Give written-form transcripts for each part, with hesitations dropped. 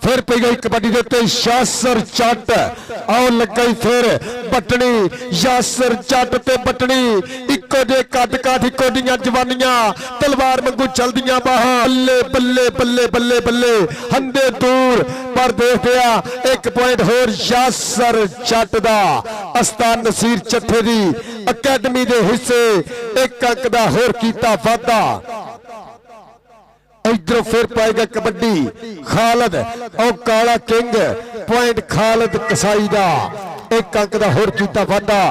फिर पी गई कबड्डी के उत्ते यासर जट आओ लग गई फिर बटनी यासर जट ते बटनी इको जे कद काठ इको दियां जवानियां तलवार वांगू चलदियां बाहां बल्ले बल्ले बल्ले बल्ले बल्ले हंदे दूर पर देखते एक पॉइंट होर यासर जट दा अस्तान नसीर चट्ठे दी अकैडमी दे हिस्से एक अंक दा होर कीता वाधा इधर फिर पाएगा कबड्डी खालद और काला किंग पॉइंट खालद कसाई दा एक अंक दा होर कीता वाधा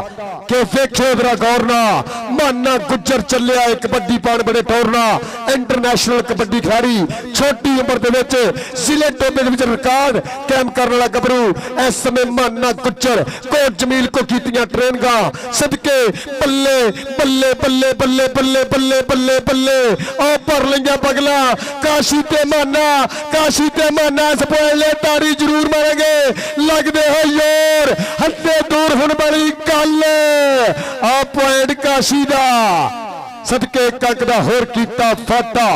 के वेखे जरा गौर ना माना गुज्जर चलिया कबड्डी पान बड़े टोरना इंटरनेशनल कबड्डी खिलाड़ी छोटी उम्र दे विच जिले टोबे दे विच रिकॉर्ड कायम करने वाला गबरू इस समय माना गुज्जर कोट जमील को कीतियां ट्रेनिंगां सदके बल्ले बल्ले बल्ले बल्ले बल्ले बल्ले बल्ले बल्ले ओ भर लईयां पगला काशी ते माना इस पहले तारी जरूर मारेंगे लगदे हो योर हद्दे दूर हुण बड़ी गल आ पॉइंट काशी दा सदके कंक दा होर कीता फाटा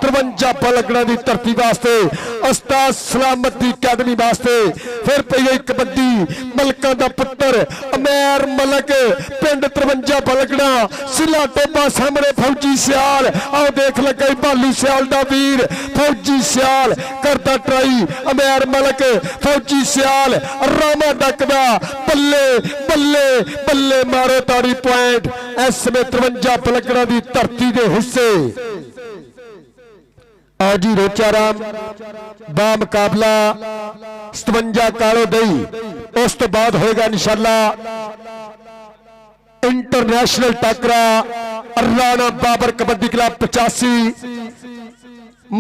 53 पलगड़ा की धरती वास्ते उस्ताद सलामत दी अकैडमी वास्ते फिर पई गई कबड्डी मलका दा पुत्र अमेर मलक पिंड 53 पलगड़ा सिला टोबा सामने फौजी सियाल आओ देख लगा भालू सियाल दा वीर फौजी सियाल करता ट्राई अमेर मलक फौजी सियाल रामा डकदा बल्ले बल्ले बल्ले मारो ताड़ी पॉइंट इस समय 53 पलगड़ा की धरती के हिस्से आजी रोचाराम बा मुकाबला 57 कालो दई उस तो बाद होएगा इंशाअल्लाह इंटरनेशनल टाकरा राणा बाबर कबड्डी क्लब 85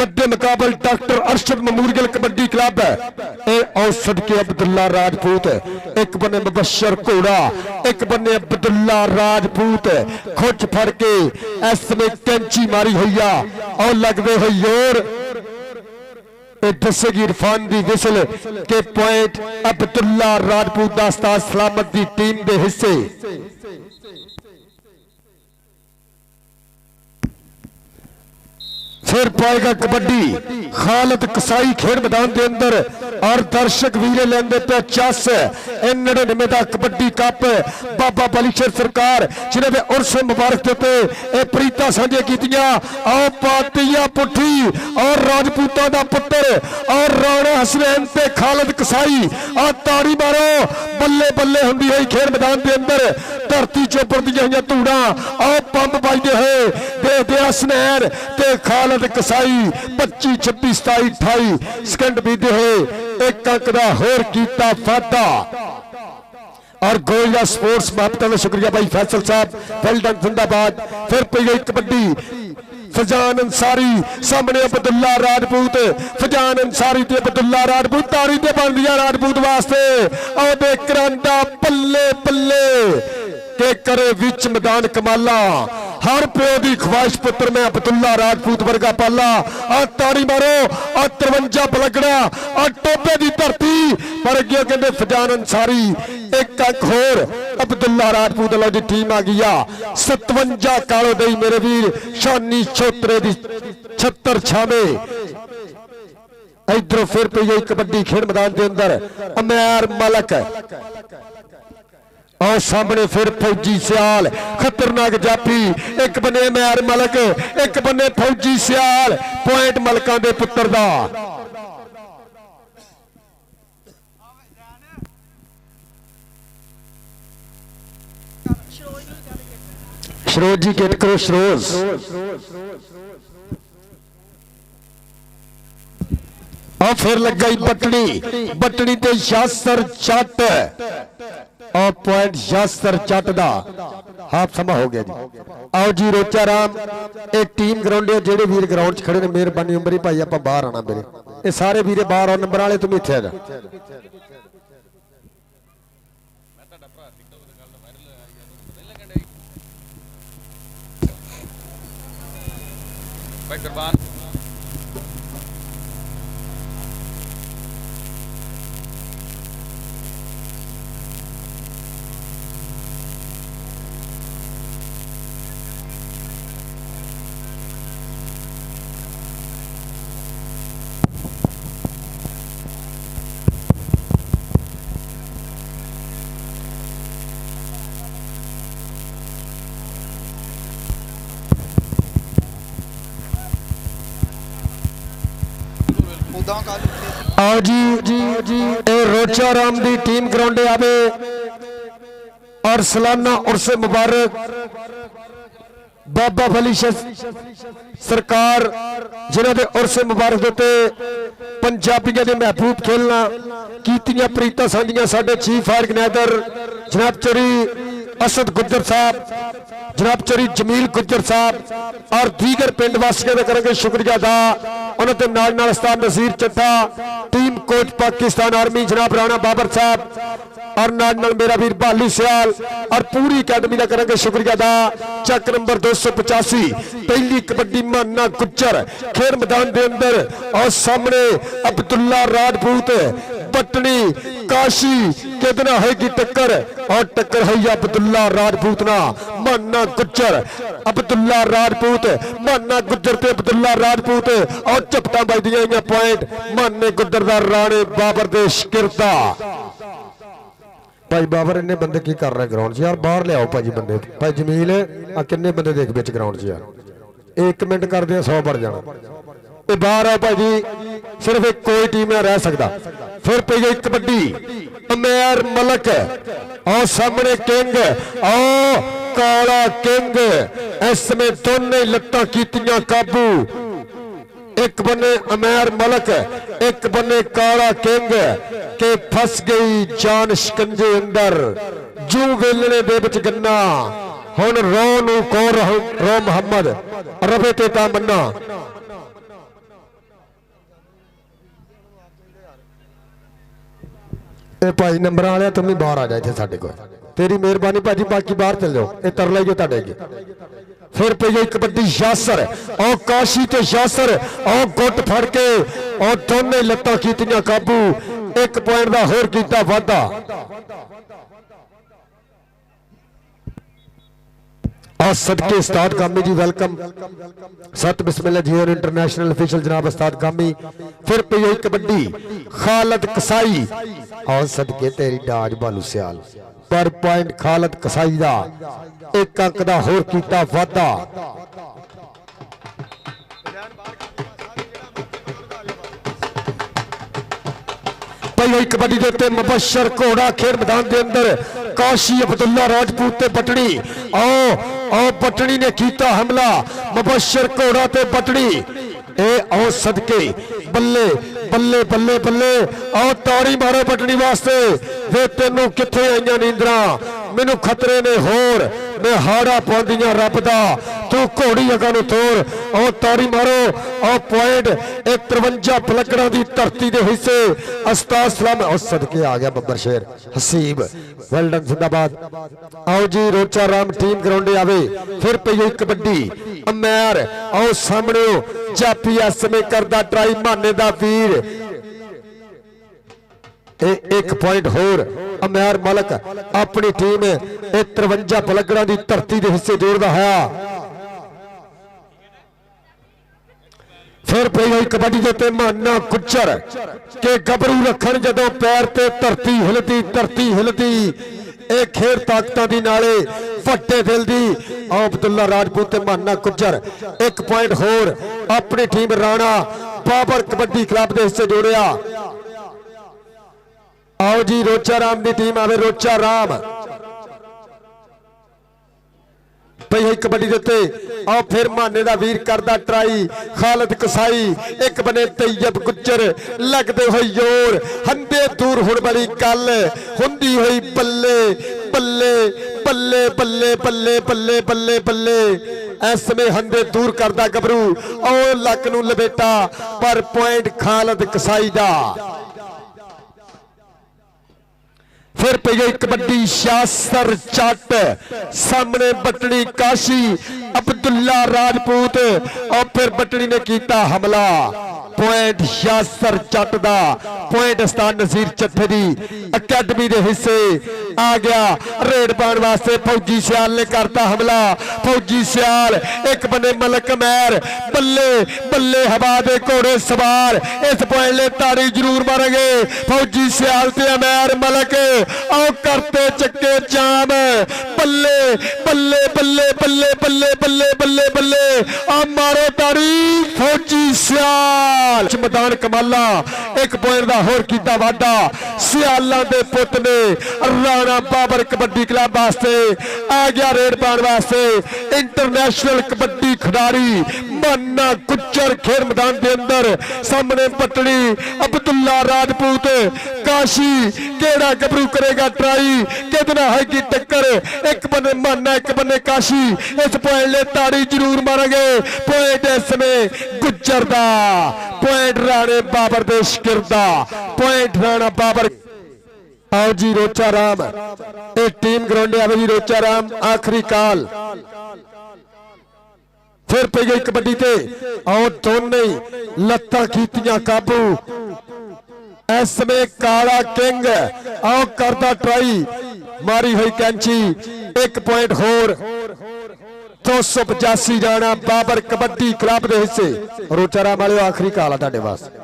मध्य मुकाबल doctor Arshad memorial kabaddi club है औसत के अब्दुल्ला राजपूत एक बने मुबशर घोड़ा एक बने अब्दुल्ला राजपूत खुच फड़ के इस में कैंची मारी हुई और लगते हो योर दसेगी इरफान दी विसल के पॉइंट अब्दुल्ला राजपूत दा उस्ताद सलामत दी टीम दे हिस्से फिर पाएगा कबड्डी खालद कसाई खेड मैदान के अंदर और दर्शक वीरे लेंदे पे 99 का कबड्डी कप बाबा बलीशर सरकार जिन्हें उर्स मुबारक देते ए प्रीता साझे कीतियां आओ पातिया पुठी और राजपूता दा पुत्र और राणा हसनैन ते खालद कसाई आ ताड़ी मारो बल्ले बल्ले हुंदी होई खेड मैदान के अंदर धरती चोपर दियां होईयां धूड़ा आओ पंप बजदे होए दे हसनैन ते खालद कसाई 25 26 27 28 सेकंड बीते हुए एक अंक का होर कीता वाधा और गोया स्पोर्ट्स मापता का शुक्रिया भाई फैसल साहब वेल डन जिंदाबाद फिर पी गई कबड्डी फजान अंसारी सामने अब्दुल्ला राजपूत फजान अंसारी ते अब्दुल्ला राजपूत तारी ते बन दिया राजपूत वास्ते और दे करांडा पल्ले पल्ले के करे विच मैदान कमाला हर प्यो की ख्वाहिश पुत्र में अब्दुल्ला राजपूत वर्गा पाला आ ताड़ी मारो आ 53 पलगड़ा आ टोबे की धरती पर अगे कहते फजान अंसारी एक अंक होर अब्दुल्ला राजपूत वालों की टीम आ गई 57 कालो दई मेरे वीर शानी छोत्रे की 76 छावे इधरों फिर पी गई कबड्डी खेड मैदान के अंदर अमेर मलक और सामने फिर फौजी सियाल खतरनाक जाफी एक बने मैर मलक एक बने फौजी सियाल पॉइंट मलका दे पुत्र दा शरोज जी गेट करो शरोज और फिर लग गई बटनी बटनी ते यासर जट और पॉइंट यासर जट दा हाफ समा हो गया जी आओ जी रोचा राम एक टीम ग्राउंड है जेडे वीर ग्राउंड च खड़े ने मेहरबानी उमरी भाई आप बाहर आना मेरे ये सारे वीरे बाहर आओ नंबर वाले तुम इत्थे आ जा भाई कुर्बान आओ जी रोचा राम दी टीम ग्राउंडे आवे और सालाना उर्स मुबारक बाबा बली सरकार जिन्हों के उर्स मुबारक देते पंजाबियों के महबूब खेलना कीतियां प्रीतां साझियां साडे चीफ फायर कनैदर जनाब चोरी असद गुज्जर साहब, जनाब चोरी जमील गुज्जर साहब और दीगर पिंड वासियों का करेंगे शुक्रिया अदा। उन्होंने नाल नाल उस्ताद Nazir Chadha, team coach Pakistan army जनाब राणा बाबर साहब और नाल नाल मेरा वीर भालू सियाल और पूरी अकैडमी का करेंगे शुक्रिया अदा। चक नंबर 285 पहली कबड्डी माना गुज्जर खेल मैदान के अंदर और सामने अब्दुल्ला राजपूत पटनी काशी कितना होगी टक्कर और टक्कर है अब्दुल्ला राजपूत ना माना गुज्जर, अब्दुल्ला राजपूत माना गुज्जर ते अब्दुल्ला राजपूत और झपटा बजदियां पॉइंट माने गुज्जर दा राणे बाबर दे शिकरदा। भाई बाबर इन्ने बंदे की कर रहे ग्राउंड यार, बाहर ले आओ भाजी बंदे। भाई जमील आ किन्ने बंदे देख बिच ग्राउंड च यार, 1 मिनट कर दे 100 बढ़ जाना। बाहर आओ भाजी, सिर्फ एक कोई टीम में रह सकता। फिर पी गई कबड्डी अमेर मलक और सामने किंग और काला किंग, इसमें दोनों लत्तां कीतियां काबू। एक बने अमेर मलक एक बने काला किंग के फस गई जान शिकंजे अंदर जू वेलने दे विच गन्ना। हुण रो नू कौन रो मुहम्मद रवे ते ता मन्ना। भाई नंबर वाले तुम भी बाहर आ जाए थे साढ़े को, तेरी मेहरबानी भाजी, बाकी बाहर चल जाओ, ये तरला ही तुहाडे अगे। फिर पी गई कबड्डी यासर और काशी ते यासर और गुट फड़ के और दोनों लत्तां कीतियां काबू। 1 पॉइंट का होर कीता वाधा। और सदके उस्ताद गामी जी वेलकम, सत बिस्मिल्लाह जी और इंटरनेशनल ऑफिशियल जनाब उस्ताद गामी। फिर पी गई कबड्डी खालद कसाई और सदके तेरी डाज बालू सियाल पर पॉइंट खालद कसाई दा 1 अंक दा होर कीता वाधा। कबड्डी के मुबशर घोड़ा खेल मैदान के अंदर काशी अब्दुल्ला राजपूत ते पटनी और पटनी ने किया हमला। मुबशर घोड़ा ते पटनी ए सदके बल्ले बल्ले बल्ले बल्ले और ताड़ी मारो पटनी वास्ते। वे तेनों किथे आईयां नींदरा, मैनू खतरे ने होर मैं हाड़ा पाउंदियां रब दा, तू घोड़ी अगा नू तोड़ और ताड़ी मारो और पॉइंट 53 पलकड़ा की धरती के हिस्से उस्ताद सलाम और सदके आ गया बब्बर शेर हसीब वेल्डन जिंदाबाद। आओ जी रोचा राम टीम ग्राउंडे आवे। फिर पई गई कबड्डी अमैर और सामने जापी एसमे करदा ट्राई माने दा वीर। 1 पॉइंट होर अमैर मलक अपनी टीम 53 पलगड़ा की धरती के हिस्से जोड़ता है। फिर पी गई कबड्डी के माना गुज्जर के गबरू रखन जदों पैर ते धरती हिलती ए खेर ताकतां दी नाले वड्डे दिल दी। अब्दुल्ला राजपूत ते माना गुज्जर 1 पॉइंट होर अपनी टीम राणा बाबर कबड्डी क्लब के हिस्से जोड़िया। आओ जी रोचा राम की टीम आवे। रोचा राम पई कबड्डी देते आओ फिर माने दा वीर करदा ट्राई खालद कसाई। एक बने तैयब गुज्जर लगदे होए जोर हंदे दूर हुण बड़ी गल हुंदी होई बल्ले बल्ले बल्ले बल्ले बल्ले बल्ले बल्ले बल्ले। ऐसमें हंदे दूर करदा गबरू और लक नू लपेटा पर पॉइंट खालद कसाई दा। फिर पी गई कबड्डी यासर चट सामने बटनी काशी अब्दुल्ला राजपूत और फिर बटनी ने किया हमला। पॉइंट यासर चट दा पॉइंट उस्ताद नज़ीर चट्ठे दी अकैडमी के हिस्से आ गया। रेड पाने वास्ते फौजी सियाल ने करता हमला। फौजी सियाल एक बने मलक मैर बल्ले बल्ले हवा दे घोड़े सवार। इस पॉइंट ले ताड़ी जरूर मारेंगे फौजी सियाल ते अमैर मलक आओ करते चक्के जाम बल्ले बल्ले बल्ले बल्ले बल्ले बल्ले बल्ले बल्ले आ मारो ताड़ी फौजी सियाल। कमाल मैदान कमाला 1 पॉइंट का होर कीता वाधा सियालां दे पुत ने राणा बाबर कबड्डी क्लब वास्ते आ गया रेड पाने वास्ते इंटरनेशनल कबड्डी खिडारी मन्ना गुज्जर खेल मैदान के अंदर सामने पटड़ी अब्दुल्ला राजपूत काशी केड़ा गबरू करेगा ट्राई कितना है टक्कर एक बने मन्ना एक बने काशी इस पॉइंट ले ताड़ी जरूर मारेंगे पॉइंट इसमें गुज्जर दा पॉइंट राणे बाबर दे शिकिर दा पॉइंट राणा बाबर आओ जी रोचा राम ये टीम ग्राउंड आवे जी रोचा राम आखिरी काल फिर पी गई कबड्डी ते आओ दोनों लत्तां कीतियां काबू इसमें काला किंग आओ करदा ट्राई मारी हुई कैंची 1 पॉइंट होर 285 राणा बाबर कबड्डी क्लब के हिस्से रोचा राम वाले आखिरी काल आ तुहाडे वास्ते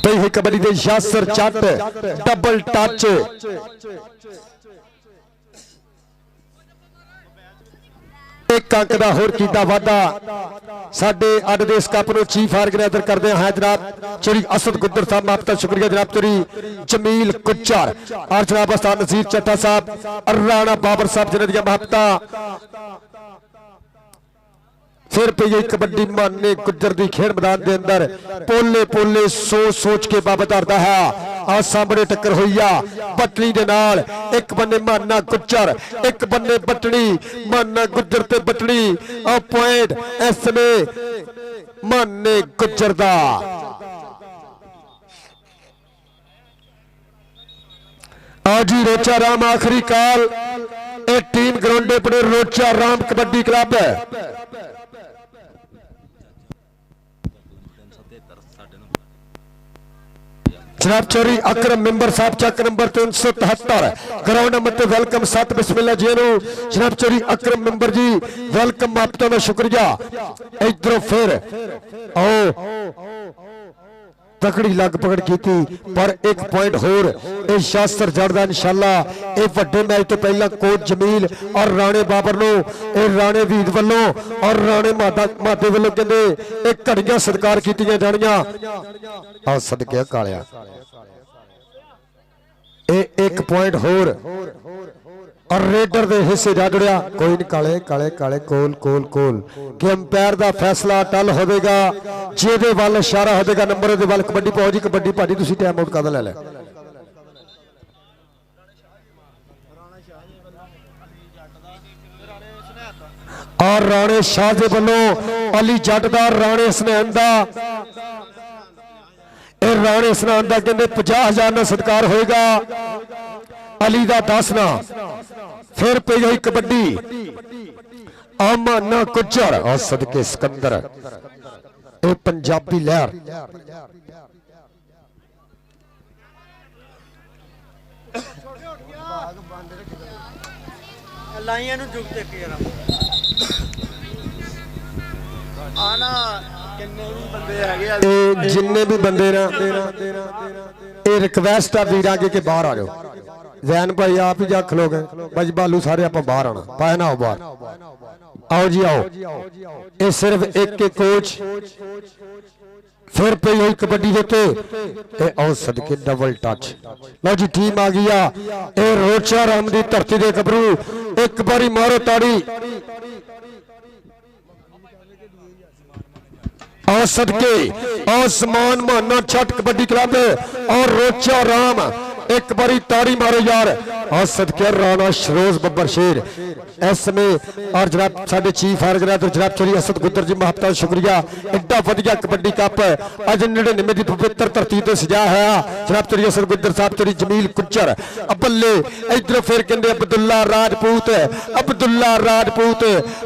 पई हुई कबड्डी दे यासर चट डबल टच एक अंक का होर कीता वाधा साडे अड दे इस कप नूं चीफ ऑर्गेनाइजर करदे हैं जनाब श्री असद गुज्जर साहब आपका शुक्रिया जनाब श्री जमील गुज्जर और जनाब उस्ताद नज़ीर चट्टा साहब राणा बाबर साहब जिन्हां दी महत्ता फिर पी गई कबड्डी माने गुज्जर की खेल मैदान के अंदर पोले पोले सोच सोच के बाबा धरता है आ सामने टक्कर हुई आ बटनी दे नाल एक बन्ने माना गुज्जर एक बन्ने बटनी माना गुज्जर ते बटनी आ पॉइंट इसमें माने गुज्जर दा आजी रोचा राम आखिरी काल ए टीम ग्राउंड पर रोचा राम कबड्डी क्लब है जनाब चौरी अकरम मेंबर साहब चक नंबर 373 ग्राउंड नंबर वेलकम 7 बिस्मिल्लाह जी जनाब चौरी अकरम मेंबर जी वेलकम आपका मैं शुक्रिया इधरों फिर आओ तकड़ी लग पकड़ की पर 1 पॉइंट होर यह शास्त्र जड़दा इंशाअल्लाह यह वड्डे मैच तो पहला कोच जमील और राणे बाबर नो राणे वीर वालों और राणे मादे वालों कहते एक घड़ियां सत्कार कीतियां जानियां आ सदके कालिया ए 1 पॉइंट होर और रेडर दे हिस्से जा जुड़िया कोई नहीं काले काले काले कोल कोल कोल कि अंपायर दा फैसला टल होवेगा जेदे वाल इशारा होवेगा नंबर दे वाल कबड्डी पाओ जी कबड्डी भाजी तुसी टाइम आउट कद ले ले और राणे शाह दे वल्लों अली जट दा राणे स्नैन दा ए राणे स्नैन दा कहंदे 50,000 ना सत्कार होएगा अली दा 10 ना फिर पी गई कबड्डी आमाना गुज्जर और सदके सिकंदर ए पंजाबी लहर लाइयां नु जुग देख यार आना किन्ने भी बंदे हैगे जिन्ने भी बंदे ना ए रिक्वेस्ट आ वीरां के बाहर आ जाओ जैन भाई आप ही जा खलोगे भाई बालू सारे आप बाहर आना पाए ना हो बाहर आओ जी आओ ये सिर्फ एक कोच फिर पे हुई कबड्डी देते आओ सदके डबल टच लो जी टीम आ गया ए रोचा राम दी धरती दे गबरू एक बारी मारो ताड़ी आओ सदके आसमान माना छठ कबड्डी क्लब और रोचा राम एक बारी ताड़ी मारो यार और सदके राणा शरोज बब्बर शेर इसमें और जनाब साडे चीफ ऑर्गेनाइजर जनाब चौधरी असद गुज्जर जी महत्ता शुक्रिया एडा वधिया कबड्डी कप अज 99 की पवित्र धरती ते सजा है जनाब चौधरी असद गुज्जर साहब चौधरी जमील गुज्जर अब्बले इधर फिर कहंदे अब्दुल्ला राजपूत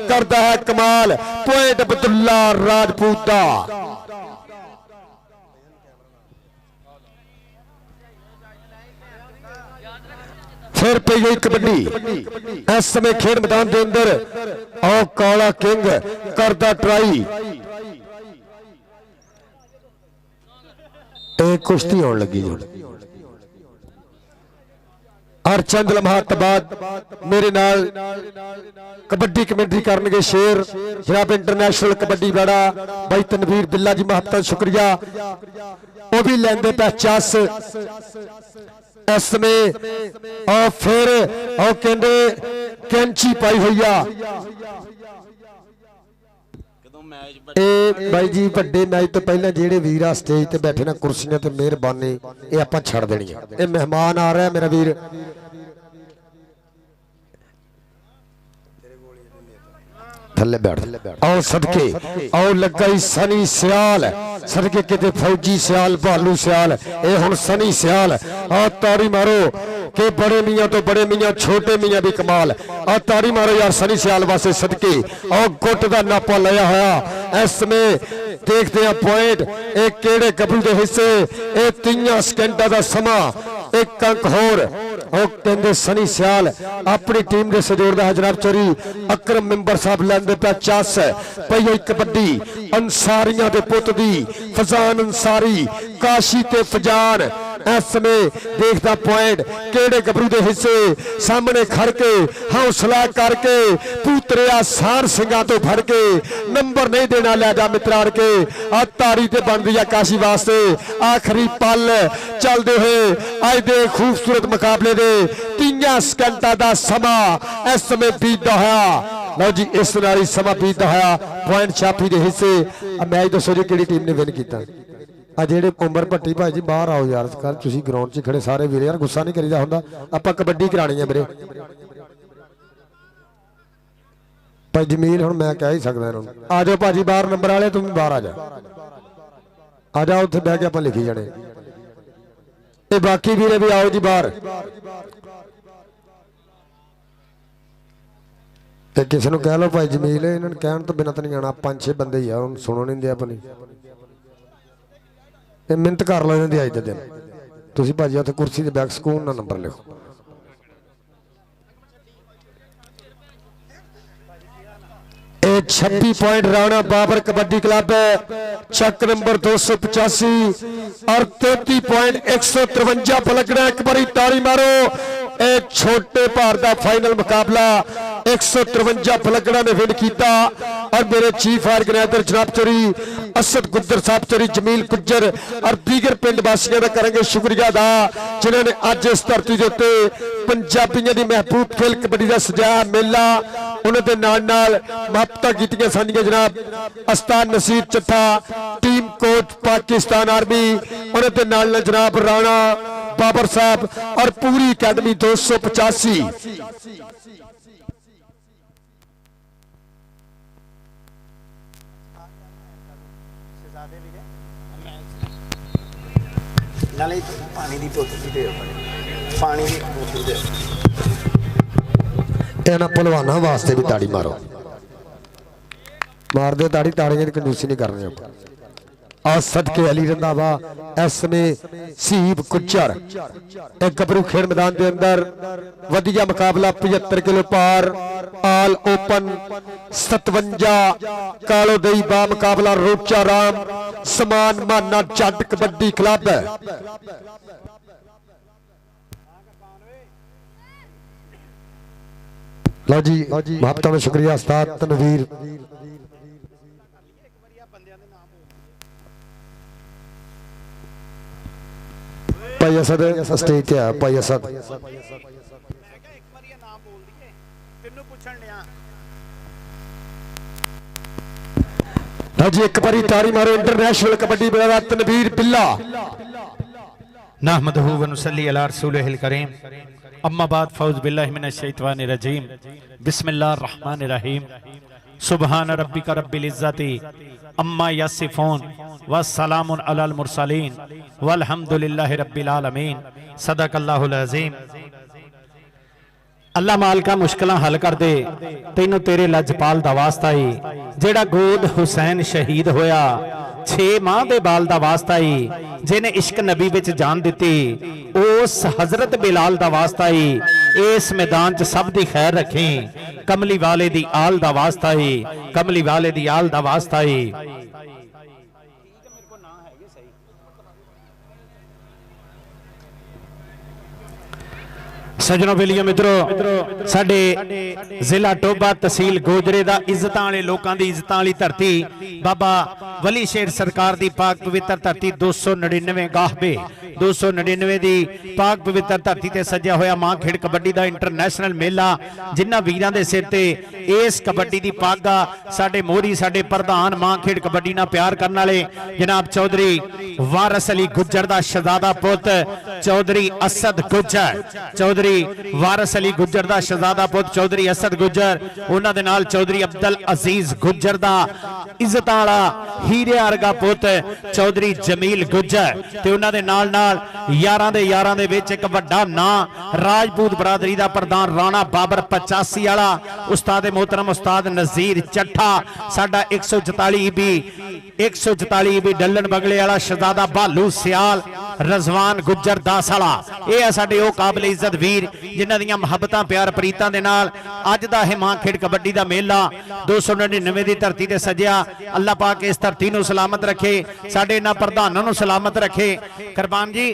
करदा है कमाल पॉइंट अब्दुल्ला राजपूत दा फिर पी गई कबड्डी इस समय खेल मैदान के अंदर आओ काला किंग करदा ट्राई कुश्ती होने लगी और चंद लम्हात बाद मेरे नाल कबड्डी कमेंट्री करनगे शेर जनाब इंटरनेशनल कबड्डी बड़ा भाई तनवीर बिल्ला जी महत्ता शुक्रिया वो भी लेंदे पे चस इसमें और फिर और कहंदे कैंची पाई हुई आ भाई जी ਵੱਡੇ मैच तो पहले जेडे वीर आ स्टेज ते बैठे ना कुर्सियां ते मेहरबानी ये आपां छड़ देनी है ये मेहमान आ रहा है मेरा वीर थल्ले बैठ आओ सदके आओ लगा सनी सियाल सदके किते फौजी सियाल भालू सियाल ये हुण सनी सियाल आओ ताड़ी मारो के बड़े मियां तो बड़े मियां छोटे मियां भी कमाल आओ ताड़ी मारो यार सनी सियाल वास्ते सदके आओ गुट दा नापा लिया होया इसमें देखते हैं पॉइंट एक केड़े गबरू दे हिस्से ए 30 सेकंडा दा समा एक अंक होर कहते सनी सियाल अपनी टीम के सजोड़ता है जनाब चोरी अकरम मिंबर साहब लेंदे पे चस पई हुई कबड्डी अंसारियां दे पुत दी फजान अंसारी काशी ते फजान इस समय देखता पॉइंट केड़े गबरू दे हिस्से सामने खड़ के हौसला करके पूतरे आसान सिंगा तो फड़ के नंबर नहीं देना लै जा मित्रान के आ तारी ते बन दी काशी वास्ते आखिरी पल चलते हुए अज दे खूबसूरत मुकाबले दे 30 सेकंडा दा समा इस समय बीतदा होया लो जी इस नाली समा बीतदा होया पॉइंट छापी दे हिस्से मैच दसो जी किहड़ी टीम ने विन कीता आ जेडे उमर भट्टी भाई जी बाहर आओ यार कल तुसीं ग्राउंड 'च खड़े सारे वीर यार गुस्सा नहीं करीदा हुंदा आपां कबड्डी करानी है मेरे भाई जमील हुण मैं कह ही सकदा इन्हां नूं आ जाओ भाजी बाहर नंबर वाले तुम बाहर आ जाओ उत्थे बैठ के आपां लिखी जाने ते बाकी वीरे भी आओ जी बाहर ते किसी नूं कह लो भाई जमील इन्हां नूं कहण तो बिना तो नहीं आना 5-6 बंदे ही आ हुण सुणो नहीं दिया अपनी मिहनत कर लो इन्हां दी अज दे दिन तुसीं भाजी उत्थे कुर्सी दे बैक सकून नाल नंबर लिखो ए 26 point Rana Babar kabaddi club Chak number 285 और 33 पॉइंट 153 पलकड़ा एक बारी ताड़ी मारो ए छोटे भार दा फाइनल मुकाबला 153 पलकड़ा ने विन किया और मेरे चीफ ऑर्गेनाइजर जनाब चोरी असद गुज्जर साहब चोरी जमील गुज्जर और दीगर पिंड वासियों का करेंगे शुक्रिया अदा जिन्होंने अज इस धरती के उत्ते पंजाबियों की महबूब खेल कबड्डी का सजाया मेला उन्होंने नाल महत्ता कीतियां साडियां जनाब अस्तान Nasir Chattha team coach Pakistan army उन्होंने नाल जनाब राणा बाबर साहब और पूरी अकेडमी 285 नाले पानी दी बोतल दे पानी दी बोतल दे इन्हां पहलवानां वास्ते भी ताड़ी मारो मार दे ताड़ी ताड़ियां दी कंजूसी नहीं करनी आपां आ सदके अली रंधावा इसमें सीब गुज्जर एक गबरू खेल मैदान के अंदर वधिया मुकाबला 75 किलो पार आल ओपन 57 कालो दई बा मुकाबला रोचा राम समान माना जट कबड्डी क्लब लो जी महत्ता में शुक्रिया उस्ताद तनवीर भाई असद स्टेज ते आया भाई असद जी एक बारी ताड़ी मारो इंटरनेशनल कबड्डी बड़ा तनवीर बिल्ला नहमदहु व नुसल्ली अला रसूलिहिल करीम अम्मा बाद फौज बिल्लाहि मिनश शैतानिर रजीम बिस्मिल्लाहिर रहमानिर रहीम सुबहान रब्बिका रब्बिल इज्जति अम्मा यसिफून व सलामुन अलल मुरसलीन वल्हम्दुलिल्लाहि रब्बिल आलमीन सदकल्लाहुल अज़ीम। अल्लाह मालका मुश्किलां हल कर दे तैनू तेरे लजपाल दा वास्ता ही जेड़ा गोद हुसैन शहीद होया 6 माह दे बाल दा वास्ता ही जिन्हें इश्क नबी विच जान दिती उस हजरत बिलाल दा वास्ता ही इस मैदान च सब दी खैर रखें कमली वाले दी आल दा वास्ता ही कमली वाले दी आल दा वास्ता ही। ਸਜਣੋ ਵੇਲੀਓ ਮਿੱਤਰੋ ਸਾਡੇ ਜ਼ਿਲ੍ਹਾ ਟੋਬਾ ਤਹਿਸੀਲ ਗੋਜਰੇ ਦਾ ਇੱਜ਼ਤਾਂ ਵਾਲੇ ਲੋਕਾਂ ਦੀ ਇੱਜ਼ਤਾਂ ਵਾਲੀ ਧਰਤੀ ਬਾਬਾ ਵਲੀ ਸ਼ੇਰ ਸਰਕਾਰ ਦੀ ਪਾਕ ਪਵਿੱਤਰ ਧਰਤੀ 299 ਗਾਹਬੇ 299 ਦੀ ਪਾਕ ਪਵਿੱਤਰ ਧਰਤੀ ਤੇ ਸਜਿਆ ਹੋਇਆ ਮਾਂ ਖੇਡ ਕਬੱਡੀ ਦਾ ਇੰਟਰਨੈਸ਼ਨਲ ਮੇਲਾ ਜਿਨ੍ਹਾਂ ਵੀਰਾਂ ਦੇ ਸਿਰ ਤੇ ਇਸ ਕਬੱਡੀ ਦੀ ਪਾਗਾ ਸਾਡੇ ਮੋਹਰੀ ਸਾਡੇ ਪ੍ਰਧਾਨ ਮਾਂ ਖੇਡ ਕਬੱਡੀ ਨਾਲ ਪਿਆਰ ਕਰਨ ਵਾਲੇ ਜਨਾਬ ਚੌਧਰੀ ਵਾਰਸ ਅਲੀ ਗੁੱਜਰ ਦਾ ਸ਼ਹਜ਼ਾਦਾ ਪੁੱਤ ਚੌਧਰੀ ਅਸਦ ਗੁੱਜਰ ਚੌਧਰੀ ਵਾਰਸ ਅਲੀ ਗੁੱਜਰ ਦਾ ਸ਼ਹਜ਼ਾਦਾ ਪੁੱਤ ਚੌਧਰੀ ਅਸਦ ਗੁੱਜਰ ਉਹਨਾਂ ਦੇ ਨਾਲ ਚੌਧਰੀ ਅਬਦੁਲ ਅਜ਼ੀਜ਼ ਗੁੱਜਰ ਦਾ ਇੱਜ਼ਤਾਂ ਵਾਲਾ ਹੀਰੇ ਵਰਗਾ ਪੁੱਤ ਚੌਧਰੀ ਜਮੀਲ ਗੁੱਜਰ ਤੇ ਉਹਨਾਂ ਦੇ ਨਾਲ ਨਾਲ ਯਾਰਾਂ ਦੇ ਵਿੱਚ ਇੱਕ ਵੱਡਾ ਨਾਂ ਰਾਜਪੂਤ ਬਰਾਦਰੀ ਦਾ ਪ੍ਰਧਾਨ ਰਾਣਾ ਬਾਬਰ 85 ਵਾਲਾ ਉਸਤਾਦ ਮੋਹਤਰਮ ਉਸਤਾਦ ਨਜ਼ੀਰ ਚੱਠਾ ਸਾਡਾ 144 ਵੀ ਡੱਲਣ ਬਗਲੇ ਵਾਲਾ ਸ਼ਹਜ਼ਾਦਾ ਭਾਲੂ ਸਿਆਲ ਰਜ਼ਵਾਨ ਗੁੱਜਰ 10 ਵਾਲਾ ਇਹ ਆ ਸਾਡੇ ਉਹ ਕਾਬਲ ਇੱਜ਼ਤ ਵੀਰ ਜਿਨ੍ਹਾਂ ਦੀਆਂ ਮੁਹੱਬਤਾਂ ਪਿਆਰ ਪ੍ਰੀਤਾਂ ਦੇ ਨਾਲ ਅੱਜ ਦਾ ਇਹ ਮਾਂ ਖੇਡ ਕਬੱਡੀ ਦਾ ਮੇਲਾ 299 ਦੀ ਧਰਤੀ ਤੇ ਸਜਿਆ ਅੱਲਾਹ ਪਾਕ ਇਸ ਧਰਤੀ ਨੂੰ ਸਲਾਮਤ ਰੱਖੇ ਸਾਡੇ ਇਹਨਾਂ ਪ੍ਰਧਾਨਾਂ ਨੂੰ ਸਲਾਮਤ ਰੱਖੇ ਕੁਰਬਾਨ ਜੀ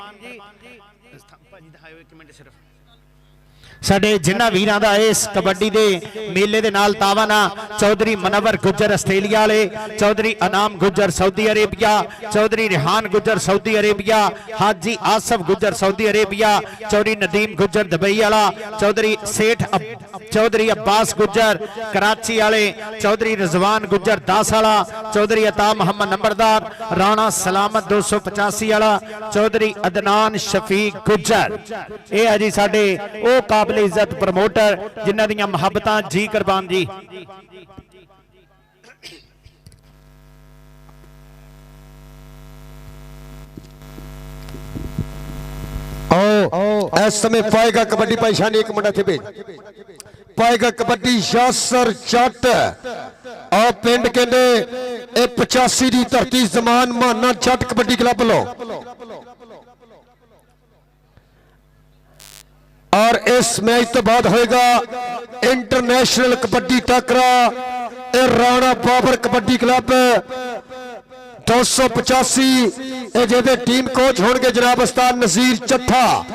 ਸਾਡੇ ਜਿਨ੍ਹਾਂ ਵੀਰਾਂ ਦਾ ਇਸ ਕਬੱਡੀ ਦੇ ਮੇਲੇ ਦੇ ਨਾਲ ਤਾਵਨ ਆ ਚੌਧਰੀ ਮਨਵਰ ਗੁੱਜਰ ਆਸਟ੍ਰੇਲੀਆ ਵਾਲੇ Chaudhry Anam Gujjar Saudi Arabia Chaudhry Rehan Gujjar Saudi Arabia ਹਾਜੀ Asif Gujjar Saudi Arabia Chaudhry Nadeem Gujjar Dubai ਵਾਲਾ ਚੌਧਰੀ ਸੇਠ ਚੌਧਰੀ ਅब्बास ਗੁੱਜਰ ਕਰਾਚੀ ਵਾਲੇ ਚੌਧਰੀ ਰਜ਼ਵਾਨ ਗੁੱਜਰ 10 ਵਾਲਾ ਚੌਧਰੀ ਅਤਾ ਮੁਹੰਮਦ ਨੰਬਰਦਾਰ ਰਾਣਾ ਸਲਾਮਤ 285 ਵਾਲਾ ਚੌਧਰੀ ਅਦਨਾਨ ਸ਼ਫੀਕ ਗੁੱਜਰ ਇਹ ਹੈ ਜੀ ਸਾਡੇ ਉਹ ਕਾਬਲ ਇੱਜ਼ਤ ਪ੍ਰਮੋਟਰ ਜਿਨ੍ਹਾਂ ਦੀਆਂ ਮੁਹੱਬਤਾਂ ਜੀ ਕੁਰਬਾਨ ਜੀ आओ इस समय पाएगा कबड्डी परेशानी एक मुंडा थे भेज पाएगा कबड्डी यासर जट और पिंड कहते 85 की धरती जमान माना जट कबड्डी क्लब लो और इस मैच तो बाद होएगा इंटरनेशनल कबड्डी टकरा राणा बाबर कबड्डी क्लब 285 ਜਿਹਦੇ ਟੀਮ ਕੋਚ ਹੋਣਗੇ ਜਨਾਬ ਉਸਤਾਦ ਨਜ਼ੀਰ ਚੱਠਾ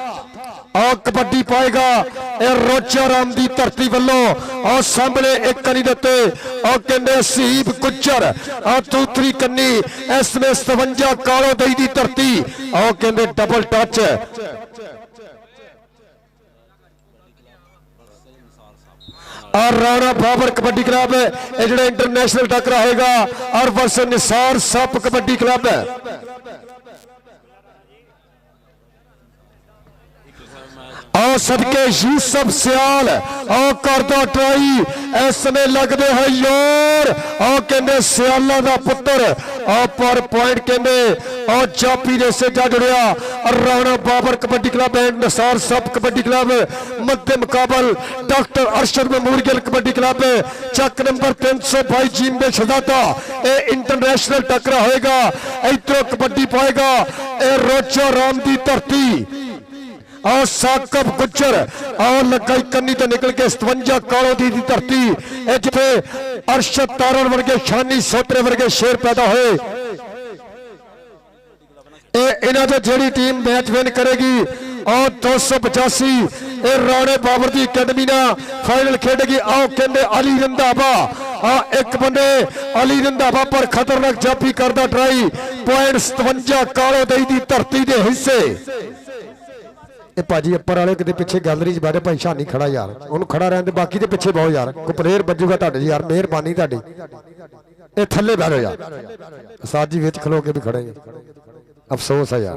और कबड्डी पाएगा रोचा राम दी धरती वालों और सामने एक कनी देते और कहते सीब गुज्जर और दूसरी कन्नी इसमें 57 कालो दई दी धरती और कहते डबल टच और राणा बाबर कबड्डी क्लब ये जो इंटरनेशनल टक्कर रहेगा और वर्ष निसार सप कबड्डी क्लब और सबके यूसुफ सियाल और करदा ट्राई इस समय लगते हैं योर और कहते सियाला का पुत्र और पर पॉइंट कहते और जापी ने से जा जुड़िया और राणा बाबर कबड्डी क्लब एंड निसार सब कबड्डी क्लब मध्य मुकाबल doctor Arshad memorial kabaddi club Chak number 322 जीम में शहजादा ये इंटरनेशनल टकरा होएगा इधरों कबड्डी पाएगा ये रोचा राम की धरती और साकब गुज्जर और लगाई कन्नी तो निकल के 57 कालों दी धरती जिथे अरशद तारण वर्गे शानी सोतरे वर्गे शेर पैदा होए इन्हां ते जेड़ी टीम मैच विन करेगी और 285 राणे बाबर की अकेडमी ना फाइनल खेडेगी आओ कहते अली रंधावा एक बंदे अली रंधावा पर खतरनाक जापी करदा ट्राई पॉइंट 57 कालो दई दी धरती दे हिस्से भाजी अपर वाले कि पिछे गैलरी च बैठे भाई शानी खड़ा यार उन्होंने खड़ा रहने बाकी के पिछे बहु यार कोई प्लेयर बजूगा यार मेहरबानी ये थले बह यार साथ जी विच खलो के भी खड़े अफसोस है यार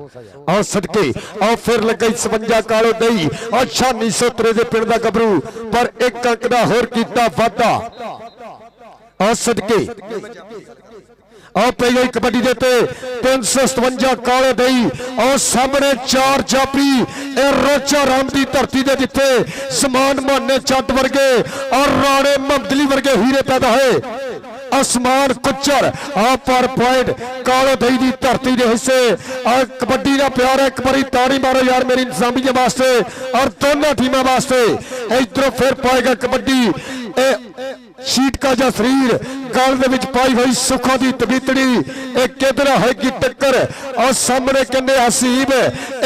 और सदके और फिर लग गई 57 कालो दई और शानी सोतरे दे पिंड दा गबरू पर एक अंक दा होर कीता वाधा और सदके और पी गई कबड्डी देते 357 काले दई और सामने 4 जापी रोचा राम की धरती दे दिते समान माने चट वर्गे और राणे ममदली वर्गे हीरे पैदा है आसमान कुचर पर पॉइंट कालो दई की धरती के हिस्से और कबड्डी का प्यार एक बारी ताड़ी मारो यार मेरी इंतजामिया वास्ते और दोनों टीमों वास्ते इधरों फिर पाएगा कबड्डी शीट का जा शरीर ਗਲ ਦੇ ਵਿੱਚ ਪਾਈ ਹੋਈ ਸੁੱਖਾਂ ਦੀ ਤਬੀਤੜੀ ਇਹ ਕਿਧਰ ਹੋਏਗੀ ਟੱਕਰ ਔਰ ਸਾਹਮਣੇ ਕਹਿੰਦੇ ਹਸੀਬ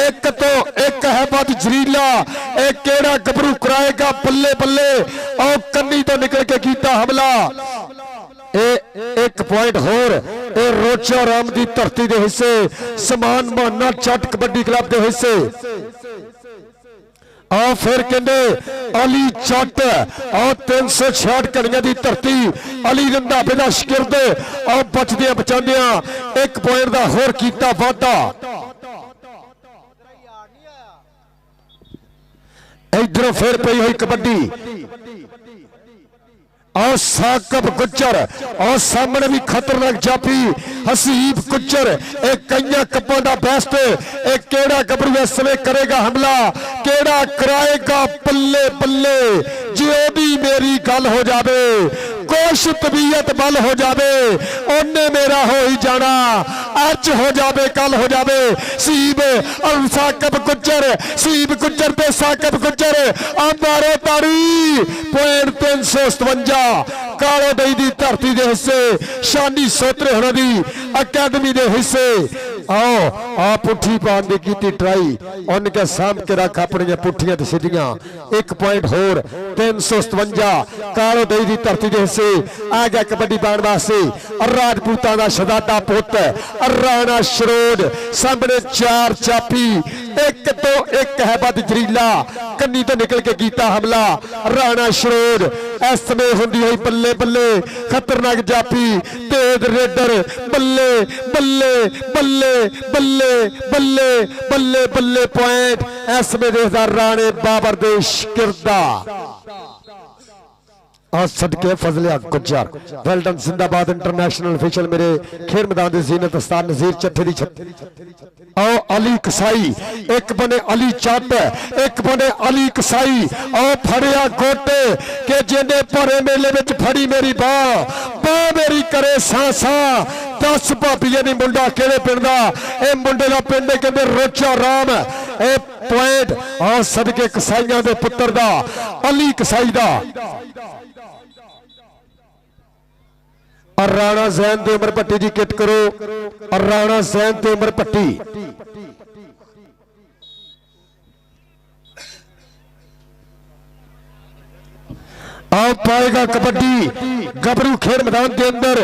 ਇੱਕ ਤੋਂ ਇੱਕ ਹੈ ਬਦ ਜ਼ਰੀਲਾ ਇਹ ਕਿਹੜਾ ਗੱਭਰੂ ਕਰਾਏਗਾ ਬੱਲੇ ਬੱਲੇ ਔਰ ਕੰਨੀ ਤੋਂ ਨਿਕਲ ਕੇ ਕੀਤਾ ਹਮਲਾ ਇਹ ਇੱਕ ਪੁਆਇੰਟ ਹੋਰ ਇਹ ਰੋਚਾ ਰਾਮ ਦੀ ਧਰਤੀ ਦੇ ਹਿੱਸੇ ਸਮਾਨ ਮਾਨਾ ਚੱਟ ਕਬੱਡੀ ਕਲੱਬ ਦੇ ਹਿੱਸੇ ਆ फिर कहते अली चट और 366 घड़ियां की धरती अली रंधावे का शिकिरद और बचदिया बचादिया एक पॉइंट का होर किया वाधा इधरों फिर पई हुई कबड्डी और साकब गुज्जर और सामने भी खतरनाक जाफी हसीब गुज्जर एक कई कप्पां दा बेस्ट एक केड़ा गबरू इस समय करेगा हमला केड़ा कराएगा बल्ले बल्ले जे ओदी मेरी गल हो जावे कुछ तबीयत बल हो जावे ओने मेरा हो ही जाना अच हो जावे कल हो जावे सीब और साकब गुज्जर सीब गुज्जर ते साकब गुज्जर मारो ताड़ी पॉइंट 357 कालो दई दी धरती दे हिस्से शानी सोत्रे होना दी अकादमी दे हिस्से आओ आ पुठी पान दी कीती ट्राई उनके साम के रख अपनी पुठियां ते सीधियां एक पॉइंट होर 357 कालो दई दी धरती दे हिस्से आ गया कबड्डी पान वास्ते राजपूतां दा शहजादा पुत राणा शरोड सामने चार चापी एक तो एक है बद जरीला कन्नी तो निकल के कीता हमला राणा शरोड इस समय हुंदी हुई बल्ले बल्ले खतरनाक जापी तेज रेडर बल्ले बल्ले बल्ले बल्ले बल्ले बल्ले बल्ले पॉइंट इस समय देखदा राणे बाबर दे शिकिरदा और सदके फजले गुज्जर वेल्डन जिंदाबाद इंटरनेशनल ऑफिशियल मेरे खेल मैदान दे जीनत उस्ताद नजीर चट्ठे दी आओ अली कसाई एक बने अली चट एक बने अली कसाई आओ फड़िया गोटे के जिन्हें भरे मेले विच फड़ी मेरी बाह मेरी करे सांसा 10 भाबिया दी मुंडा केड़े पिंड दा ए मुंडे दा पिंड कहंदे रोचा राम ए पॉइंट और सदके कसाईयां दे पुत्र दा अली कसाई दा और राणा जैन ते उमर भट्टी की किट करो और राणा जैन ते उमर भट्टी आओ पाएगा कबड्डी गबरू खेल मैदान के अंदर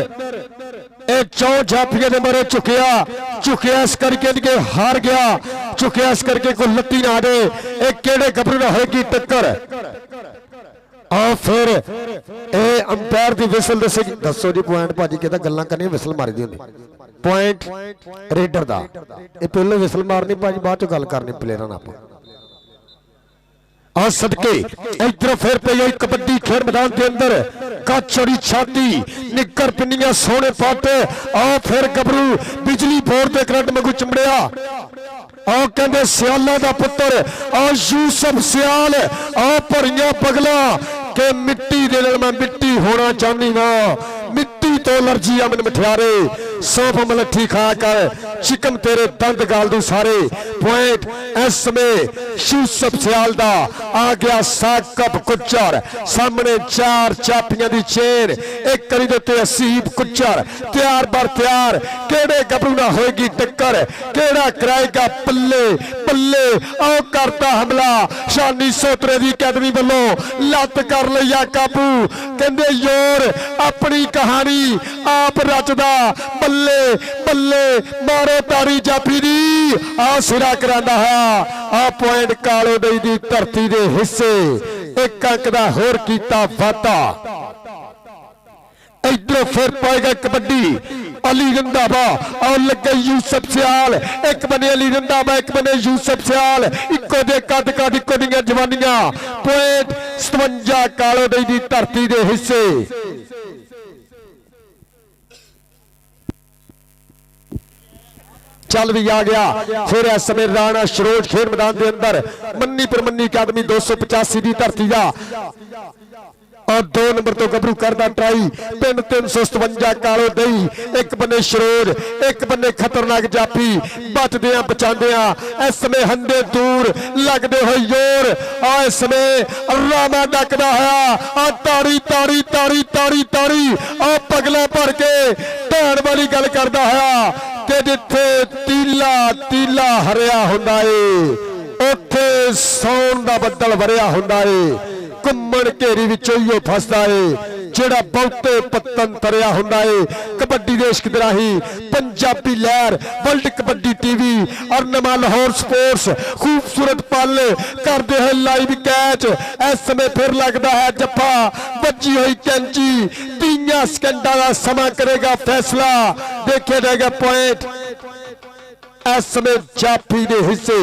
ए चौ जाफिया ने मारे झुकिया इस करके हार गया झुकिया इस करके कोई लत्ती ना दे एक केड़े गबरू ना होगी टक्कर और फिर ए अंपायर दी विसल दसो जी पॉइंट भाजी कहता गल्लां करनी विसल मारी दी होंदी पॉइंट रेडर दा ए पहले विसल मारनी भाजी बाद चो गल करनी प्लेयरां नाल और सदके इधर फिर पई हुई कबड्डी खेल मैदान के अंदर कचड़ी छाती निकर पिन्नियां सोने पाटे और फिर गबरू बिजली बोर्ड के करंट मंगू चिमड़िया और कहते सियाला दा पुत्र और यूसुफ सियाल और भरियां पगला के मिट्टी दे नाल मैं मिट्टी होना चाहनी ना मिट्टी तो एलर्जी अमन मठियारे सौंफ मलठी खा कर चिकन तेरे दंद गाल दू सारे पॉइंट इस समय यूसुफ सियाल दा आ गया साकब गुज्जर सामने चार चापियां दी चेन एक करी दे ते हसीब गुज्जर तैयार बर तैयार केड़े गबरू ना होएगी टक्कर केड़ा कराएगा बल्ले बल्ले आओ करता हमला शानी सोतरे दी अकादमी वालों लत कर लिया काबू कहंदे योर अपनी कहानी आप रचदा बल्ले बल्ले मारो तारी जाफी दी आ सिरा करांदा है आ पॉइंट कालो दई दी धरती दे हिस्से एक अंक दा होर कीता वाधा इधर फिर पाएगा कबड्डी अली रंधावा और लगे यूसुफ सियाल एक बने अली रंधावा एक बने यूसुफ सियाल इको दे कद कद इको दियां जवानियां पॉइंट 57 कालो दई दी धरती दे हिस्से चल भी आ गया फिर इस समय राणा शरोज खेल मैदान के अंदर मन्नी पर मन्नी अकादमी 285 की धरती का और 2 नंबर तो गभरू करदा ट्राई पिंड 357 कालो दई एक बन्ने शरोज एक बन्ने खतरनाक जाफी बचदे बचांदे इस समय हंदे दूर लगदे होए जोर इस समय रामा डकदा है ताड़ी ताड़ी ताड़ी ताड़ी ताड़ी पगला भर के ढाण वाली गल करदा है कि जिथे तीला तीला हरिया हुंदा है उत्थे सौन दा बदल वरिया हुंदा है घुम्मण घेरी विचों ही फसदा है जेड़ा बहुते पत्तन तरिया हुंदा है कबड्डी देश की राही पंजाबी लहर वर्ल्ड कबड्डी टीवी और नवा लाहौर स्पोर्ट्स खूबसूरत पल करते हैं लाइव कैच इस समय फिर लगता है जफ्फा बची हुई कैंची 3 सेकंडा का समा करेगा फैसला देखा जाएगा पॉइंट इस समय जाफी के हिस्से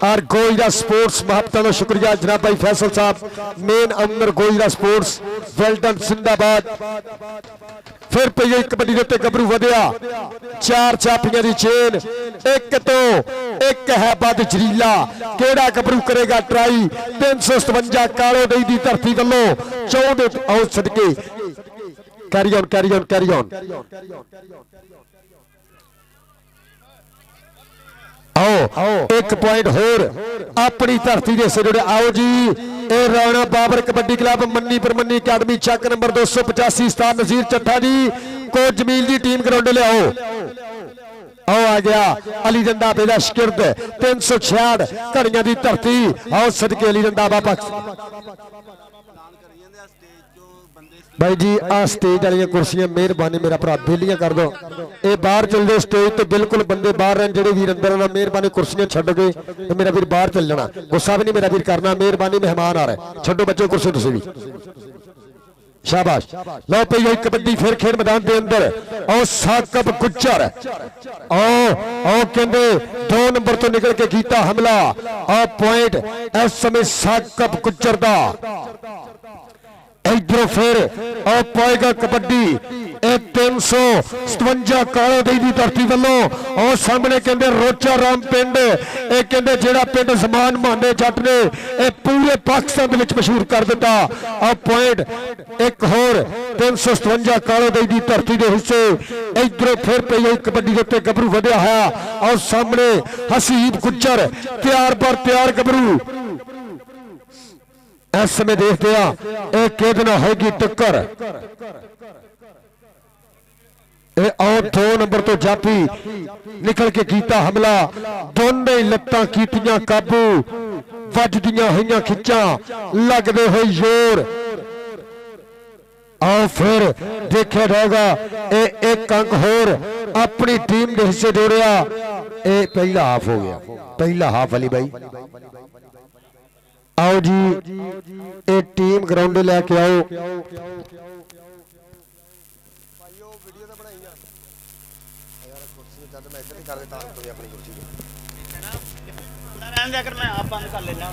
और गोईरा स्पोर्ट्स महत्ता का शुक्रिया जनाब भाई फैसल साहब मेन ओनर गोईरा स्पोर्ट्स वेल्डन जिंदाबाद फिर पई गई कबड्डी के उत्ते गभरू वधिया 4 चापियां दी चेन एक तो एक है बद जरीला केड़ा गभरू करेगा ट्राई 357 कालो दई दी धरती वालों 14 आओ सदके carry on carry on carry on आओ एक पॉइंट होर अपनी धरती के से जुड़े आओ जी ए राणा बाबर कबड्डी क्लब मन्नी परमन्नी अकादमी चक नंबर 285 स्टार नजीर चट्ठा जी को जमील जी टीम ग्राउंड ले आओ आ गया अली डंडा बेदा शिकिरद 366 घड़ियां की धरती आओ सदके अली डंडा बाबा भाई जी आ स्टेज वाली कुर्सियां मेहरबानी मेरा भरा बेलियां कर दो ये बाहर चल जाओ स्टेज तो बिल्कुल बंदे बाहर हैं जेडे वीर अंदर आना मेहरबानी कुर्सियां छड़ गए तो मेरा वीर बाहर चल जाना गुस्सा भी नहीं मेरा वीर करना मेहरबानी मेहमान आ रहा है छो बच्चों कुर्सी तुसी भी शाबाश लो पे यही कबड्डी फिर खेल मैदान के अंदर और साकब गुज्जर कहते 2 नंबर तो निकल के कीता हमला पॉइंट इस समय साकब गुज्जर का इधरों फिर पाएगा कबड्डी 357 कालो दी दी धरती वालों और सामने कहते रोचा राम पिंड कहते जेड़ा पिंड समान माने जट ने पूरे पाकिस्तान के मशहूर कर दिता पॉइंट एक होर 357 कालो दी दी धरती के हिस्से इधरों फिर पे गई कबड्डी के उत्ते गभरू वधिया है और सामने हसीब गुज्जर तैयार पर तैयार गभरू इस समय देखते हैं कितना होगी टक्कर और 2 नंबर तो जाफी निकल के कीता हमला दोनों लत्तां कीतियां काबू वजदियां हुई खिच्चा लगते हुए जोर आओ फिर देखा जाएगा एक अंक होर अपनी टीम के हिस्से जोड़िया पहला हाफ हो गया पहला हाफ अली भाई आओ जी ये टीम ग्राउंड लेके आओ मैं आप बंद कर लेना।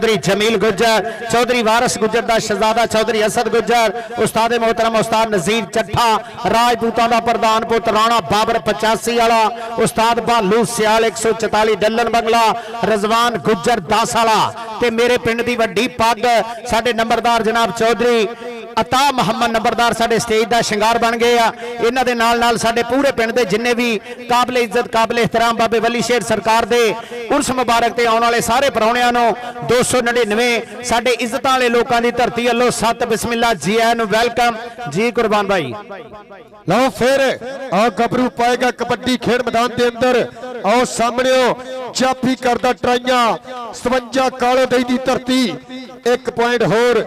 चौधरी जमील गुज्जर, चौधरी वारिस गुज्जर दा शहजादा चौधरी असद गुज्जर, उस्ताद मोहतरम उस्ताद नज़ीर चट्ठा, राजपूतां दा प्रधान पुत राणा बाबर 85 वाला, उस्ताद भालू सियाल 144 डल्लन बंगला, रजवान गुज्जर 10 वाला ते मेरे पिंड दी वड्डी पग साडे नंबरदार जनाब चौधरी अता मुहम्मद नंबरदार साडे स्टेज दा शिंगार बन गए आ। इन्हां दे नाल नाल साडे पूरे पिंड दे जिन्ने भी काबिल इज्जत काबिल एहतराम बाबे वली शेर सरकार दे उर्स मुबारक ते आउण वाले सारे परौणियां नूं 299 साडे इज्जतां वाले लोकां दी धरती अल्लो 7 बिस्मिल्लाह जी आयन वेलकम जी कुर्बान भाई। लो फिर आ गबरू पाएगा कबड्डी खेड मैदान के अंदर आओ सामने जाफी करदा ट्राइयां 57 कालो दई दी धरती 1 पॉइंट होर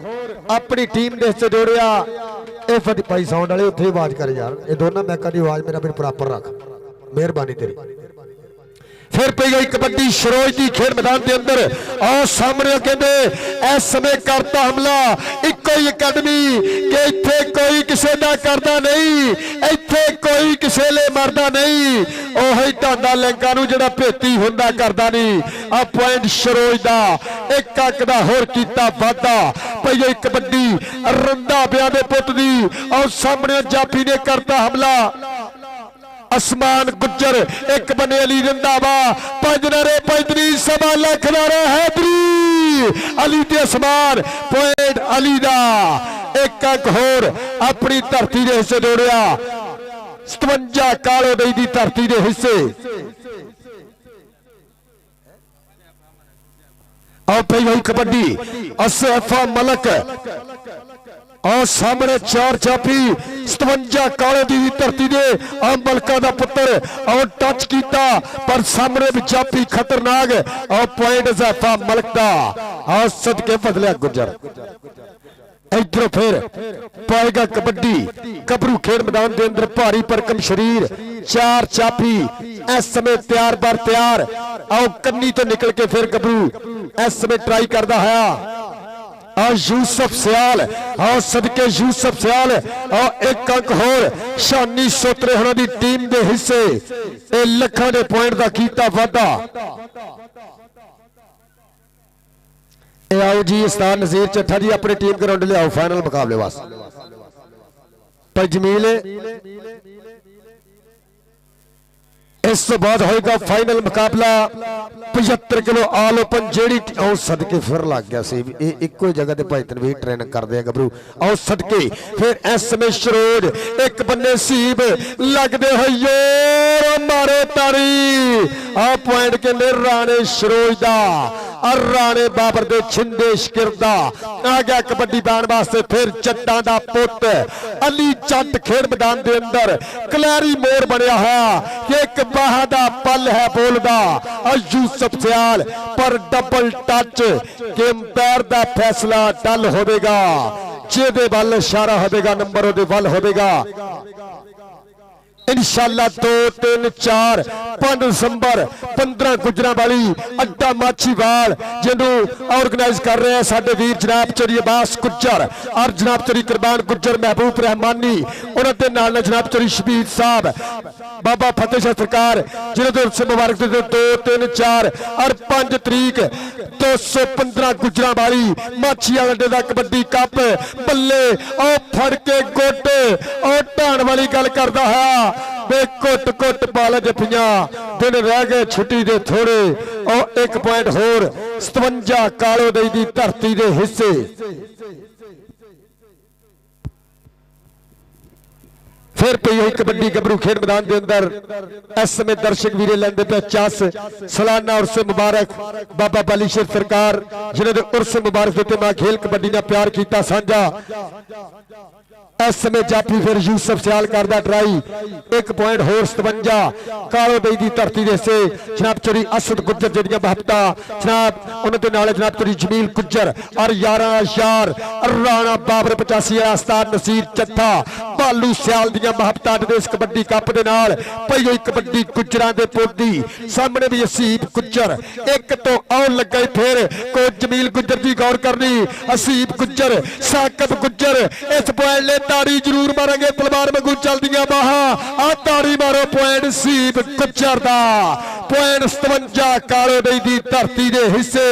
अपनी टीम दे से जोड़िया। ए फटी भाई साउंड वाले उत्थे आवाज कर यार, ये दोनों मैकां दी आवाज मेरा बराबर रख, मेहरबानी तेरी। फिर पी गई कबड्डी शरोज की खेड मैदान के अंदर आओ सामने कहते इस समय करता हमला इको ही अकादमी कि इत्थे कोई किसी का करता नहीं, इत्थे कोई किसी ले मरदा नहीं, ओही ढांडा लिंका नूं जिहड़ा भेती हुंदा करदा नहीं। आ पॉइंट शरोज दा एक अंक दा होर कीता वाधा पई गई कबड्डी रंधा पिया दे पुत दी। आओ सामने जाफी ने करता हमला आसमान गुज्जर एक बने अली रंधावा पंजनरे पंजनी सवा लख नारा हैदरी अली ते आसमान पॉइंट अली दा एक अंक होर अपनी धरती दे हिस्से जोड़िया। 57 कालो दई दी धरती दे हिस्से आओ पई गई कबड्डी असफा मलक और सामने 4 जाफी 57 काले दी धरती दे आ मलका दा पुत्र और टच कीता पर सामने भी जाफी खतरनाक और पॉइंट ज़फा मलक दा और सदके बदलिया गुजर। इधर फिर पाएगा कबड्डी गबरू खेड मैदान के अंदर भारी भरकम शरीर 4 जाफी इस समय तैयार बार तैयार आओ कन्नी तो निकल के फिर गबरू इस समय ट्राई करता है। यूसुफ सियाल और सदके यूसुफ सियाल और एक अंक होर शानी सोतरे होना दी टीम दे हिस्से ए लखां दे पॉइंट दा कीता वादा। आओ जी उस्ताद नज़ीर चट्ठा जी अपनी टीम ग्राउंड ले आओ फाइनल मुकाबले वास्ते। भाई जमील इस तो बाद होएगा फाइनल मुकाबला 75 किलो आल ओपन जेडी आओ सदके फिर लग गया सी इको ही जगह भाई तनवीर ट्रेनिंग करते हैं गबरू आओ सदके फिर एस में शरोज एक बन्ने सीब लगते हो मारो तारी आ पॉइंट के लिए राणे शरोज दा और राणे बाबर दे छिंदे शिरदा आ गया कबड्डी पाने वास्ते। फिर जट्टां दा पुत अली जट खेड मैदान के अंदर कलैरी मोड़ बनया है एक बाह दा पल है बोलदा और यूसुफ सियाल पर डबल टच के अंपायर दा फैसला टल होवेगा जेदे वल इशारा होवेगा नंबर ओदे वल होवेगा इंशाअल्लाह 2 3 4 5 दिसंबर 15 गुजरा वाली अड्डा माछीवाल जिन्हों ऑर्गेनाइज कर रहे हैं साडे वीर जनाब चौधरी अब्बास गुज्जर और जनाब चौधरी कुरबान गुज्जर महबूब रहमानी उन्होंने नाल जनाब चौधरी शबीर साहब बाबा फतेह शाह सरकार जिन्होंने उर्स मुबारक 2 3 4 और 5 तरीक 215 गुजरा वाली माछीवाल अड्डे का कबड्डी कप बल्ले और फड़ के गोटे और ढाण वाली गल करता है बे कुट कुट पाल जफियां दिन रह गए छुट्टी दे थोड़े और 1 पॉइंट होर 57 कालो दई दी धरती दे हिस्से। फिर पई हुई कबड्डी गबरू खेड मैदान के अंदर इस समय दर्शक वीरे लेंदे पे चस सालाना उर्स मुबारक बाबा बालीशर सरकार जिन्होंने उर्स मुबारक देते मैं खेल कबड्डी ने प्यार किया साझा। इस समय जाफी फिर यूसुफ सियाल करदा ट्राई 1 पॉइंट होर 57 कालो दई दी धरती दे से जनाब चौधरी असद गुज्जर जड़ियां बहबता जनाब उन्होंने नाले जनाब चौधरी जमील गुज्जर और 11 यार राणा बाबर 85 उस्ताद नसीर चट्ठा भालू सियाल दियां बहबता दे इस कबड्डी कप दे नाल पई होई कबड्डी गुज्जरां दे पोदी सामने भी असीब गुज्जर एक तो आओ लगा फिर को जमील गुज्जर दी गौर करनी असीब गुज्जर साकब गुज्जर इस पॉइंट ले ताड़ी जरूर मारेंगे तलवार वांगू चलदियां बाहां आ ताड़ी मारो पॉइंट सीब गुज्जर दा ਪੁਆਇੰਟ 57 ਕਾਲੋ ਦਈ ਦੀ ਧਰਤੀ ਦੇ ਹਿੱਸੇ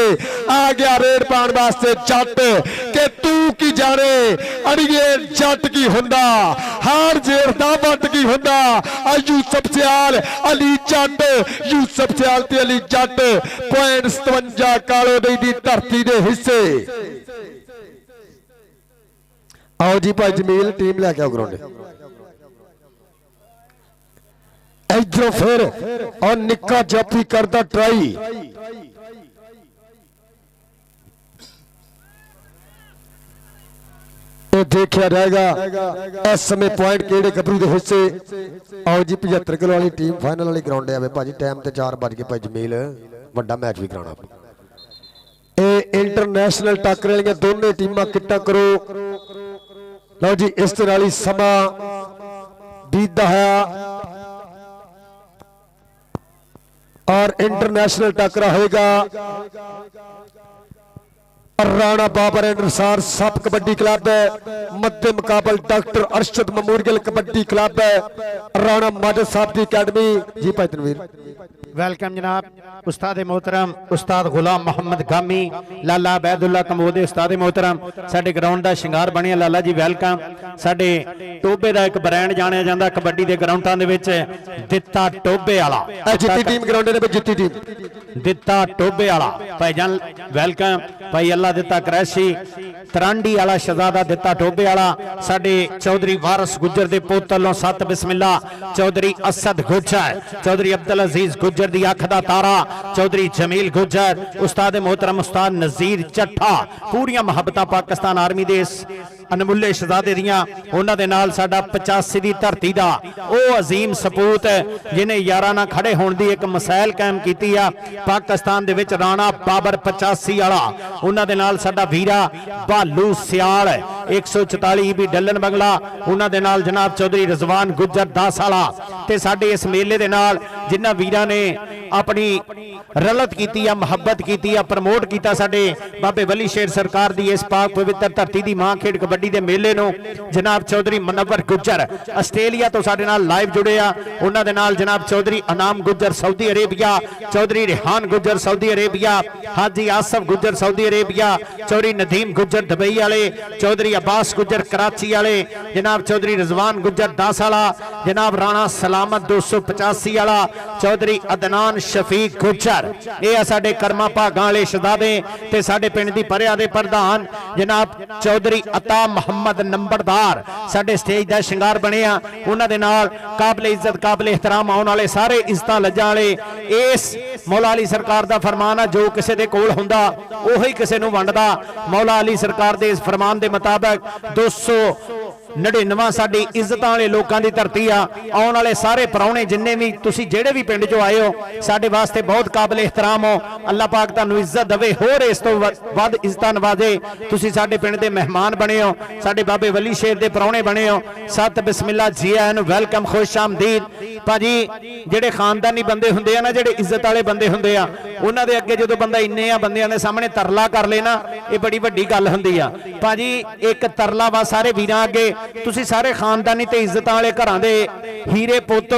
ਆ ਗਿਆ ਰੇਡ ਪਾਉਣ ਵਾਸਤੇ ਜੱਟ ਕਿ ਤੂੰ ਕੀ ਜਾਣੇ ਅੜੀਏ ਜੱਟ ਕੀ ਹੁੰਦਾ ਹਾਰ ਜੇਰ ਦਾ ਵੱਟ ਕੀ ਹੁੰਦਾ ਯੂਸਫ ਸਿਆਲ ਅਲੀ ਜੱਟ ਯੂਸਫ ਸਿਆਲ ਤੇ ਅਲੀ ਜੱਟ ਪੁਆਇੰਟ 57 ਕਾਲੋ ਦਈ ਦੀ ਧਰਤੀ ਦੇ ਹਿੱਸੇ आओ जी भाई जमील टीम लैके आओ ग्राउंड इधरों फिर और निक्का जाफी करता ट्राई देखा रहेगा इस समय पॉइंट केड़े गबरू के हिस्से आओ जी 75 किलो वाली टीम फाइनल वाली ग्राउंड है भाजी टाइम ते 4 बज के भाई जमील वड्डा मैच भी कराना इंटरनेशनल टक्कर वाली दोनों टीमां किट्टा करो लो जी इस तरह समा बीतता है और इंटरनेशनल टकरा होगा राणा बाबर एंड अनुसार सब कबड्डी क्लब है मध्य मुकाबल doctor Arshad memorial kabaddi club है राणा माजद साहब की अकेडमी जी भाई तनवीर वेलकम जनाब उस्ताद मोहतरम उस्ताद गुलाम मोहम्मद गामी लाला बैदुल्ला कमोदे उस्ताद मोहतरम साडे ग्राउंड का शिंगार बनिया लाला जी वेलकम साडे टोबे का एक ब्रांड जानिया जांदा कबड्डी के ग्राउंडां दे विच दित्ता टोबे वाला जित्ती टीम ग्राउंड दे विच जित्ती टीम दित्ता टोबे वाला भाईजान वेलकम भाई अल्लाह दित्ता क्रैशी तरांडी वाला शहजादा दित्ता टोबे वाला साडे चौधरी वारस गुज्जर दे पुत्त वल्लों सत बिस्मिल्ला चौधरी असद गुज्जर चौधरी अब्दुल अजीज गुज्जर दी अख दा तारा चौधरी जमील गुज्जर उस्ताद मोहतरम उस्ताद नजीर चट्ठा पूरियां मुहब्बतां पाकिस्तान आर्मी दे अनमुल्ले शहजादे दियां उन्हां दे नाल साडा 85 दी धरती दा ओ अजीम सपूत जिन्हें याराना खड़े होण दी एक मिसाल कायम कीती आ पाकिस्तान दे विच राणा बाबर 85 वाला उन्हां दे नाल साडा वीरा भालू सियाल 144 भी डलन बंगला उन्हां दे नाल जनाब चौधरी रजवान गुज्जर 10 वाला ते साडे इस मेले दे नाल जिन्हां वीरां ने अपनी रलत कीती आ मुहब्बत कीती आ प्रमोट कीता साडे बाबे वली शेर सरकार दी इस पाक पवित्र धरती दी मां खेड कबड्डी दे मेले नु जनाब चौधरी मनव्वर गुज्जर आस्ट्रेलिया तो साडे नाल लाइव जुड़े आ उन्हां दे नाल जनाब Chaudhry Anam Gujjar Saudi Arabia Chaudhry Rehan Gujjar Saudi Arabia हाजी Asif Gujjar Saudi Arabia Chaudhry Nadeem Gujjar Dubai वाले चौधरी अब्बास गुज्जर कराची वाले जनाब चौधरी रजवान गुज्जर 10 वाला जनाब राणा सलामत 285 वाला चौधरी अदनान शफीक गुज्जर ये साडे कर्मा भागां वाले शहजादे ते साडे पिंड दी परिया दे प्रधान जनाब चौधरी अता मोहम्मद नंबरदार साडे स्टेज दा शिंगार बने आ उन्हां दे नाल काबिल इज्जत काबिल एहतराम आउण वाले सारे इज्जतां लज्जां वाले इस मौला अली सरकार दा फरमान है जो किसी दे कोल हुंदा ओही किसी नूं वंडदा मौला अली सरकार दे इस फरमान दे मुताबिक 299 साडी इज्जतां वाले लोकां दी धरती आ आउण वाले सारे पराउणे जिन्ने भी तुसी जेड़े भी पिंड चों आए हो साडे वास्ते बहुत काबिल एहतराम हो अल्लाह पाक तुहानूं इज्जत देवे होर इस तों वध इज्जतां नवाजे तुसी साडे पिंड दे मेहमान बने हो साडे बाबे वली शेर दे पराउणे बने हो सत बिस्मिल्लाह जी आयां नूं वेलकम खुश आमदीद भाजी जेड़े खानदानी बंदे हुंदे आ ना जेड़े इज्जत वाले बंदे हुंदे आ उन्हां दे अगे जदों बंदा इन्ने आ बंदियां दे सामने तरला कर लेना ये बड़ी वड्डी गल हुंदी आ भाजी एक तरला वा सारे वीरां अगे तुसी सारे खानदानी ते इज्जतां वाले घरां दे हीरे पुੱਤ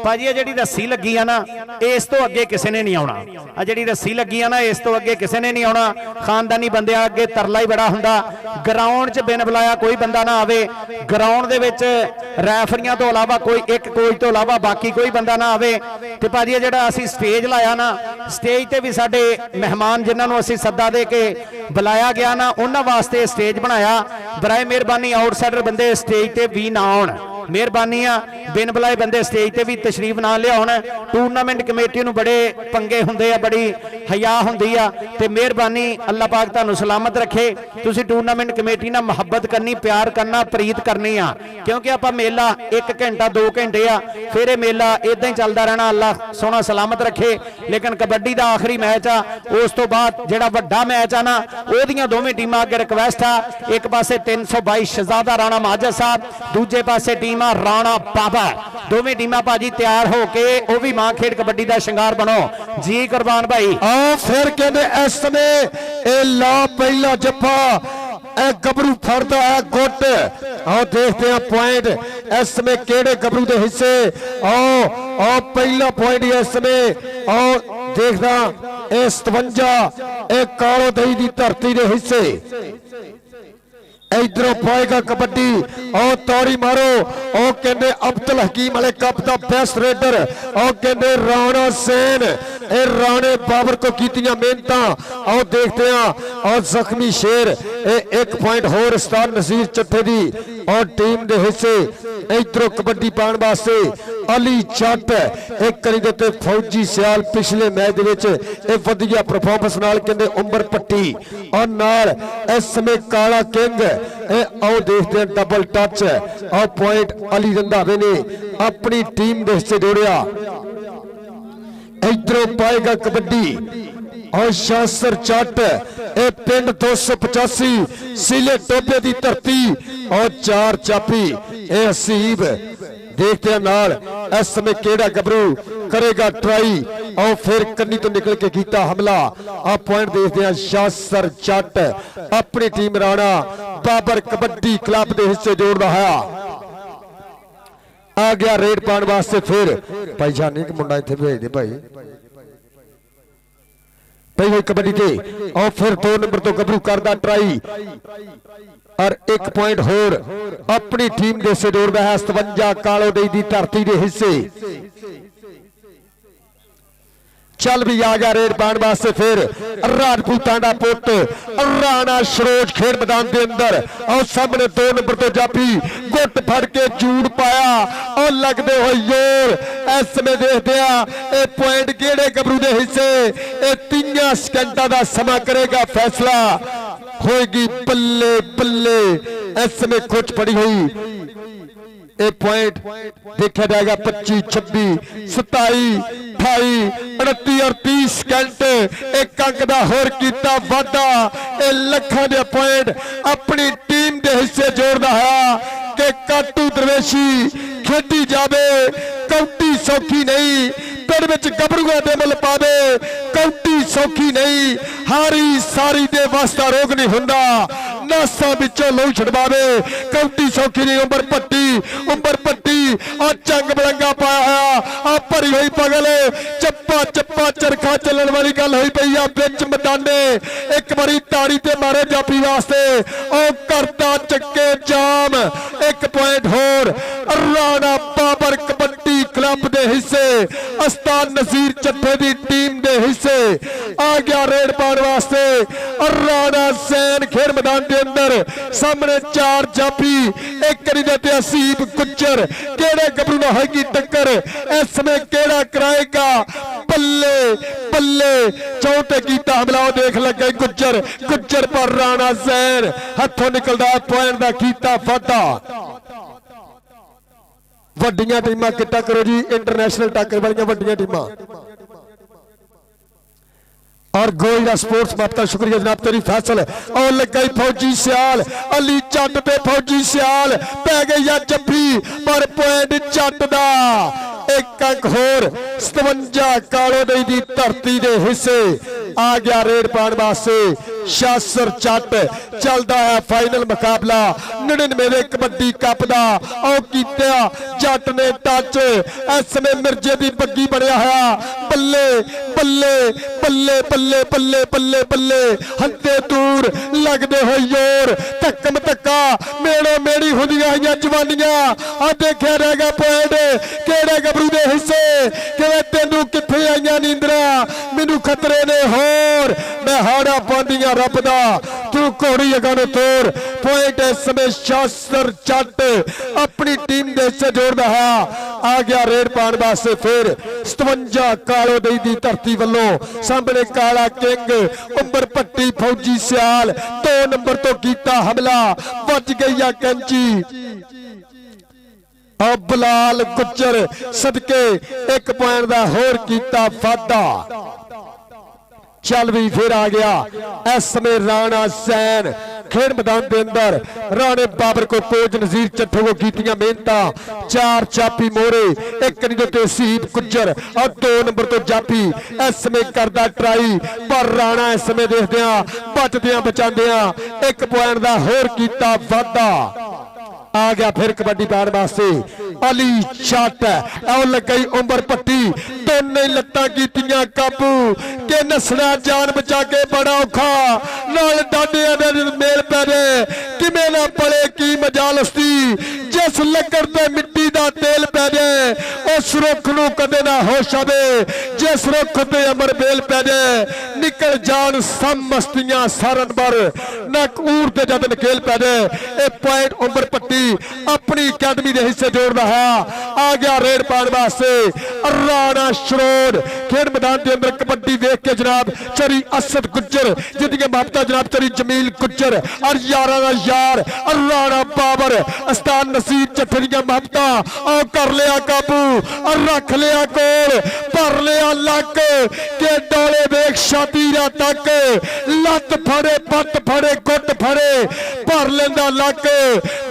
भाजी जिहड़ी रस्सी लगी आ ना इस तो अगे किसी ने नहीं आउणा आ जिहड़ी रस्सी लगी आ ना इस तो अगे किसी ने नहीं आउणा खानदानी बंदियां अगे तरला ही बड़ा हुंदा ग्राउंड 'च बिन बुलाया कोई बंदा ना आवे ग्राउंड दे विच रैफरियां तो इलावा कोई एक कोच तो इलावा बाकी कोई बंदा ना आवे ते भाजी जिहड़ा असीं स्टेज लाया ना स्टेज ते भी साडे मेहमान जिन्हां नूं असीं सद्दा दे के बुलाया गया ना उन्हां वास्ते स्टेज बनाया बराए मेहरबानी आउटसाइडर बंदे स्टेज ते भी ना आउण मेहरबानी आ बिन बुलाए बंदे स्टेज ते भी तशरीफ ना लियाउण टूरनामेंट कमेटी नूं बड़े पंगे हुंदे आ बड़ी हया हुंदी आ ते मेहरबानी अल्लाह पाक तुहानूं सलामत रखे तुसीं टूरनामेंट कमेटी नाल मुहब्बत करनी प्यार करना प्रीत करनी आ क्योंकि आपां मेला 1 घंटा 2 घंटे आ फिर ये मेला इदां ही चलदा रहना अल्लाह सोहना सलामत रखे लेकिन कबड्डी दा आखिरी मैच आ उस तो बाद जिहड़ा वड्डा मैच आ ना ओहदियां दोवें टीमां अगे रिक्वेस्ट आ एक पासे 322 शहजादा राणा माजद साहब दूजे पासे टीम राणा बाबर दोवें टीमां भाजी तैयार होके वो भी मां खेड कबड्डी दा शिंगार बनो जी कुरबान भाई आओ फिर कहते इस समय ए ला पहला जफ्फा गबरू फड़ता है गुट आओ देखते हैं पॉइंट इस समय केड़े गबरू के हिस्से आओ पहला पॉइंट इस समय आओ देखदा 57 कालो दही की धरती के हिस्से इधरों पाएगा कबड्डी और तौड़ी मारो और कहते अब्दुल हकीम वाले कप का बेस्ट रेडर और कहते राणा सेन ए राणे बाबर को कीतियां मेहनतां और देखते हैं और जख्मी शेर एक पॉइंट होर उस्ताद नसीर चट्ठे दी और टीम के हिस्से इधरों कबड्डी पाने वास्ते अली जट एक करी देते फौजी सियाल पिछले मैच वधिया परफॉर्मेंस नाल कहते उमर पट्टी और नाल इस समय काला किंग आओ देखते हैं डबल टच और पॉइंट अली रंधावे ने अपनी टीम के हिस्से जोड़िया इधरों पाएगा कबड्डी और शासर जट ए पिंड 285 सिले टोपे की धरती और 4 चापी ए हसीब देखते हैं नाल इस समय केड़ा गबरू करेगा ट्राई और फिर कन्नी तो निकल के कीता हमला आप पॉइंट देखते हैं शासर जट अपनी टीम राणा बाबर कबड्डी क्लब के हिस्से जोड़ रहा आ गया रेड पाने वास्ते फिर भाई जानी कि मुंडा इत्थे भेज दे भाई पहले कबड्डी के और फिर 2 नंबर तो गबरू करदा ट्राई और 1 पॉइंट होर अपनी टीम के हिस्से जोड़ता है 57 कालो दही की धरती के हिस्से चल भी आ गया रेड पाने वास्ते फिर राजपूतां दा पुट राणा सरोज खेड मैदान के अंदर और सामने 2 नंबर तो जापी गुट फड़ के जूड़ पाया और लगते हो जोर इस समय देखते हैं पॉइंट केड़े गबरू के हिस्से 3 सेकंडा का समा करेगा फैसला होगी बल्ले बल्ले इस समय कुछ पड़ी हुई एक पॉइंट देखा जाएगा 25 26 27 28 29 और 30 सेकंड एक अंक का होर कीता वाधा ए लखां दे पॉइंट अपनी टीम के हिस्से जोड़ता है कि काटू दरवेशी खेडी जावे कौटी सौखी नहीं पिंड विच गबरूआ दे मुल पावे कौटी सौखी नहीं हारी सारी दे वास्ता रोग नहीं हुंदा नासा विचों लहू छड़वावे कौटी सौखी नहीं उमर पट्टी और चंग बलंगा पाया आ भरी हुई पगल चप्पा चप्पा चरखा चलण वाली गल हुई पई आ बिच मैदाने एक बारी ताड़ी ते मारे जापी वास्ते ओ करता चक्के जाम 1 पॉइंट होर राणा बाबर कबड्डी क्लब के हिस्से उस्ताद नसीर चट्ठे की टीम के हिस्से आ गया रेड पाने वास्ते और राणा सैन खेड मैदान के अंदर सामने 4 जापी एक करी देते हसीब गुज्जर केड़े गबरू ना होगी टक्कर इस समय केड़ा कराएगा बल्ले बल्ले चौथे कीता हमला देख लगे गुज्जर पर राणा सैन हथों निकलदा पॉइंट का कीता वाधा वड्डियां टीमां किट्ठा करो जी इंटरनेशनल टक्कर वालियां वड्डियां टीमां और गोयरा स्पोर्ट्स मापता शुक्रिया जनाब तेरी फैसल और लग गई फौजी सियाल अली जट पे फौजी सियाल पै गई है जफ्फी पर पॉइंट जट दा 1 अंक होर 57 कालो दही की धरती के हिस्से आ गया रेड पाने वास्ते शासर जट चलता है फाइनल मुकाबला 99वें कबड्डी कप का और कीता जट ने टच इस समय मिर्जे की बग्गी बनया है बल्ले बल्ले बल्ले बल्ले बल्ले बल्ले बल्ले हंते दूर लगते हो जोर धक्कम धक्का मेड़ो मेड़ी होंदियां हुई जवानियां आ देखा रहेगा पॉइंट केड़े गबरू के हिस्से कि तेनू कित्थे आईयां नींदरा मैनू खतरे ने होर मैं हाड़ा पांदियां रब दा तू घोड़ी अगा नूं तोड़ पॉइंट इस समय शासर जट अपनी टीम के हिस्से जोड़ता है आ गया रेड पाने वास्ते फिर 57 कालो दही की धरती वालों सामने काला किंग उमर पट्टी फौजी सियाल 2 नंबर तो कीता हमला बच गई है कैंची और बलाल गुज्जर सदके 1 पॉइंट का होर कीता वाधा चल भी फिर आ गया इस समय राणा सैन खेड मैदान के अंदर राणे बाबर को कोच नजीर चट्ठे को कीतियां मेहनत 4 चापी मोरे 1 करी सीप गुज्जर और 2 नंबर तो जापी इस समय करदा ट्राई पर राणा इस समय देखदियां बचदियां बचांदियां 1 पॉइंट का होर कीता वाधा आ गया फिर कबड्डी पाने वास्ते अली जट और लग गई उमर भट्टी दोनों लत्तां कीतियां काबू के नसना जान बचा के बड़ा औखा नाल डाडियां दे मेल पै जाए किवें ना पले की मजालस्ती जिस लकड़ ते मिट्टी दा तेल पै जाए उस रुख नूं कदे ना होश आवे जिस रुख ते अमर बेल पै जाए निकल जान सम मस्तियां सारन भर नक ऊर ते जद नकेल पै जाए ए पॉइंट उमर भट्टी अपनी अकैडमी दे हिस्से जोड़ रहा आ गया रेड पाने वास्ते राणा शरोड खेड मैदान के अंदर कबड्डी देख के जनाब चरी असद गुज्जर जिंदगी महबता जनाब चरी जमील गुज्जर और यारा दा यार राणा बाबर अस्तान नसीर चठरिया महबता और कर लिया काबू और रख लिया कोल भर लिया लक के डोले देख छाती तक लत फड़े पत फड़े गुट फड़े भर लेंदा लक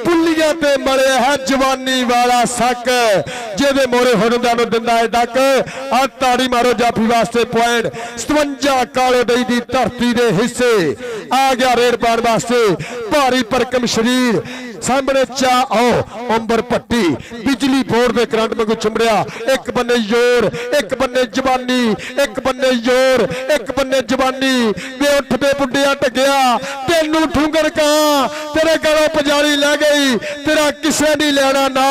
पुलिया ते मरे है जवानी वाला सक जेदे मोरे हुनदा नु दिंदा है डक आ ताड़ी मारो जाफी वास्ते पॉइंट 57 कालो दई दी धरती दे हिस्से आ गया रेड पार वास्ते भारी भरकम शरीर सामने चा आओ उमर भट्टी बिजली बोर्ड के करंट में चिमड़िया एक बन्ने जोर एक बन्ने जवानी एक बन्ने जोर एक बन्ने जवानी वे उठ पे बुढ़िया टगया तेनू ठूंगर का तेरे गलों पजारी लै गई तेरा किसे नहीं लेना ना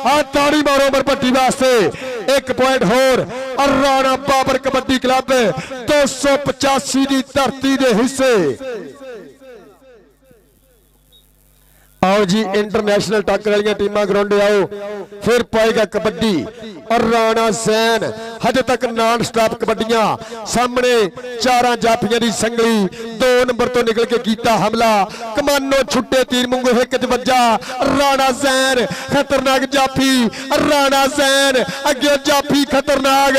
आ ताड़ी मारो उमर भट्टी वास्ते एक पॉइंट होर और राणा बाबर कबड्डी क्लब 285 की धरती के हिस्से आओ जी इंटरनेशनल टक्कर वाली टीमां ग्राउंड आओ फिर पाएगा कबड्डी और राणा सैन हजे तक नॉन स्टॉप कबड्डियां सामने चारा जाफियां दी संगली 2 नंबर तो निकल के कीता हमला कमानो छुट्टे तीर मुंगो हिक च वज्जा राणा सैन खतरनाक जाफी राणा सैन अगे जाफी खतरनाक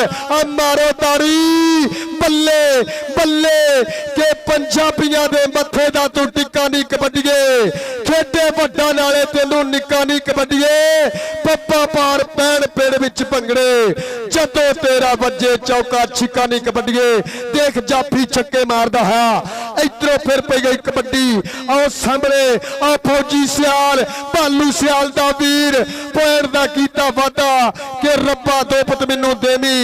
मारो ताड़ी बल्ले बल्ले के पंजाबियां दे मथे दा तू टिक्का नहीं कबड्डीए खेडे वड्डा नाले तेनू निक्का नहीं कबड्डीए पप्पा पार पैण पेड़ विच भंगड़े जदों तेरा वजे चौका छिक्का नहीं कबड्डीए देख जाफी छक्के मारदा है इधरों फिर पई गई कबड्डी आओ सामने आ फौजी सियाल भालू सियाल दा वीर पॉइंट दा कीता वादा कि रब्बा दो पुत मैनू देवी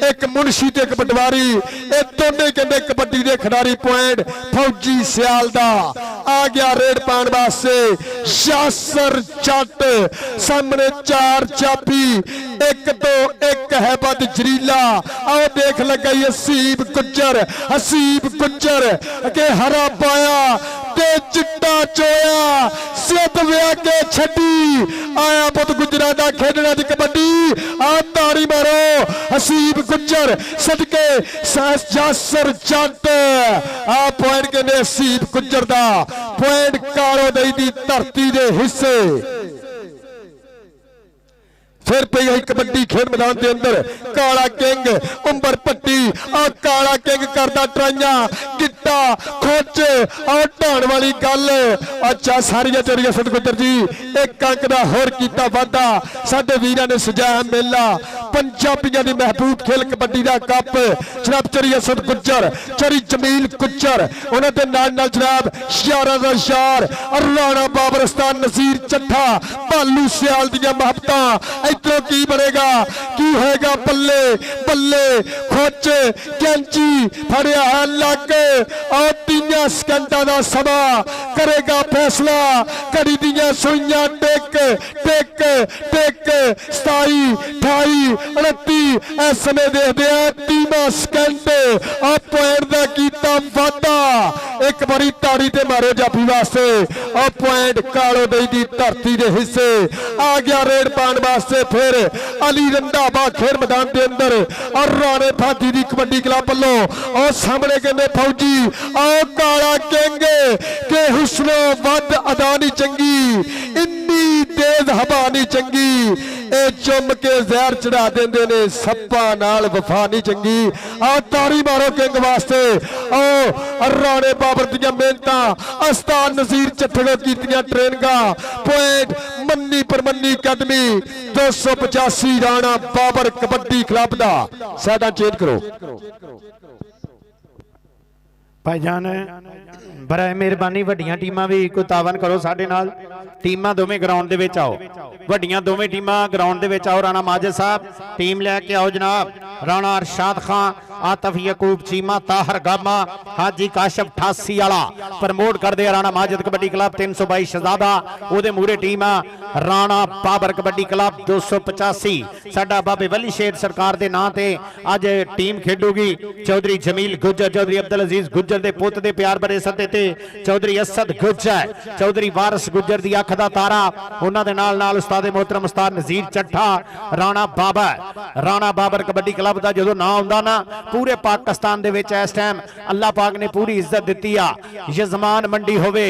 एक मुंशी ते एक पटवारी ए दोने कहंदे कबड्डी दे खिडारी पॉइंट फौजी सियाल दा आ गया रेड पाण वास्ते यासर जट सामने 4 चापी 1-2-1 है बद जरीला आओ देख लगा हसीब गुज्जर के हरा पाया ते चिट्टा चोया सिद्ध व्या के छड्डी आया पुत गुजरा दा खेडना दी कबड्डी आ ताड़ी मारो हसीब गुज्जर सदके यासर जट आ पॉइंट कहने हसीब गुज्जर दा पॉइंट कालो दई दी धरती दे हिस्से फिर पई गई कबड्डी खेड मैदान के अंदर काला किंग उमर भट्टी आ काला किंग करदा ट्राइयां गिट्टा खोच और ढाण वाली गल अच्छा सारिया चोरिया सतगुजर जी एक अंक दा होर कीता वादा साडे वीरां ने सजाया मेला पंजाबियां दी महबूब खेल कबड्डी दा कप जनाब चोरिया सतगुजर चोरी जमील गुज्जर उन्हां दे नाल जनाब यारा दा यार राणा बाबरस्तान नसीर चट्ठा भालू सियाल दियां महबतां इधरों की बनेगा की होएगा बल्ले बल्ले खोच कैंची फड़िया है लक और 3 सेकंडा का समा करेगा फैसला कड़ी दियां सुइयां टेक टेक टेक 27 28 29 इस समय देखते हैं 3 सेकंड और पॉइंट का कीता वादा एक बारी ताड़ी ते मारो जाफी वास्ते और पॉइंट कालो दई दी धरती के हिस्से आ गया रेड पान वास्ते फिर अली रंधावा खेड मैदान के अंदर और राणे फादी दी कबड्डी क्लब वालों और सामने कहते फौजी और काला किंग के हुस्नो वध अदा नहीं चंगी इन्नी तेज हवा नहीं चंगी ए चुम के जहर चढ़ा देंदे ने सप्पा नाल वफा नहीं चंगी आ ताड़ी मारो किंग वास्ते ओ राणे बाबर दियां मेहनतां अस्तान नसीर चट्ठे कीतियां ट्रेनिंगां पॉइंट मन्नी परमन्नी अकैडमी 285 राणा बाबर कबड्डी क्लब दा साडा चेंज करो ਭਾਈਜਾਨ ਬੜਾ ਮਿਹਰਬਾਨੀ ਵੱਡੀਆਂ ਟੀਮਾਂ ਵੀ ਕੋਈ ਤਾਵਨ ਕਰੋ ਸਾਡੇ ਨਾਲ। ਟੀਮਾਂ ਦੋਵੇਂ ਗਰਾਊਂਡ ਦੇ ਵਿੱਚ ਆਓ, ਵੱਡੀਆਂ ਦੋਵੇਂ ਟੀਮਾਂ ਗਰਾਊਂਡ ਦੇ ਵਿੱਚ ਆਓ। ਰਾਣਾ ਮਾਜਦ ਸਾਹਿਬ ਟੀਮ ਲੈ ਕੇ ਆਓ ਜਨਾਬ। ਰਾਣਾ ਅਰਸ਼ਾਦ ਖਾਨ, ਆਤਫ ਯਕੂਬ ਚੀਮਾ, ਤਾਹਰ ਗਾਮਾ, ਹਾਜੀ ਕਾਸ਼ਫ 88 ਵਾਲਾ ਪ੍ਰਮੋਟ ਕਰਦੇ ਆ ਰਾਣਾ ਮਾਜਦ ਕਬੱਡੀ ਕਲੱਬ। 322 ਸ਼ਹਜ਼ਾਦਾ ਉਹਦੇ ਮੂਰੇ ਟੀਮ ਆ। ਰਾਣਾ ਬਾਬਰ ਕਬੱਡੀ ਕਲੱਬ 285 ਸਾਡਾ ਬਾਬੇ ਵਲੀ ਸ਼ੇਰ ਸਰਕਾਰ ਦੇ ਨਾਂ ਤੇ ਅੱਜ ਟੀਮ ਖੇਡੂਗੀ। ਚੌਧਰੀ ਜਮੀਲ ਗੁੱਜਰ, ਚੌਧਰੀ ਅਬਦੁਲ ਅਜ਼ੀਜ਼ ਗੁੱਜਰ ਦੇ ਪੁੱਤ ਦੇ ਪਿਆਰ ਭਰੇ ਸੱਦੇ ਤੇ ਚੌਧਰੀ ਅਸਦ ਗੁੱਜਰ, ਚੌਧਰੀ ਵਾਰਿਸ ਗੁੱਜਰ ਦੀ ਅੱਖ ਦਾ ਤਾਰਾ, ਉਹਨਾਂ ਦੇ ਨਾਲ ਨਾਲ ਉਸਤਾਦ ਮੁਹਤਰਮ ਉਸਤਾਦ ਨਜ਼ੀਰ ਚੱਠਾ। ਰਾਣਾ ਬਾਬਰ ਕਬੱਡੀ ਕਲੱਬ ਦਾ ਜਦੋਂ ਨਾਂ ਆਉਂਦਾ ਨਾ ਪੂਰੇ ਪਾਕਿਸਤਾਨ ਦੇ ਵਿੱਚ ਇਸ ਟਾਈਮ ਅੱਲਾਹ ਪਾਕ ਨੇ ਪੂਰੀ ਇੱਜ਼ਤ ਦਿੱਤੀ ਆ। ਯਜ਼ਮਾਨ ਮੰਡੀ ਹੋਵੇ,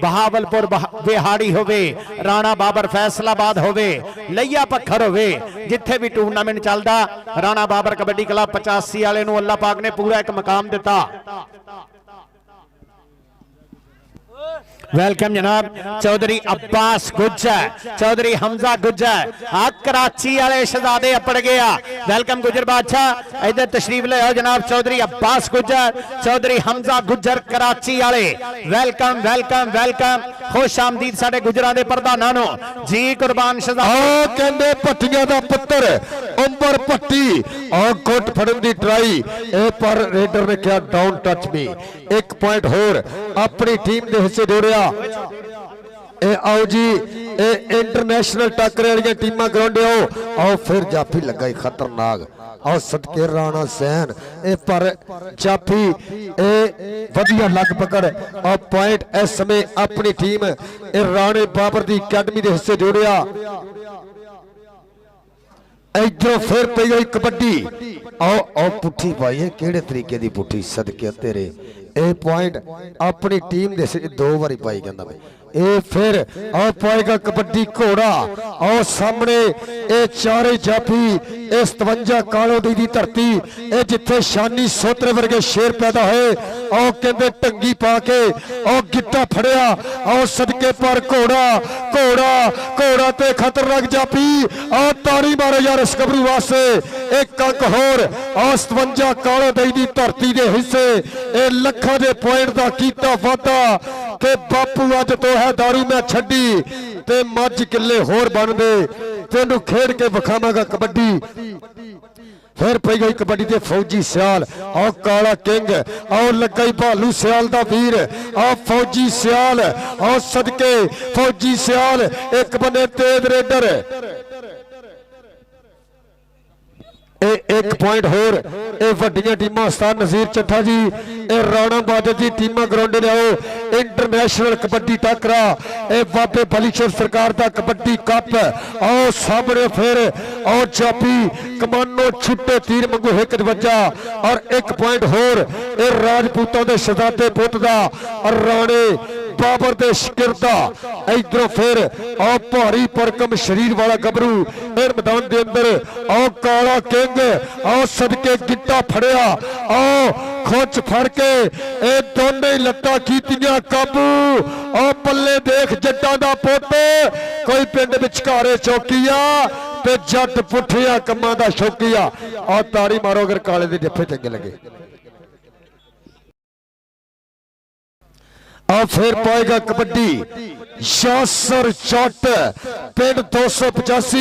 ਬਹਾਵਲਪੁਰ ਬਿਹਾੜੀ ਹੋਵੇ, ਰਾਣਾ ਬਾਬਰ ਫੈਸਲਾਬਾਦ ਹੋਵੇ, ਲਈਆ ਪੱਖਰ ਹੋਵੇ, ਜਿੱਥੇ ਵੀ ਟੂਰਨਾਮੈਂਟ ਚੱਲਦਾ ਰਾਣਾ ਬਾਬਰ ਕਬੱਡੀ ਕਲੱਬ 85 ਵਾਲੇ ਨੂੰ ਅੱਲਾਹ ਪਾਕ ਨੇ ਪੂਰਾ ਇੱਕ ਮਕਾਮ ਦਿੱਤਾ। वेलकम जनाब। चौधरी अब्बास गुज्जर, चौधरी हमजा गुज्जर, कराची वाले शहजादे अपड़ गया। वेलकम गुज्जर बादशाह, इधर तशरीफ ले आओ जनाब। चौधरी अब्बास गुज्जर, चौधरी हमजा गुज्जर कराची वाले, वेलकम वेलकम वेलकम। खुश आमदीद साडे गुजरां दे प्रधानां नूं जी। कुर्बान शहजादा कहंदे भट्टियां दा पुत्तर अंबर भट्टी और गुट फड़न दी ट्राई पर रेडर ने कहा डोंट टच मी। एक पॉइंट होर अपनी टीम दे हिस्से जोड़िया। आओ जी इंटरनेशनल टाकरे वाली टीमां ग्राउंड आओ फिर जाफी लगा खतरनाक। आओ सदके राणा सैन पर जाफी वधिया लग पकड़ और पॉइंट इस समय अपनी टीम राणे बाबर दी अकैडमी दे हिस्से जोड़िया। इधरों फिर पई गई कबड्डी। आओ पुठी पाई किहड़े तरीके दी पुठी सदके तेरे। ए पॉइंट अपनी टीम दे दो बारी पाई कहंदा भाई। ए फिर आ पाएगा कबड्डी घोड़ा। आओ सामने ए चारे जाफी ए 57 कालो दी धरती ए जिथे शानी सोतरे वर्गे शेर पैदा होए। आओ कहंदे टंगी पा के आओ गिट्टा फड़िया। आओ सदके पर घोड़ा घोड़ा घोड़ा ते खतरनाक जाफी। आओ ताड़ी मारो यार इस गबरू वास्ते। एक अंक होर। आओ 57 कालो दी धरती दे हिस्से ए लखा दे पॉइंट दा कीता वादा ते बापू अज तो है दारू मैं छड्डी ते मज किले होर बन दे तेनू खेड के विखावांगा कबड्डी। फिर पई गई कबड्डी ते फौजी सियाल। आओ काला किंग, आओ लगा ही भालू सियाल दा वीर। आओ फौजी सियाल, आओ सदके फौजी सियाल। एक बने तेज रेडर। एक पॉइंट होर वड्डियां टीमां उस्ताद नज़ीर चट्ठा जी राणा बादल जी टीमां ग्राउंड ले आओ। इंटरनेशनल कबड्डी टाकरा बाबे बलीशर सरकार दा कबड्डी कप। आओ सामने फिर आओ जाफी कमानो छुट्टे तीर मंगू हिक वजा और एक पॉइंट होर राजपूतों के शहजादे पुत दा और राणे बाबर दे शिकिरदा। इधरों फिर आओ भारी भरकम शरीर वाला गबरू मैदान दे अंदर। आओ काला किंग, आओ सदके गिट्टा फड़िया। आओ खोच फड़ के ए दोने लत्ता कीतियां काबू। आओ पल्ले देख जट्टां दा पुत कोई पिंड विचकारे चौकीया ते जट पुठिया कम्मां दा शौकीया। आओ ताड़ी मारो अगर काले दे जफ्फे चंगे लगे। और फिर पाएगा कबड्डी यासर चट पिंड 285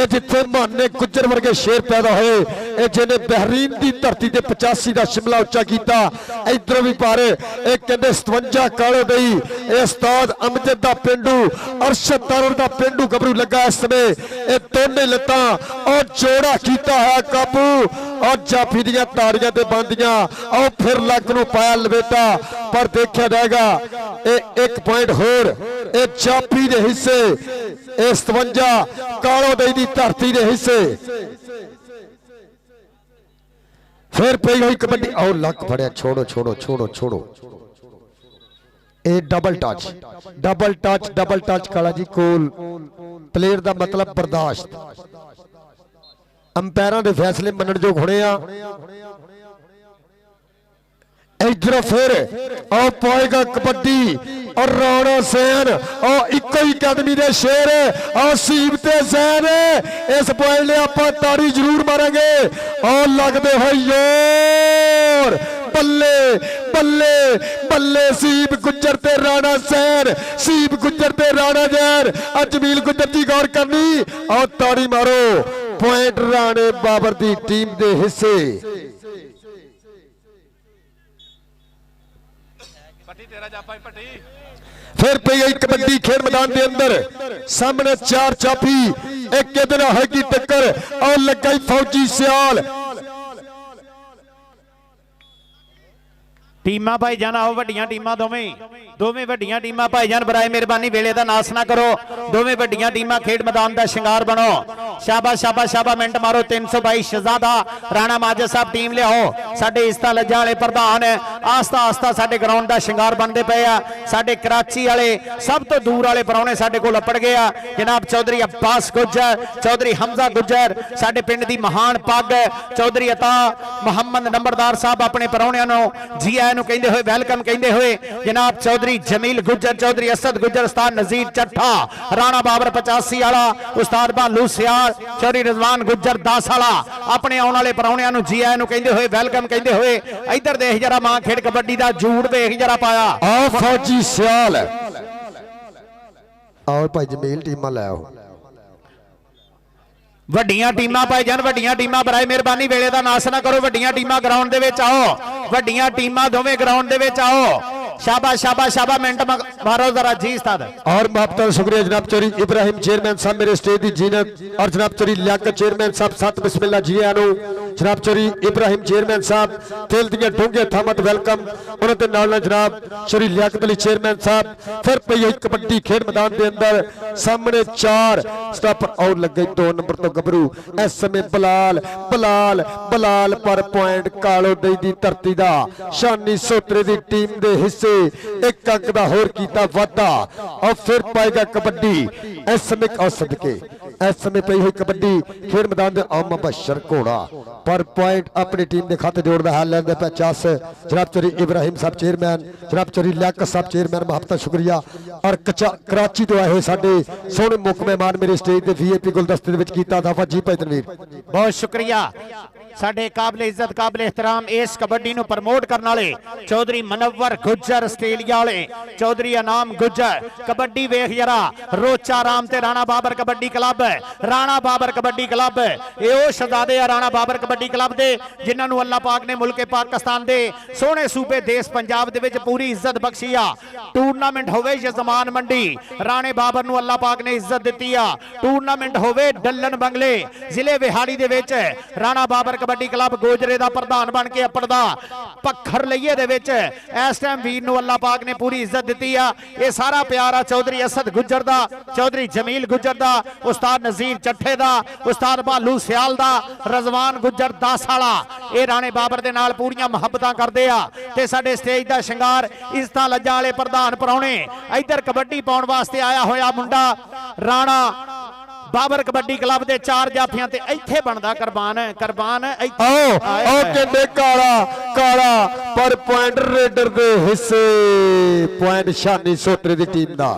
जिथे माने गुजर वर्गे शेर पैदा होए जिन्हें बहरीन की धरती से 85 का शिमला उच्चा किया। इधर भी पारे कहते 57 कालो दई उस्ताद अमजद का पिंडू अरशद तारड़ का पिंडू गबरू लगा। इस समय दोने लत्तां और जोड़ा किया है काबू और जाफी दियां ताड़ियां ते बंदियां। आओ फिर लक नूं पाया लवेटा पर देखा जाएगा। एक पॉइंट होर जाफी दे हिस्से 57 कालो दई दी धरती दे हिस्से। फिर पई गई कबड्डी। आओ लक फड़िया छोड़ो छोड़ो छोड़ो छोड़ो। A double touch double touch double touch काला जी कोल प्लेयर दा मतलब बर्दाश्त। अंपायरां दे फैसले मनण जोग होने आ। इधर फिर आओ पाएगा कबड्डी और राणा सैन और इको ही अकादमी दे शेर और सीब ते सैन। इस पॉइंट ले आप ताड़ी जरूर मारेंगे और लगते हो योर ਬੱਲੇ ਬੱਲੇ ਬੱਲੇ ਸੀਪ ਗੁੱਜਰ ਤੇ ਰਾਣਾ ਸੈਨ, ਸੀਪ ਗੁੱਜਰ ਤੇ ਰਾਣਾ ਜੈਨ। ਜਮੀਲ ਗੁੱਜਰ ਜੀ ਗੌਰ ਕਰਨੀ, ਆਓ ਤਾੜੀ ਮਾਰੋ। ਪੁਆਇੰਟ ਰਾਣੇ ਬਾਬਰ ਦੀ ਟੀਮ ਦੇ ਹਿੱਸੇ। फिर पई गई कबड्डी खेल मैदान के अंदर, सामने 4 चापी, एक के दिन हैगी टक्कर और लग गई फौजी सियाल। ਟੀਮਾਂ ਭਾਈ ਜਾਨ ਆਓ, ਵੱਡੀਆਂ ਟੀਮਾਂ ਦੋਵੇਂ ਵੱਡੀਆਂ ਟੀਮਾਂ ਭਾਈ ਜਾਨ ਬਰਾਏ ਮਿਹਰਬਾਨੀ ਵੇਲੇ ਦਾ ਨਾਸ ਨਾ ਕਰੋ। ਦੋਵੇਂ ਵੱਡੀਆਂ ਟੀਮਾਂ ਖੇਡ ਮੈਦਾਨ ਦਾ ਸ਼ਿੰਗਾਰ ਬਣੋ। ਸ਼ਾਬਾਸ਼ ਸ਼ਾਬਾਸ਼ ਸ਼ਾਬਾਸ਼, ਮਿੰਟ ਮਾਰੋ। 322 ਸ਼ਹਜ਼ਾਦਾ ਰਾਣਾ ਮਾਜਦ ਸਾਹਿਬ ਟੀਮ ਲਿਆਓ। ਸਾਡੇ ਇਸਤਾ ਲੱਜਾ ਵਾਲੇ ਪ੍ਰਧਾਨ ਆਸਤਾ ਆਸਤਾ ਸਾਡੇ ਗਰਾਊਂਡ ਦਾ ਸ਼ਿੰਗਾਰ ਬਣਦੇ ਪਏ ਆ। ਸਾਡੇ ਕਰਾਚੀ ਵਾਲੇ ਸਭ ਤੋਂ ਦੂਰ ਵਾਲੇ ਪਰੌਣੇ ਸਾਡੇ ਕੋਲ ਅੱਪੜ ਗਏ ਆ। ਜਨਾਬ ਚੌਧਰੀ ਅब्बास ਗੁੱਜਰ, ਚੌਧਰੀ ਹਮਜ਼ਾ ਗੁੱਜਰ, ਸਾਡੇ ਪਿੰਡ ਦੀ ਮਹਾਨ ਪੱਗ ਚੌਧਰੀ ਅਤਾ ਮੁਹੰਮਦ ਨੰਬਰਦਾਰ ਸਾਹਿਬ ਆਪਣੇ ਪਰੌਣਿਆਂ ਨੂੰ ਜੀ ਆਇਆਂ ਨੂੰ ਕਹਿੰਦੇ ਹੋਏ, ਵੈਲਕਮ ਕਹਿੰਦੇ ਹੋਏ ਜਨਾਬ ਚੌਧਰੀ ਜਮੀਲ ਗੁੱਜਰ, ਚੌਧਰੀ ਅਸਦ ਗੁੱਜਰ, ਉਸਤਾਦ ਨਜ਼ੀਰ ਚੱਠਾ, ਰਾਣਾ ਬਾਬਰ 85 ਵਾਲਾ, ਉਸਤਾਦ ਭਾਲੂ ਸਿਆਲ, ਚੌਧਰੀ ਰਜ਼ਵਾਨ ਗੁੱਜਰ 10 ਵਾਲਾ ਆਪਣੇ ਆਉਣ ਵਾਲੇ ਪਰੌਣਿਆਂ ਨੂੰ ਜੀ ਆਇਆਂ ਨੂੰ ਕਹਿੰਦੇ ਹੋਏ, ਵੈਲਕਮ ਕਹਿੰਦੇ ਹੋਏ। ਇੱਧਰ ਦੇਖ ਜਰਾ ਮਾਂ ਖੇਡ ਕਬੱਡੀ ਦਾ ਜੂੜ ਵੇਖ ਜਰਾ ਪਾਇਆ। ਆਓ ਫੌਜੀ ਸਿਆਲ, ਆਓ ਭਾਈ ਜਮੀਲ ਟੀਮਾਂ ਲੈ ਆਓ। ਵੱਡੀਆਂ ਟੀਮਾਂ ਭਾਈ ਜਾਨ, ਵੱਡੀਆਂ ਟੀਮਾਂ ਬਰਾਏ ਮਿਹਰਬਾਨੀ ਵੇਲੇ ਦਾ ਨਾਸ ਨਾ ਕਰੋ। ਵੱਡੀਆਂ ਟੀਮਾਂ ਗਰਾਊਂਡ ਦੇ ਵਿੱਚ ਆਓ। ਵੱਡੀਆਂ ਟੀਮਾਂ ਦੋਵੇਂ ਗਰਾਊਂਡ ਦੇ ਵਿੱਚ ਆਓ। शाबाश शाबाश शाबाश, मिनट मारो जरा जी उस्ताद। और मुहब्बत शुक्रिया जनाब चौधरी इब्राहिम चेयरमैन साहब मेरे स्टेज की जीनत, और जनाब चौधरी लियाकत चेयरमैन साहब सत बिस्मिल्लाह जी आनू। जनाब चौधरी इब्राहिम चेयरमैन साहब दिल दियां डूंघे थामत वेलकम। उन्होंने नाल जनाब चौधरी लियाकत अली चेयरमैन साहब। फिर पई है कबड्डी खेड मैदान के अंदर, सामने 4 स्टॉपर और लग गई 2 नंबर तो गबरू। इस समय बलाल बलाल बलाल पर पॉइंट कालो दई दी धरती दा शानी सोतरे दी टीम दे हिस्से एक अंक का होर कीता वाधा। और फिर पाएगा कबड्डी इस समय औसत के इस समय पई हुई कबड्डी खेड मैदान दे मुबशर घोड़ा पर पॉइंट अपनी टीम के खाते जोड़दा है। लैंदे पे 50 जनाब चौधरी इब्राहिम साहब चेयरमैन, जनाब चौधरी लियाकत साहब चेयरमैन, मुहब्बत शुक्रिया। और कराची तो आए हुए साडे सोहने मुख मेहमान मेरे स्टेज के VIP गुलदस्ते दे विच कीता था जी भाई तनवीर, बहुत शुक्रिया। साडे काबिल इज्जत काबिल एहतराम इस कबड्डी नूं प्रमोट करने वाले चौधरी मनव्वर गुज्जर आस्ट्रेलिया वाले, चौधरी अनाम गुज्जर। कबड्डी वेख जरा, रोचा राम ते राणा बाबर कबड्डी क्लब, राणा बाबर कबड्डी क्लब ये ओ शहजादे आ राणा बाबर कबड्डी क्लब दे जिन्हां नूं अल्लाह पाक ने मुल्के पाकिस्तान दे सोहने सूबे देश पंजाब दे विच पूरी इज्जत बख्शी आ। टूरनामेंट होवे यजमान मंडी, राणे बाबर नूं अल्लाह पाक ने इज्जत दित्ती आ। टूरनामेंट होवे डल्लन बंगले जिले विहाड़ी दे विच, राणा बाबर कबड्डी क्लब गोजरे दा प्रधान बन के अपड़दा पत्थर लईए दे विच इस टाइम वीर नूं अल्लाह पाक ने पूरी इज्जत दित्ती आ। ये सारा प्यार आ चौधरी असद गुज्जर दा, चौधरी जमील गुज्जर दा, उस्ताद नजीर चट्ठे दा, उस्ताद भालू सियाल दा, रजवान गुज्जर 10 वाला। ये राणे बाबर दे नाल पूरियां मुहब्बतां करदे आ ते साडे स्टेज दा शिंगार इज्जतां लज्जां वाले प्रधान परौणे। इधर कबड्डी पाउण वास्ते आया होया मुंडा राणा बाबर कबड्डी क्लब दे 4 जाफियां ते इत्थे बनदा कुर्बान कुर्बान। आओ कहंदे काला काला पर पॉइंट रेडर दे हिस्से, पॉइंट शानी सोतरे दी टीम दा।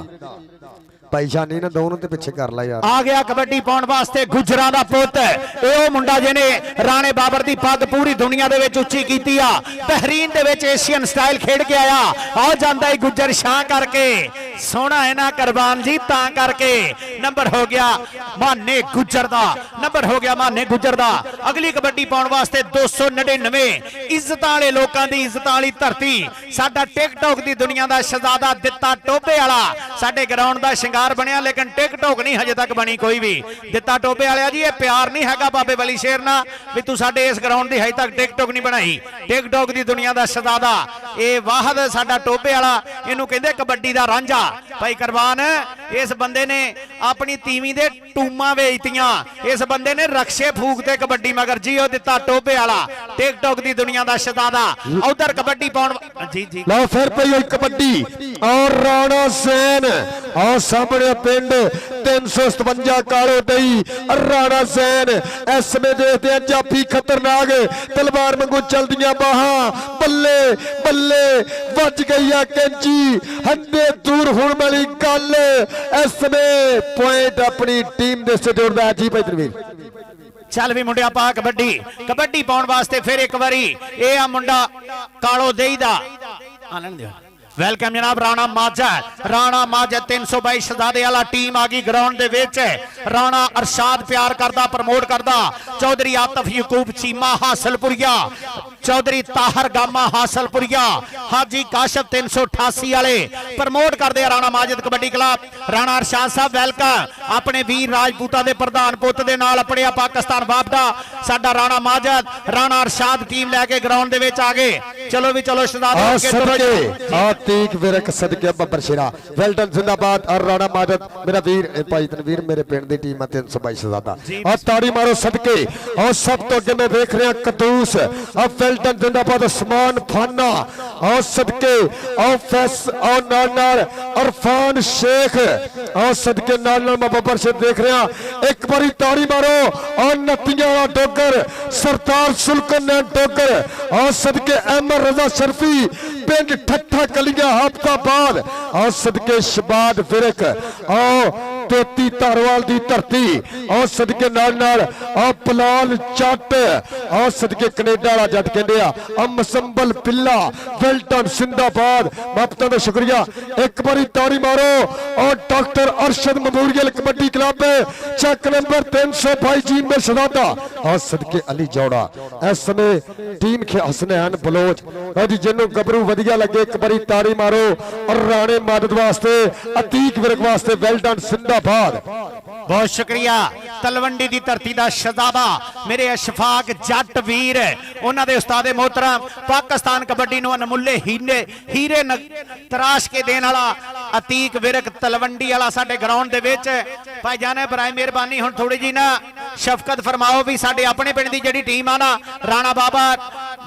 भाई शानी ने दोनों ते पीछे कर ला यार। आ गया कबड्डी पाउण वास्ते गुजरां दा पुੱਤ ਇਹ ਮੁੰਡਾ ਜਿਹਨੇ ਰਾਣੇ ਬਾਬਰ ਦੀ ਪੱਗ ਪੂਰੀ ਦੁਨੀਆ ਦੇ ਵਿੱਚ ਉੱਚੀ ਕੀਤੀ ਆ। ਬਹਿਰੀਨ ਦੇ ਵਿੱਚ ਏਸ਼ੀਅਨ ਸਟਾਈਲ ਖੇਡ ਕੇ ਆਇਆ। ਆ ਜਾਂਦਾ ਹੀ ਗੁੱਜਰ ਸ਼ਾਂ ਕਰਕੇ, ਸੋਹਣਾ ਹੈ ਨਾ ਕੁਰਬਾਨ ਜੀ ਤਾਂ ਕਰਕੇ। ਨੰਬਰ ਹੋ ਗਿਆ ਮਾਨੇ ਗੁੱਜਰ ਦਾ, ਨੰਬਰ ਹੋ ਗਿਆ ਮਾਨੇ ਗੁੱਜਰ ਦਾ। ਅਗਲੀ ਕਬੱਡੀ ਪਾਉਣ ਵਾਸਤੇ 299 ਇੱਜ਼ਤਾਂ ਵਾਲੇ ਲੋਕਾਂ ਦੀ ਇੱਜ਼ਤਾਂ ਵਾਲੀ ਧਰਤੀ, ਸਾਡਾ ਟਿਕਟੌਕ ਦੀ ਦੁਨੀਆ ਦਾ ਸ਼ਹਜ਼ਾਦਾ ਦਿੱਤਾ ਟੋਬੇ ਵਾਲਾ ਸਾਡੇ ਗਰਾਊਂਡ ਦਾ ਸ਼ਿੰਗਾਰ ਬਣਿਆ। ਲੇਕਿਨ ਟਿਕਟੌਕ ਨਹੀਂ ਹਜੇ ਤੱਕ ਬਣੀ ਕੋਈ ਵੀ। ਦਿੱਤਾ ਟੋਬੇ ਵਾਲਿਆ ਜੀ ਇਹ ਪਿਆਰ ਨਹੀਂ ਹੈਗਾ ਬਾਬੇ ਬਲੀ ਸ਼ੇਰ ਨਾਲ ਵੀ ਤੂੰ ਸਾਡੇ ਇਸ ਗਰਾਊਂਡ ਦੀ ਹਜੇ ਤੱਕ ਟਿਕਟੌਕ ਨਹੀਂ ਬਣਾਈ। ਟਿਕਟੌਕ ਦੀ ਦੁਨੀਆ ਦਾ ਸ਼ਹਜ਼ਾਦਾ ਇਹ ਵਾਹਦ ਸਾਡਾ ਟੋਬੇ ਵਾਲਾ, ਇਹਨੂੰ ਕਹਿੰਦੇ ਕਬੱਡੀ ਦਾ ਰਾਂਝਾ। ਭਾਈ ਕੁਰਬਾਨ ਇਸ ਬੰਦੇ ਨੇ ਆਪਣੀ ਤੀਵੀਂ ਦੇ ਟੂਮਾਂ ਵੇਚਤੀਆਂ, ਇਸ ਬੰਦੇ ਨੇ ਰਕਸ਼ੇ ਫੂਕਤੇ ਕਬੱਡੀ ਮਗਰ ਜੀ। ਉਹ ਦਿੱਤਾ ਟੋਬੇ ਵਾਲਾ ਟਿਕਟੌਕ ਦੀ ਦੁਨੀਆ ਦਾ ਸ਼ਹਜ਼ਾਦਾ। ਉਧਰ ਕਬੱਡੀ ਪਾਉਣ ਜੀ ਜੀ ਲਓ ਫਿਰ ਪਈ ਹੋਈ ਕਬੱਡੀ ਔਰ ਰਾਣਾ ਸੈਨ ਆ ਸਾਹਮਣੇ ਪਿੰਡ 357 ਕਾਲੋ ਦਈ ਰਾਣਾ ਸੈਨ। ਇਸ ਸਮੇਂ ਦੇਖਦੇ ਆ ਜਾਫੀ ਖਤਰਨਾਕ ਤਲਵਾਰ ਵਾਂਗੂ ਚਲਦੀਆਂ ਬਾਹਾਂ, ਬੱਲੇ ਬੱਲੇ ਵੱਜ ਗਈ ਆ ਕੈਂਚੀ, ਹੱਦੇ ਦੂਰ ਹੋਣ ਵਾਲੀ ਗੱਲ। ਇਸ ਸਮੇਂ ਪੁਆਇੰਟ ਆਪਣੀ ਟੀਮ ਦੇ ਸੇ ਜੋੜਦਾ ਜੀ ਭਾਈ ਤਨਵੀਰ। ਚੱਲ ਵੀ ਮੁੰਡਿਆ ਪਾ ਕਬੱਡੀ, ਕਬੱਡੀ ਪਾਉਣ ਵਾਸਤੇ ਫਿਰ ਇੱਕ ਵਾਰੀ ਇਹ ਆ ਮੁੰਡਾ ਕਾਲੋ ਦੇਈ ਦਾ ਆਨੰਦ ਦਿਓ। वेलकम जनाब राणा माजद, राणा माजद 322 शहजादे वाला टीम आ गई ग्राउंड दे विच। राणा अरशाद प्यार करदा प्रमोट करदा, चौधरी आतफ यकूब चीमा हासलपुरिया, चौधरी ताहर गामा हासलपुरिया, हाजी काशफ 388 वाले प्रमोट करदे राणा माजद कबड्डी क्लब। राणा अरशाद साहब वेलकम अपने वीर राजपूता दे प्रधान पुत दे नाल अपने पाकिस्तान वापदा साडा राणा माजद राणा अरशाद टीम लैके ग्राउंड दे विच आ गए। चलो भी चलो शहजादे आतीक विरक सदके बब्बर शेरा वेल्टन जिंदाबाद और राणा माजद मेरा वीर भाई तनवीर मेरे पिंड दी टीम 322 शहजादा और ताड़ी मारो सदके। और सब तो अगे मैं देख रहा कदूस और वेल्टन जिंदाबाद उस्मान फाना और सदके और फैस और नाल अरफान शेख और सदके नाल मैं बब्बर शेर देख रहा। एक बारी ताड़ी मारो और नतिया डोगर सरदार सुल्कन डोगर और सदके अहमद रजा शर्फी पिंड ठट्ठा कलिया हफ्ताबाद और सदके शबाद फिरक और तेती धारवाल दी धरती और सदके नाल और पलाल चट और सदके कनेडा वाला जट कहंदे आ मसंबल पिल्ला वेल्टन जिंदाबाद। बापता दा शुक्रिया। एक बारी ताड़ी मारो और doctor Arshad memorial kabaddi club check number 322 जी में शहजादा और सदके अली जौड़ा इस समय टीम के हसनैन बलोच और जिन्हों गबरू वधिया लगे एक बारी ताड़ी मारो और राणे मादद वास्ते अतीक विरक वास्ते वेल्टन जिंदाबाद। बहुत शुक्रिया। तलवंडी दी धरती दा शहजादा मेरे अशफाक जट वीर उन्हां दे उस्ताद मोहतरम पाकिस्तान कबड्डी नूं अनमुल्ले हीरे तराश के देण वाला अतीक विरक तलवंडी वाला साडे ग्राउंड दे विच। भाई जाने बराए मेहरबानी हुण थोड़ी जी ना शफकत फरमाओ भी साडे अपने पिंड दी जिहड़ी टीम आ ना राणा बाबा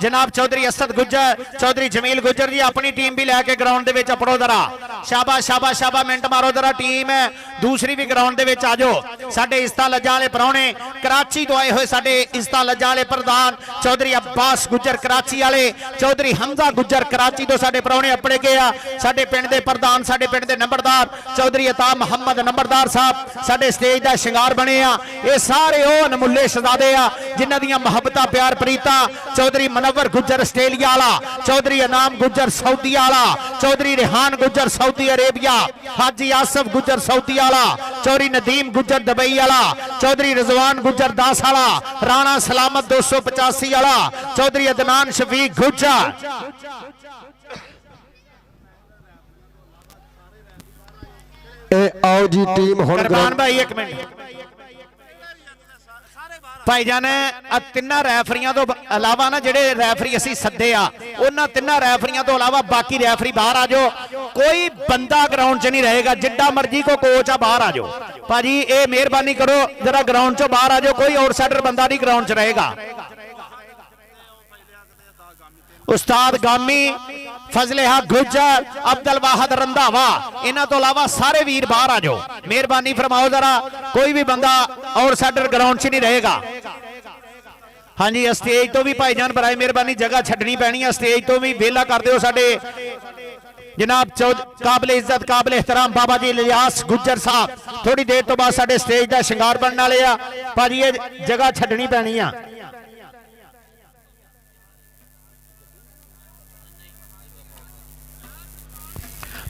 जनाब चौधरी असद गुज्जर चौधरी जमील गुज्जर जी अपनी टीम भी लैके ग्राउंड दे विच अपड़ो जरा। शाबाश शाबाश शाबाश मिनट मारो जरा। टीम है दूसरी भी ग्राउंड दे विच आ जाओ। साडे इस्ता लज्जा वाले परौणे कराची तो आए हुए साडे इस्ता लज्जा वाले प्रधान चौधरी अब्बास गुज्जर कराची वाले चौधरी हमजा गुज्जर कराची तो साडे परौणे अपने गए आ। साडे पिंड दे प्रधान साडे पिंड दे नंबरदार चौधरी अता मुहम्मद नंबरदार साहब साडे स्टेज दा शिंगार बने आ। ये सारे ओ अनमुल्ले शहजादे आ जिन्हां दियां मुहब्बतां प्यार प्रीतां। चौधरी मनवर गुज्जर आस्ट्रेलिया वाला, चौधरी अनाम गुज्जर सऊदी वाला, चौधरी रेहान गुज्जर सऊदी अरेबिया, हाजी आसफ गुज्जर सऊदी वाला, चौधरी नदीम गुज्जर दुबई वाला, चौधरी रिजवान गुज्जर दास वाला, राणा सलामत 285 वाला, चौधरी अदनान शफीक गुज्जर। आओ जी टीम हुण कुरबान भाई एक मिनट भाईजान तिना रैफरियां तो अलावा ना जेडे रैफरी असी सद्दे आ उन्हां तिना रैफरियां तो अलावा बाकी रैफरी बाहर आ जाओ। कोई बंदा ग्राउंड च नहीं रहेगा जिड्डा मर्जी को कोच आ बाहर आ जाओ। भाजी ये मेहरबानी करो जरा ग्राउंड चो बाहर आ जाओ। कोई आउटसाइडर बंदा नहीं ग्राउंड च रहेगा। उस्ताद गामी फजलेहा गुज्जर अब्दुल वाहद रंधावा इन्हां तो अलावा सारे वीर बाहर आ जाओ। मेहरबानी फरमाओ जरा कोई भी बंदा आउटसाइडर ग्राउंड च नहीं रहेगा। हाँ जी स्टेज तो भी भाईजान बराए मेहरबानी जगह छड्डनी पैनी है। स्टेज तो भी वेला कर दिओ साडे जनाब काबिल इज्जत काबिल एहतराम बाबा जी इलियास गुज्जर साहब थोड़ी देर तो बाद साडे स्टेज का शिंगार बनने वाले आ। भाजी ये जगह छड्डनी पैनी आ।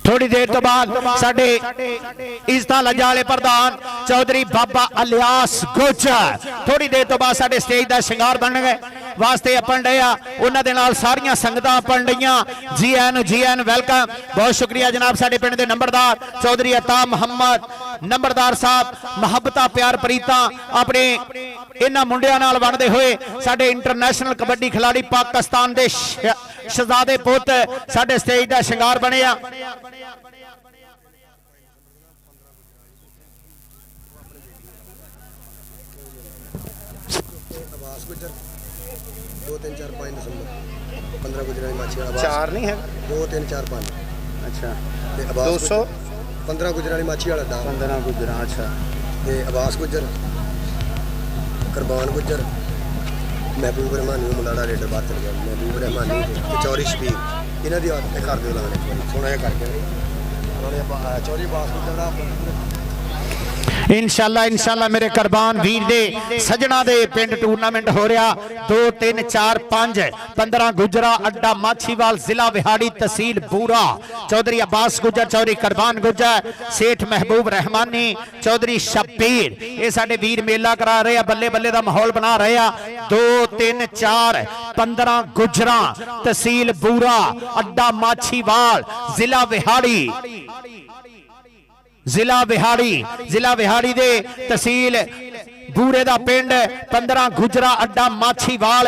थोड़ी देर तो बाद साडे इज्जत लज्जा वाले प्रधान चौधरी बाबा इलियास गुज्जर थोड़ी देर तो बाद साडे स्टेज का शिंगार बन गए वास्ते अपन डे उन्हां दे नाल सारियां संगतां अपन डईयां। जी एन वेलकम बहुत शुक्रिया जनाब साडे पिंड दे नंबरदार चौधरी अता मुहम्मद नंबरदार साहब मुहब्बतां प्यार प्रीतां अपने इन्हां मुंडियां नाल वंडदे होए साडे इंटरनेशनल कबड्डी खिलाड़ी पाकिस्तान दे शहजादे पुत साडे स्टेज का शिंगार बने आ। चार नहीं है 2 3 4 5 अच्छा 200 15 गुजरानी माछी वाला डाल 15 गुजरा अच्छा ते अब्बास गुज्जर कुरबान गुज्जर महबूब रहमानी मुंडाड़ा रेडर बात चल गया महबूब रहमानी ते चौरी शबीर इन्हां दी बात कर दिओ लाने एक बारी सोना करके उन्होंने चौरी अब्बास गुज्जर दा इंशाल्लाह इंशाल्लाह मेरे कुर्बान वीर दे सजना दे पिंड टूर्नामेंट हो रहा 2 3 4 5 15 गुजरा अड्डा माछीवाल जिला विहाड़ी तहसील बूरा चौधरी अब्बास गुजर चौधरी कुर्बान गुजर सेठ महबूब रहमानी चौधरी शब्बीर ये साडे वीर मेला करा रहे हैं बल्ले बल्ले का माहौल बना रहे हैं 2 3 4 15 गुजरा तहसील बूरा अड्डा माछीवाल जिला विहाड़ी जिला विहाड़ी दे तहसील बूरे दा पिंड 15 गुजरा अड्डा माछीवाल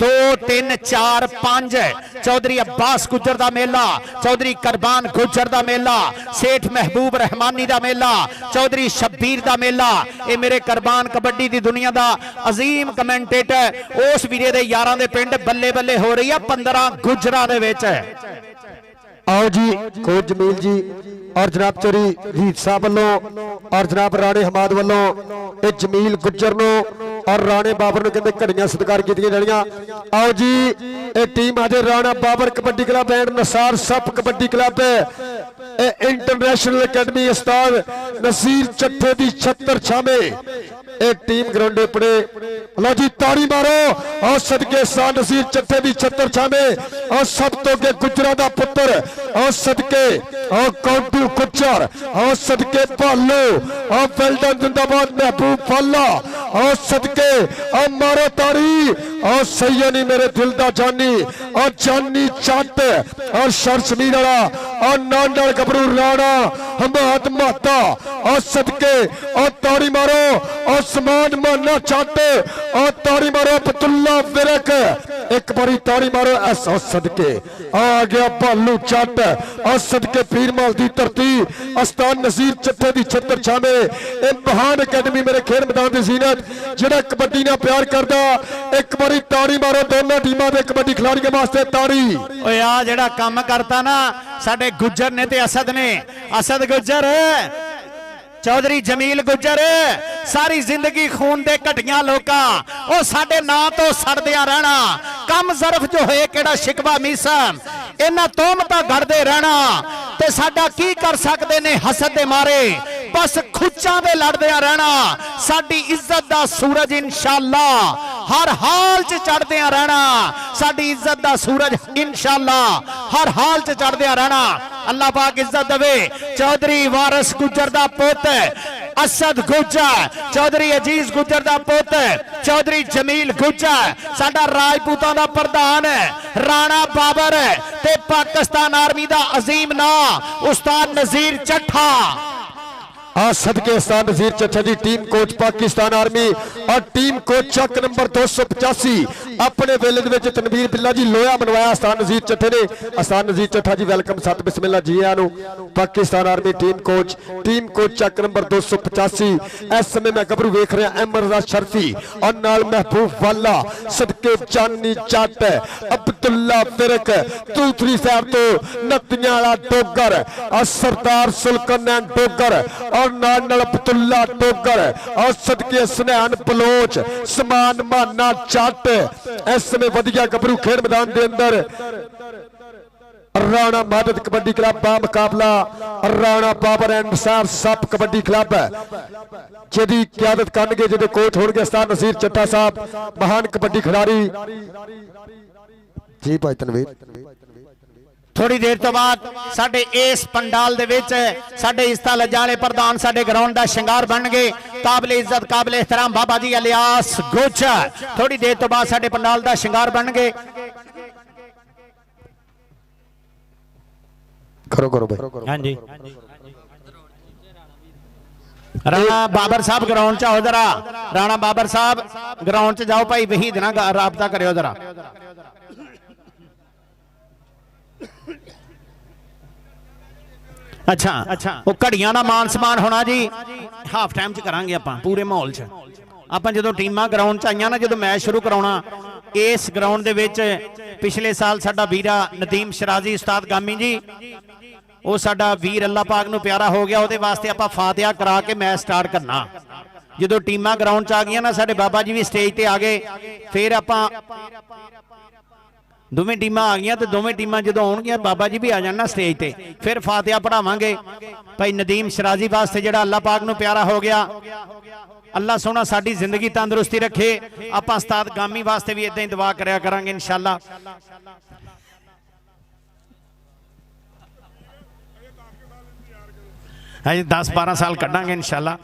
2 3 4 5 चौधरी अब्बास गुजर दा मेला चौधरी कुर्बान गुजर दा मेला सेठ महबूब रहमानी दा मेला चौधरी शब्बीर दा मेला ये मेरे कुर्बान कबड्डी दी दुनिया दा अजीम कमेंटेटर उस वीरे दे यारां दे पिंड बल्ले बल्ले हो रही है 15 गुजरा दे विच आओ जी कोच जमील जी और जनाब चौधरी रीत साहब वालों और जनाब राणे हमाद वालों ये जमील गुज्जर नो और राणे बाबर कहते घड़ियां सत्कार की जानियां। आओ जी ये टीम आज राणा बाबर कबड्डी क्लब एंड नसार सप कबड्डी क्लब इंटरनेशनल अकेडमी उस्ताद नसीर चट्ठे दी 76 छामे ये टीम ग्राउंडे पड़े लो जी ताड़ी मारो और सदके सा नसीर चट्ठे दी 76 छामे और सब तो के गुजरा दा पुत्र और सदके और कौटू कुचर और सदके भालू और वेल्डन जिंदाबाद महबूब फाला और सदके और मारो तारी और सैयनी मेरे दिल दा जानी और जानी चट और शर्शमीर वाला और नांडल गबरू राणा हमाद माता और सदके और ताड़ी मारो और समान माना चट और ताड़ी मारो पतुल्ला विरक एक बारी ताड़ी मारो ऐसा सदके आ गया भालू चट और सदके पीर माल दी धरती अस्तान नसीर चट्ठे दी 76 छामे महान अकेडमी मेरे खेल मैदान की जीनत जिहड़ा कबड्डी नाल प्यार करदा एक बारी ताड़ी मारो दोनों टीमां दे कबड्डी खिलाड़ियों वास्ते ताड़ी ओए आ जेड़ा काम करता ना साडे गुज्जर ने ते असद गुज्जर चौधरी जमील गुज्जर सारी जिंदगी खून दे घटियां लोकां ओ साडे नां तो सड़दियां रहना कम ज़रफ जो होए केड़ा शिकवा मीसम इन्हां तोहमतां गड़दे रहना ते साडा की कर सकदे ने हसद दे मारे बस खुच्चां दे लड़दियां रहना साडी इज्जत दा सूरज इंशाअल्लाह हर हाल च चढ़दियां रहना साडी इज्जत दा सूरज इंशाअल्लाह हर हाल च चढ़दियां रहना अल्लाह पाक इज्जत देवे चौधरी वारिस गुज्जर दा पुत असद गुज्जर चौधरी अजीज गुज्जर दा पुत चौधरी जमील गुज्जर साडा राजपूतां दा प्रधान राणा बाबर ते पाकिस्तान आर्मी दा अजीम ना उस्ताद नजीर चट्ठा सदके उस्ताद नजीर चट्ठा जी टीम कोच पाकिस्तान आर्मी और टीम कोच चक नंबर 285 अपने वेले दे विच तनवीर बिल्ला जी लोया मनवाया उस्ताद नजीर चट्ठे ने उस्ताद नजीर चट्ठा जी वेलकम सत बिस्मिल्लाह जी आनू पाकिस्तान आर्मी टीम कोच चक नंबर 285 इस समय मैं गबरू वेख रहा अहमद रजा शर्फी और नाल महबूब वाला सदके चानी चट अब्दुल्ला फिरक तूथरी साहब तो नतियां वाला डोगर और सरदार सुल्कन डोगर और नाल अब्दुल्ला डोगर और सदके सुनैन बलोच समान माना चट इस समय वधिया गबरू खेड मैदान के अंदर राणा मदद कबड्डी क्लब बा मुकाबला राणा बाबर एंड नसार सप कबड्डी क्लब जिहदी क्यादत करनगे जिहदे कोच होणगे उस्ताद नसीर चट्ठा साहब महान कबड्डी खिलाड़ी जी भाई तनवीर थोड़ी देर तो बाद साडे इस पंडाल दे विच साडे इस्ता लजाले प्रधान साडे ग्राउंड दा शिंगार बन गए काबिल इज्जत काबिल एहतराम बाबा जी इलियास गुज्जर थोड़ी देर तो बाद साडे पंडाल दा शिंगार बन गए करो भाई हां जी राणा बाबर साहब ग्राउंड च आओ जरा राणा बाबर साहब ग्राउंड च जाओ भाई वहीद ना राबता करियो जरा अच्छा वो घड़ियां दा मान सम्मान होना जी हाफ टाइम च करांगे आपां पूरे माहौल च आपां जदों टीमां ग्राउंड च आईयां ना जदों मैच शुरू कराउणा इस ग्राउंड दे विच पिछले साल साडा वीरा नदीम शराजी उस्ताद गामी जी वो साडा वीर अल्लाह पाक नूं प्यारा हो गया ਉਹਦੇ वास्ते आपां फातिहा करा के मैच स्टार्ट करना जदों टीमां ग्राउंड च आ गईयां ना साडे बाबा जी भी स्टेज ते आ गए फिर आपां ਦੋਵੇਂ ਟੀਮਾਂ ਆ ਗਈਆਂ ਤੇ ਦੋਵੇਂ ਟੀਮਾਂ ਜਦੋਂ ਆਉਣਗੀਆਂ ਬਾਬਾ ਜੀ ਵੀ ਆ ਜਾਣ ਨਾ ਸਟੇਜ ਤੇ, ਫਿਰ ਫਾਤਿਹਾ ਪੜਾਵਾਂਗੇ। ਭਾਈ ਨਦੀਮ ਸ਼ਰਾਜ਼ੀ ਵਾਸਤੇ ਜਿਹੜਾ ਅੱਲਾਹ ਪਾਕ ਨੂੰ ਪਿਆਰਾ ਹੋ ਗਿਆ, ਅੱਲਾਹ ਸੋਹਣਾ ਸਾਡੀ ਜ਼ਿੰਦਗੀ ਤੰਦਰੁਸਤੀ ਰੱਖੇ। ਆਪਾਂ ਉਸਤਾਦ ਗਾਮੀ ਵਾਸਤੇ ਵੀ ਇਦਾਂ ਹੀ ਦੁਆ ਕਰਿਆ ਕਰਾਂਗੇ ਇਨਸ਼ਾਅੱਲਾ। ਹਾਂਜੀ 10-12 ਸਾਲ ਕੱਢਾਂਗੇ ਇਨਸ਼ਾਅੱਲਾ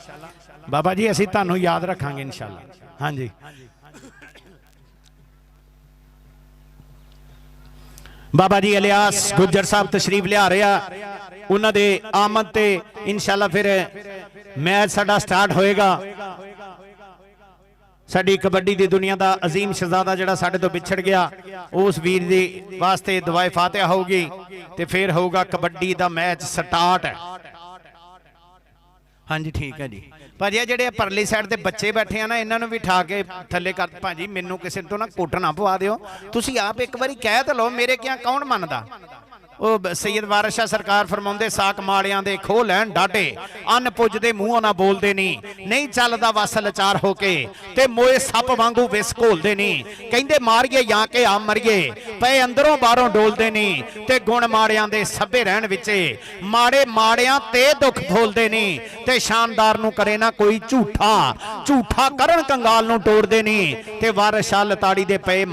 ਬਾਬਾ ਜੀ, ਅਸੀਂ ਤੁਹਾਨੂੰ ਯਾਦ ਰੱਖਾਂਗੇ ਇਨਸ਼ਾਅੱਲਾ। ਹਾਂਜੀ ਬਾਬਾ ਜੀ ਇਲਿਆਸ ਗੁੱਜਰ ਸਾਹਿਬ ਤਸ਼ਰੀਫ ਲਿਆ ਰਿਹਾ, ਉਹਨਾਂ ਦੇ ਆਮਦ ਤੇ ਇਨਸ਼ਾਅੱਲਾ ਫਿਰ ਮੈਚ ਸਾਡਾ ਸਟਾਰਟ ਹੋਏਗਾ। ਸਾਡੀ ਕਬੱਡੀ ਦੀ ਦੁਨੀਆ ਦਾ ਅਜ਼ੀਮ ਸ਼ਹਜ਼ਾਦਾ ਜਿਹੜਾ ਸਾਡੇ ਤੋਂ ਵਿਛੜ ਗਿਆ, ਉਸ ਵੀਰ ਦੇ ਵਾਸਤੇ ਦੁਆਏ ਫਾਤਿਹਾ ਹੋਊਗੀ ਤੇ ਫਿਰ ਹੋਊਗਾ ਕਬੱਡੀ ਦਾ ਮੈਚ ਸਟਾਰਟ। ਹਾਂਜੀ ਠੀਕ ਹੈ ਜੀ ਭਾਜੀ। ਜਿਹੜੇ ਪਰਲੀ ਸਾਈਡ ਤੇ ਬੱਚੇ ਬੈਠੇ ਆ ਨਾ, ਇਹਨਾਂ ਨੂੰ ਵੀ ਠਾ ਕੇ ਥੱਲੇ ਕਰ। ਭਾਜੀ ਮੈਨੂੰ ਕਿਸੇ ਤੋਂ ਨਾ ਕੁੱਟ ਨਾ ਪਵਾ ਦਿਓ, ਤੁਸੀਂ ਆਪ ਇੱਕ ਵਾਰੀ ਕਹਿ ਤਾਂ ਲਓ, ਮੇਰੇ ਕਿਹਾ ਕੌਣ ਮੰਨਦਾ। ਉਹ ਸੈਯਦ ਵਾਰਿਸ ਸ਼ਾਹ ਸਰਕਾਰ ਫਰਮਾਉਂਦੇ, ਸਾਕ ਮਾੜਿਆਂ ਦੇ ਖੋਹ ਲੈਣ ਡਾਢੇ, ਅੰਨ ਪੁੱਜਦੇ ਮੂੰਹੋਂ ਨਾ ਬੋਲਦੇ ਨਹੀਂ ਚੱਲਦਾ ਵਸ ਲਚਾਰ ਹੋ ਕੇ, ਤੇ ਮੋਏ ਸੱਪ ਵਾਂਗੂ ਵਿਸ ਘੋਲਦੇ ਨਹੀਂ। ਕਹਿੰਦੇ ਮਾਰੀਏ ਜਾਂ ਕਿ ਆ ਮਰੀਏ, ਪਏ ਅੰਦਰੋਂ ਬਾਹਰੋਂ ਡੋਲਦੇ ਨਹੀਂ, ਤੇ ਗੁਣ ਮਾੜਿਆਂ ਦੇ ਸਭੇ ਰਹਿਣ ਵਿੱਚੇ, ਮਾੜੇ ਮਾੜਿਆਂ ਤੇ ਦੁੱਖ ਫੋਲਦੇ ਨਹੀਂ, ਤੇ ਸ਼ਾਨਦਾਰ ਨੂੰ ਕਰੇ ਨਾ ਕੋਈ ਝੂਠਾ ਕਰਨ ਕੰਗਾਲ ਨੂੰ ਤੋੜਦੇ ਨਹੀਂ, ਤੇ ਵਾਰਿਸ ਸ਼ਾਹ ਲਤਾੜੀ ਦੇ ਪਏ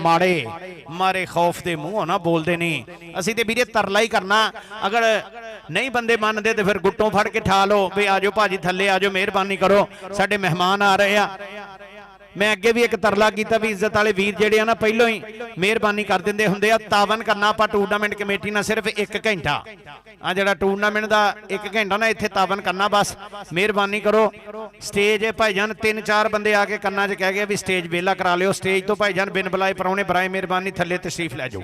ਮਾਰੇ ਖੌਫ ਦੇ ਮੂੰਹੋਂ ਨਾ ਬੋਲਦੇ ਨਹੀਂ। ਅਸੀਂ ਤੇ ਵੀਰੇ ਤਰਲਾ ਹੀ ਕਰਨਾ, ਅਗਰ ਨਹੀਂ ਬੰਦੇ ਮੰਨਦੇ ਤੇ ਫਿਰ ਗੁੱਟੋਂ ਫੜ ਕੇ ਠਾ ਲਓ ਵੀ ਆਜੋ ਭਾਜੀ ਥੱਲੇ ਆਜੋ, ਮਿਹਰਬਾਨੀ ਕਰੋ ਸਾਡੇ ਮਹਿਮਾਨ ਆ ਰਹੇ ਆ। ਮੈਂ ਅੱਗੇ ਵੀ ਇੱਕ ਤਰਲਾ ਕੀਤਾ ਵੀ ਇੱਜ਼ਤ ਵਾਲੇ ਵੀਰ ਜਿਹੜੇ ਆ ਨਾ ਪਹਿਲੋਂ ਹੀ ਮਿਹਰਬਾਨੀ ਕਰ ਦਿੰਦੇ ਹੁੰਦੇ ਆ। ਤਾਵਨ ਕਰਨਾ ਆਪਾਂ ਟੂਰਨਾਮੈਂਟ ਕਮੇਟੀ ਨਾਲ ਸਿਰਫ 1 ਘੰਟਾ, ਆ ਜਿਹੜਾ ਟੂਰਨਾਮੈਂਟ ਦਾ 1 ਘੰਟਾ ਨਾ ਇੱਥੇ ਤਾਵਨ ਕਰਨਾ, ਬਸ ਮਿਹਰਬਾਨੀ ਕਰੋ। ਸਟੇਜ ਭਾਈਜਾਨ 3-4 ਬੰਦੇ ਆ ਕੇ ਕੰਨਾਂ 'ਚ ਕਹਿ ਗਏ ਵੀ ਸਟੇਜ ਵੇਲਾ ਕਰਾ ਲਿਓ, ਸਟੇਜ ਤੋਂ ਭਾਈਜਾਨ ਬਿਨ ਬੁਲਾਏ ਪਰਾਉਣੇ ਬਰਾਏ ਮਿਹਰਬਾਨੀ ਥੱਲੇ ਤਸ਼ਰੀਫ ਲੈ ਜਾਓ।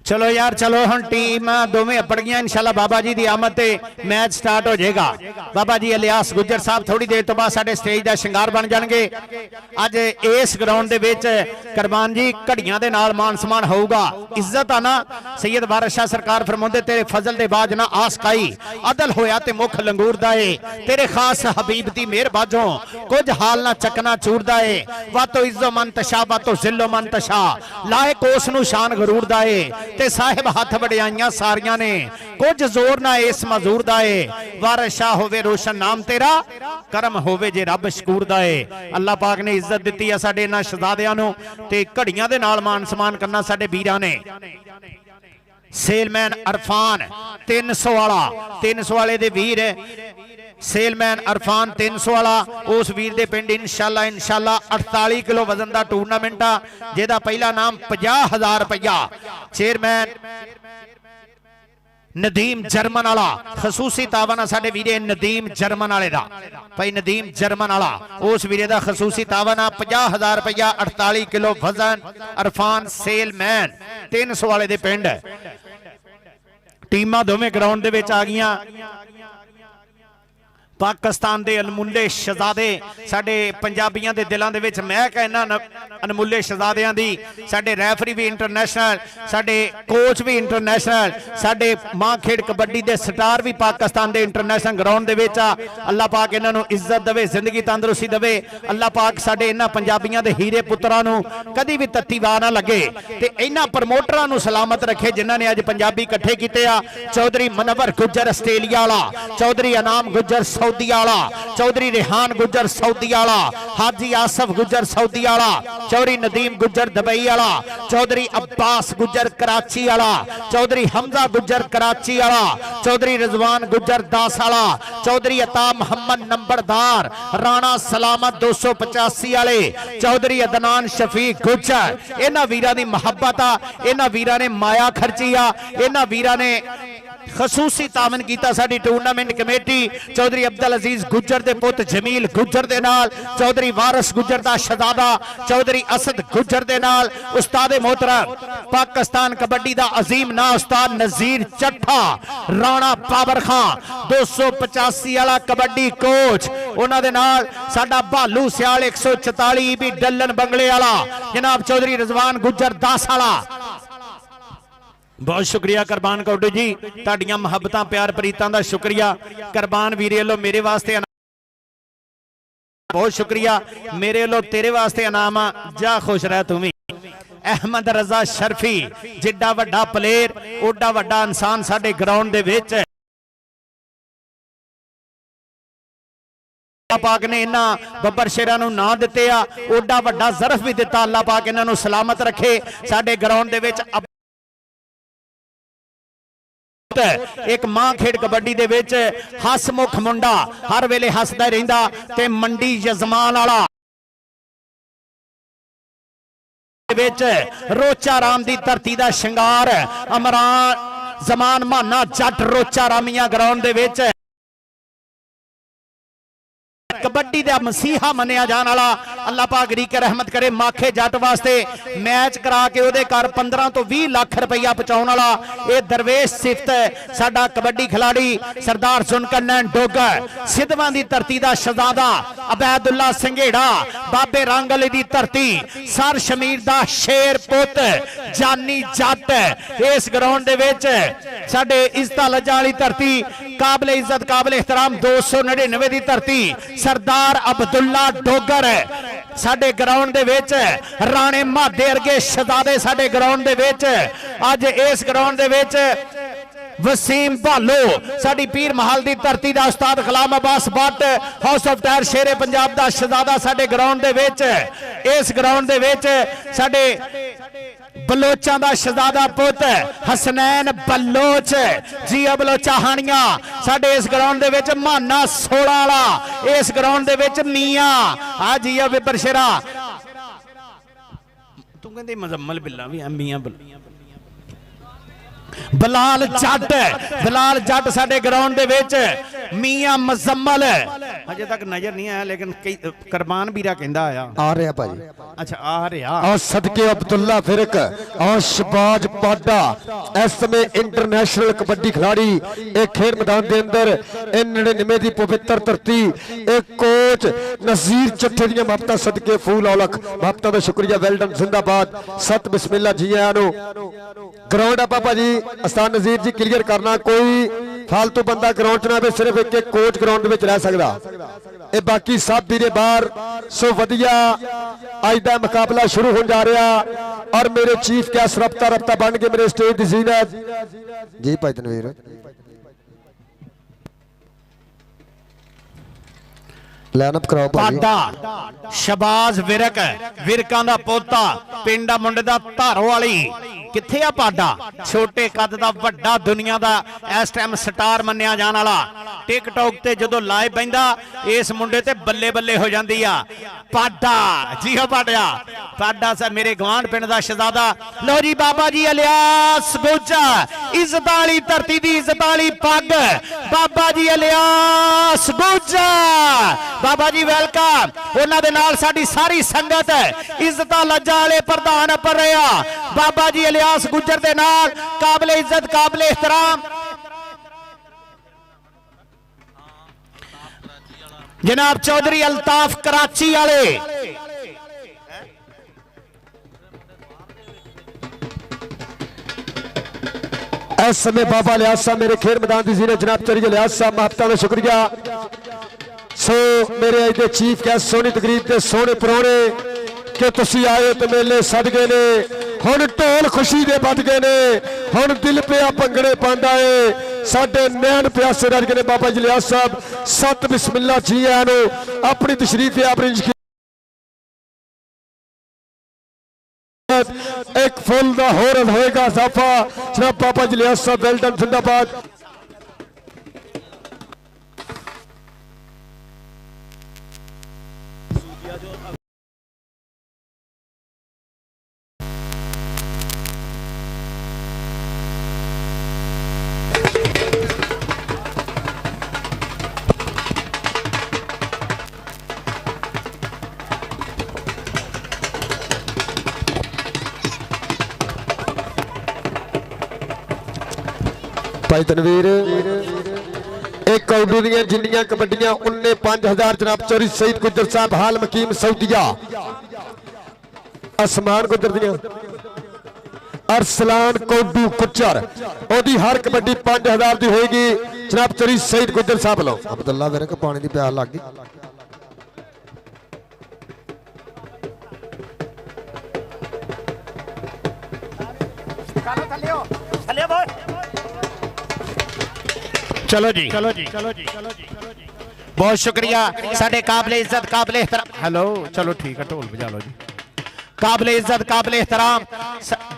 चलो यार चलो हम टीम दोवें अपड़ गई इंशाल्लाह बाबा जी की आमद ते मैच स्टार्ट हो जाएगा। बाबा जी इलियास गुज्जर साहब थोड़ी देर तो बाद साडे स्टेज का शिंगार बन जाएंगे। अज इस ग्राउंड दे विच कुरबान जी घड़ियां दे नाल मान सम्मान होगा। इज्जत आना सैयद वारिस शाह सरकार फरमाउंदे तेरे फजल दे बाज ना आस काई अदल होया ते मुख लंगूरदा है तेरे खास हबीब दी मेहर बाजों कुछ हाल ना चकना चूरदा है वा तो इज्जो मन तशा वा तो जिल्लो मन तशा लाए कोस नू शान गरूरदा है ते साहिब हाथ वडियाइयां सारियां ने कुछ जोर ना इस मजूर दा है वारिस शाह होवे रोशन नाम तेरा करम होवे जे रब शकूर दा है। अल्लाह पाक ने इज्जत दित्ती है साडे इन्हां शहजादियां नूं ते घड़ियां दे नाल मान सम्मान करना साडे वीरां ने। सेलमैन अरफान 300 वाले दे वीर सेलमैन अरफान 300 वाला उस वीर दे पिंड इंशाल्लाह 48 किलो वजन का टूरनामेंट आ जेदा पहला नाम 50,000 रुपया। चेयरमैन नदीम जर्मन वाला खसूसी तावन साडे वीरे नदीम जर्मन वाले दा भाई नदीम जर्मन वाला उस वीरे दा खसूसी तावन 50,000 रुपया 48 किलो वजन अरफान सेलमैन 300 वाले दे पिंड। टीमां दोवें ग्राउंड दे विच आ गईयां। पाकिस्तान दे अनमुल्ले शहजादे साडे पंजाबियां दे दिलां दे विच मैं कहना अनमुल्ले शहजादियां दी साडे रेफरी भी इंटरनेशनल साडे कोच भी इंटरनेशनल साडे मां खेड कबड्डी दे स्टार भी पाकिस्तान दे इंटरनेशनल ग्राउंड दे विच आ। अल्लाह पाक इन्हां नूं इज्जत देवे जिंदगी तंदुरुस्ती देवे। अल्लाह पाक साडे इन्हां पंजाबियां दे हीरे पुत्रां नूं कदी भी तत्ती वार ना लगे ते इन्हां प्रमोटरां नूं सलामत रखे जिन्हां ने अज पंजाबी इकट्ठे कीते आ। चौधरी मनवर गुज्जर आस्ट्रेलिया वाला चौधरी अनाम गुज्जर सऊदी वाला चौधरी रेहान गुज्जर सऊदी वाला हाजी आसफ गुज्जर सऊदी वाला चौधरी नदीम गुज्जर दुबई वाला चौधरी अब्बास गुज्जर कराची वाला चौधरी हमजा गुज्जर कराची वाला चौधरी रिजवान गुज्जर दास वाला चौधरी अता मोहम्मद नंबरदार राणा सलामत 285 वाले चौधरी अदनान शफीक गुज्जर। इन्हां वीरां दी मुहब्बत आ, इन्हां वीरां ने माया खर्ची आ, इन्हां वीरां ने खसूसी तावन कीता साडी टूरनामेंट कमेटी। चौधरी अब्दुल अजीज गुज्जर दे पुत जमील गुज्जर दे नाल चौधरी वारिस गुज्जर दा शहजादा चौधरी असद गुज्जर दे नाल उस्ताद मोहतरम पाकिस्तान कबड्डी दा अजीम ना उस्ताद नजीर चट्ठा राणा पावर खान 285 वाला कबड्डी कोच उन्हां दे नाल साडा भालू सियाल 144 भी डलन बंगले वाला जनाब चौधरी रिजवान गुज्जर दास वाला। बहुत शुक्रिया कुरबान कौडू जी तुहाडीआं मुहब्बतां प्यार प्रीतां दा शुक्रिया। कुरबान वीरे लो मेरे वास्ते बहुत शुक्रिया मेरे लो तेरे वास्ते इनाम जा खुश रह तू भी। अहमद रजा शर्फी जिड्डा वड्डा प्लेयर ओडा वड्डा इंसान साडे ग्राउंड दे विच पाक ने इन्हां बब्बर शेरां नूं नां दित्ते आ ओडा वड्डा ज़रफ भी दित्ता। अल्लाह पाक इन्हां नूं सलामत रखे। साडे ग्राउंड दे विच एक मां खेड कबड्डी दे विच हसमुख मुंडा हर वेले हसदा रहिंदा ते मंडी यजमान वाला रोचा राम दी धरती दा शंगार अमरान जमान माना जट रोचा रामिया ग्राउंड दे विच कबड्डी दा मसीहा मनिया जाने वाला अल्लाह पाक रीक रहमत करे। माखे जट वास्ते मैच करा के उहदे घर 15 तो 20 लाख रुपया पहुंचाने वाला ये दरवेश सिफत है साडा कबड्डी खिलाड़ी सरदार जुनकन डोगा सिद्धवां दी धरती दा शहजादा अबैदुल्ला संघेड़ा बाबे रंगले दी धरती सर शमीर दा शेर पुत जानी जट इस ग्राउंड दे विच साडे इज्जत लज्जा वाली धरती काबिल इज्जत काबिल एहतराम 299 दी धरती सरदार अब्दुल्ला डोगर साडे ग्राउंड दे विच राणे मादे अर्गे शहजादे साडे ग्राउंड दे विच अज इस ग्राउंड दे विच वसीम भालो साडी पीर महल दी धरती दा उस्ताद Ghulam Abbas Bhatt house of tyre Shere Punjab दा शहजादा साडे ग्राउंड दे विच इस ग्राउंड दे विच साडे बलोचा दा शहजादा पुत हसनैन बलोच जी बलोचा हानिया साडे इस ग्राउंड दे विच माना 16 वाला इस ग्राउंड दे विच मियां आ जी बिपर शेरा तू कहंदे मुजम्मल बिल्ला भी मियां बलाल जट साडे ग्राउंड दे विच मियां मुजम्मल अजे तक नजर नहीं आया लेकिन कई कुरबान बीरा कहंदा आया आ रहा भाजी। अच्छा आ रहा और सदके अब्दुल्ला फिरक और शबाज पाडा इस समय इंटरनेशनल कबड्डी खिलाड़ी एक खेल मैदान के अंदर 99 की पवित्र धरती एक कोच नजीर चट्ठे दी महबता सदके फूल औलख महबता का शुक्रिया वेलडन जिंदाबाद सत बिस्मिल्ला जी आनो ग्राउंड है पापा जी अस्तान नजीर जी क्लियर करना कोई फालतू बंदा ग्राउंड च ना सिर्फ एक कोच ग्राउंड में रह सकता ये बाकी सब वीरे बाहर सो वधिया अज का मुकाबला शुरू हो जा रहा और मेरे चीफ गैस्ट रफ्ता बन के मेरे स्टेज की जीनत जी भाई तनवीर लाइनअप कराओ पाडा शबाज विरक विरकां दा पोता पिंडा मुंडे दा धारो वाली किथे आ पाडा छोटे कद दा वड्डा दुनिया दा इस टाइम स्टार मन्निया जाने वाला टिकटॉक ते जदों लाइव बहिंदा इस मुंडे ते बल्ले बल्ले हो जांदी आ पाडा जी हो पाडा सा मेरे गवांढ पिंड दा शहजादा लो जी बाबा जी इलियास गोजा इज्जत वाली धरती दी इज्जत वाली पग बाबा जी इलियास गोजा बाबा जी वेलकम उन्हां दे नाल साडी सारी संगत इज्जत लज्जा वाले प्रधान पर रहा बाबा जी इलियास गुजर दे नाल काबिल इज्जत काबिल एहतराम जनाब चौधरी अल्ताफ कराची वाले इस समय बाबा लियाज साहब मेरे खेल मैदान की जीने जनाब चौधरी लियाज साहब महबता का शुक्रिया सो मेरे अज के चीफ गैस्ट सोहनी तकरीब के सोहने परौने कि तुसी आए तो मेले सद गए ने हुण ढोल खुशी दे बज गए ने हुण दिल पिया भंगड़े पांदा है साडे नैन प्यासे रज गए बाबा जी लियाज साहब सत बिस्मिल्ला जी आनो अपनी तशरीफ अपनी एक फुल का होर होएगा इजाफा जनाब बाबा जी लियाज साहब वेलडन जिंदाबाद भाई तनवीर एक कौडू दियां जिन्नियां कबड्डियां उन्ने 5000 जनाब चौधरी सईद गुजर साहब हाल मकीम सऊदिया आसमान गुजर दियां अरसलान कौडू कुचर ओदी हर कबड्डी 5000 दी होएगी जनाब चौधरी सईद गुजर साहब लो अब्दुल्ला वेरे को पानी दी प्यास लग गई चलो जी बहुत शुक्रिया साडे काबिले इज्जत काबिले एहतराम हेलो चलो ठीक है ढोल बजा लो जी काबिले इज्जत काबिले एहतराम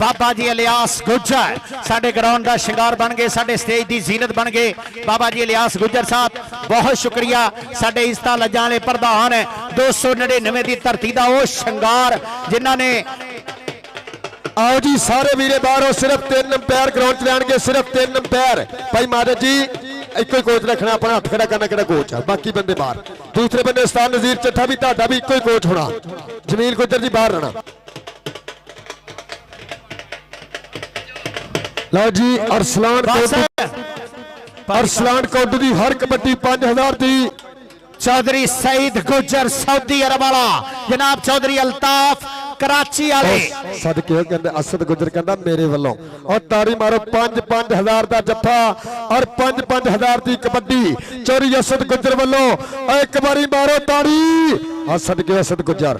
बाबा जी इलियास गुज्जर साडे ग्राउंड का शिंगार बन गए साडे स्टेज की जीनत बन गए बाबा जी इलियास गुज्जर साहब बहुत शुक्रिया साडे इज्जत लज्जा वाले प्रधान 299 की धरती का वो शिंगार जिन्होंने आओ जी सारे वीरे बाहरों सिर्फ 3 अंपायर ग्राउंड लैणगे सिर्फ 3 अंपायर भाई महाराज जी एक ही कोच रखना अपना हथ खड़ा करना कि कोच है बाकी बंदे बाहर दूसरे बंदे उस्ताद नज़ीर चट्ठा भी ਤੁਹਾਡਾ भी एक ही कोच होना जमील गुज्जर जी बाहर रहना लो जी अरसलान कोटू दी हर कबड्डी 5000 दी चौधरी सईद गुज्जर सऊदी अरब वाला जनाब चौधरी अल्ताफ कराची वाले सदके कहते असद गुज्जर कहता मेरे वालों और ताड़ी मारो 5-5000 का जफा और 5-5000 की कबड्डी चौधरी असद गुज्जर वालों एक बारी मारो ताड़ी असद के असद गुज्जर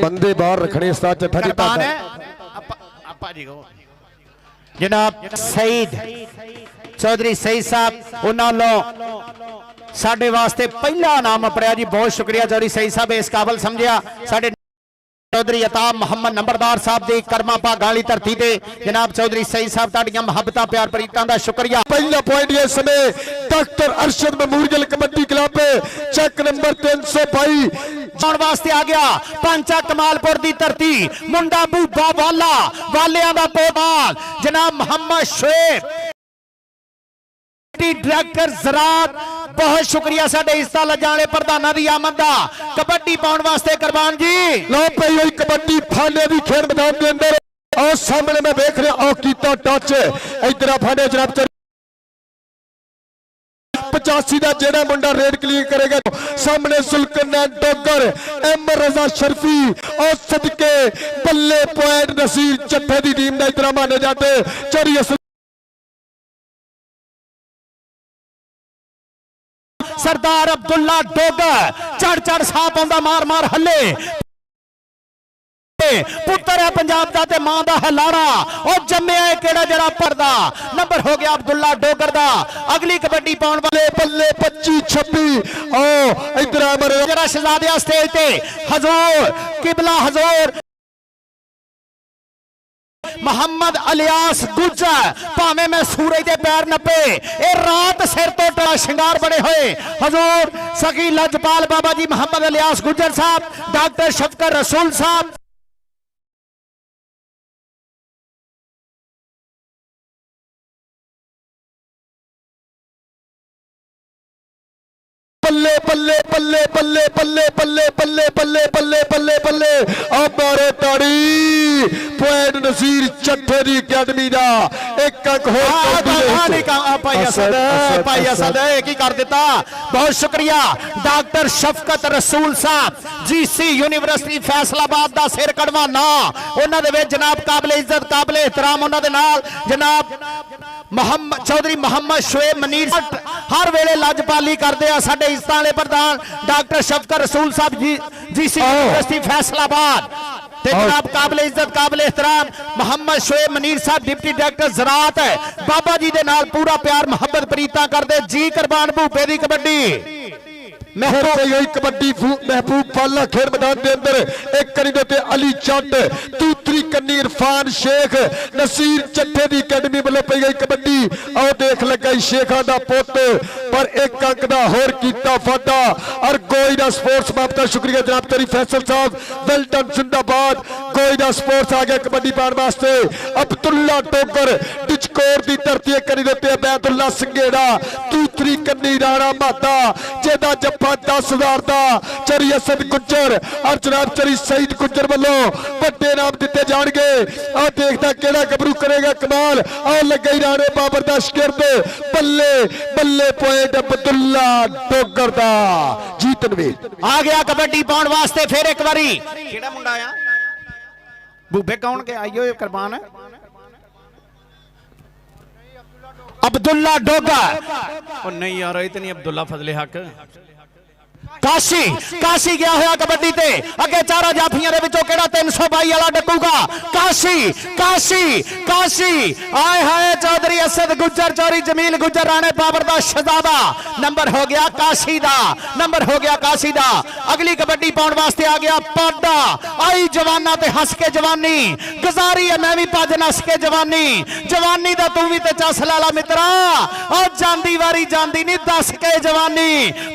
बंदे बाहर रखने चट्ठा जनाब सईद चौधरी सईद साहब उन्होंने साडे वास्ते पहला नाम अपड़िया जी बहुत शुक्रिया चौधरी सईद साहब इस काबल समझिया साडे चौधरी अताब मोहम्मद नंबरदार साहब दी कर्मा भागा वाली धरती ते जनाब चौधरी सईद साहब ताड़ियां मुहब्बतां प्यार प्रीतां दा शुक्रिया पहला पॉइंट इस समय doctor Arshad memorial kabaddi club check number 322 जान वास्ते आ गया पंचा कमालपुर दी धरती मुंडा बूबा वाला वालियां दा पोबाल जनाब मोहम्मद शुएब डायरेक्टर ज़रात बहुत शुक्रिया साडे इस्ता लजाने प्रधाना दी आमद दा कबड्डी पाउण वास्ते कुर्बान जी लो पई होई कबड्डी फाने दी खेल मैदान दे अंदर और सामने मैं देख रहा और कीता टच इधर फाने जनाब 85 का जेड़ा मुंडा रेड क्लीन करेगा सामने सुल्कना डोगर एम रजा शर्फी और सदके बल्ले पॉइंट नसीर चट्ठे दी टीम दा इधर माने जाते चौधरी सरदार अब्दुल्ला डोगर चढ़ साह पांदा मार मार हले पुत्र है पंजाब दा ते मां दा है लाड़ा और जम्मिया है केड़ा जरा पर्दा नंबर हो गया अब्दुल्ला डोगर दा अगली कबड्डी पाउण वाले बल्ले 25-26 ओ इधर अमर जरा शहजादिया स्टेज ते हजूर किबला हजूर मोहम्मद इलियास गुज्जर भावे मैं सूरज के पैर नपे ए रात सिर तो टला शिंगार बने हुए हजूर सकी लजपाल बाबा जी मोहम्मद इलियास गुज्जर साहब डॉक्टर शफकत रसूल साहब बल्ले बल्ले बल्ले बल्ले बल्ले बल्ले बल्ले बल्ले बल्ले बल्ले बल्ले अब मारो ताड़ी पॉइंट नसीर चट्ठे दी अकेडमी दा एक अंक हो भाई असद एक ही कर दिता बहुत शुक्रिया डॉक्टर शफकत रसूल साहब जीसी यूनिवर्सिटी फैसलाबाद दा सिर कड़वा ना उन्हां दे विच जनाब काबिले इज्जत काबिले एहतराम उन्हां दे नाल जनाब मोहम्मद चौधरी मोहम्मद शुएब मनीर हर वेले लजपाली करते हैं साडे इज्जत वाले प्रधान डॉक्टर शफकत रसूल साहब जीसी यूनिवर्सिटी फैसलाबाद जनाब काबिले इज्जत काबिले एहतराम मोहम्मद शुएब मनीर साहब डिप्टी डायरेक्टर ज़रात बाबा जी दे नाल पूरा प्यार मोहब्बत प्रीता करते जी कुर्बान भूपे दी कबड्डी कबड्डी महबूब पाला खेल मैदान के अंदर एक करी दे अली चट दूसरी कन्नी इरफान शेख नसीर चट्ठे की अकेडमी वालों पई गई कबड्डी और देख लगा शेखा दा पुत पर एक अंक दा होर कीता फाटा और गोईदा स्पोर्ट्स मापता शुक्रिया जनाब तेरी फैसल साहब वेल्टन जिंदाबाद गोईदा स्पोर्ट्स आ गया कबड्डी पाने वास्ते अब्दुल्ला टोकर डिचकोर की धरती करी दे बैतुल्ला संगेड़ा दूसरी कन्नी राणा माता जेदा 10,000 का चरी असद गुज्जर और जनाब चरी सईद गुज्जर वालों बड़े नाम दिते जाएंगे और देखता केड़ा गबरू करेगा कमाल और लगे राणे बाबर दा शिकर्द बल्ले बल्ले पॉइंट अब्दुल्ला डोगर दा जीतनवीर आ गया कबड्डी पाउण वास्ते फिर एक बारी केड़ा मुंडा आया भूबे कौन के आइयो कुर्बान है अब्दुल्ला डोगर ओ नहीं यार इतनी अब्दुल्ला फजले हक काशी काशी गया होया कबड्डी ते अगे चारा जाफियां दे विचों केड़ा 322 वाला डकूगा काशी काशी काशी आए हाय चौधरी असद गुज्जर चौधरी जमील गुज्जर राणे बाबर दा शहजादा नंबर हो गया काशी दा नंबर हो गया काशी दा अगली कबड्डी पाउण वास्ते आ गया पाडा आई जवाना ते हस के जवानी गुजारी है मैं भी भज नस के जवानी जवानी दा तू भी ते चस लाला मित्रा ओ जांदी वारी जांदी नहीं दस के जवानी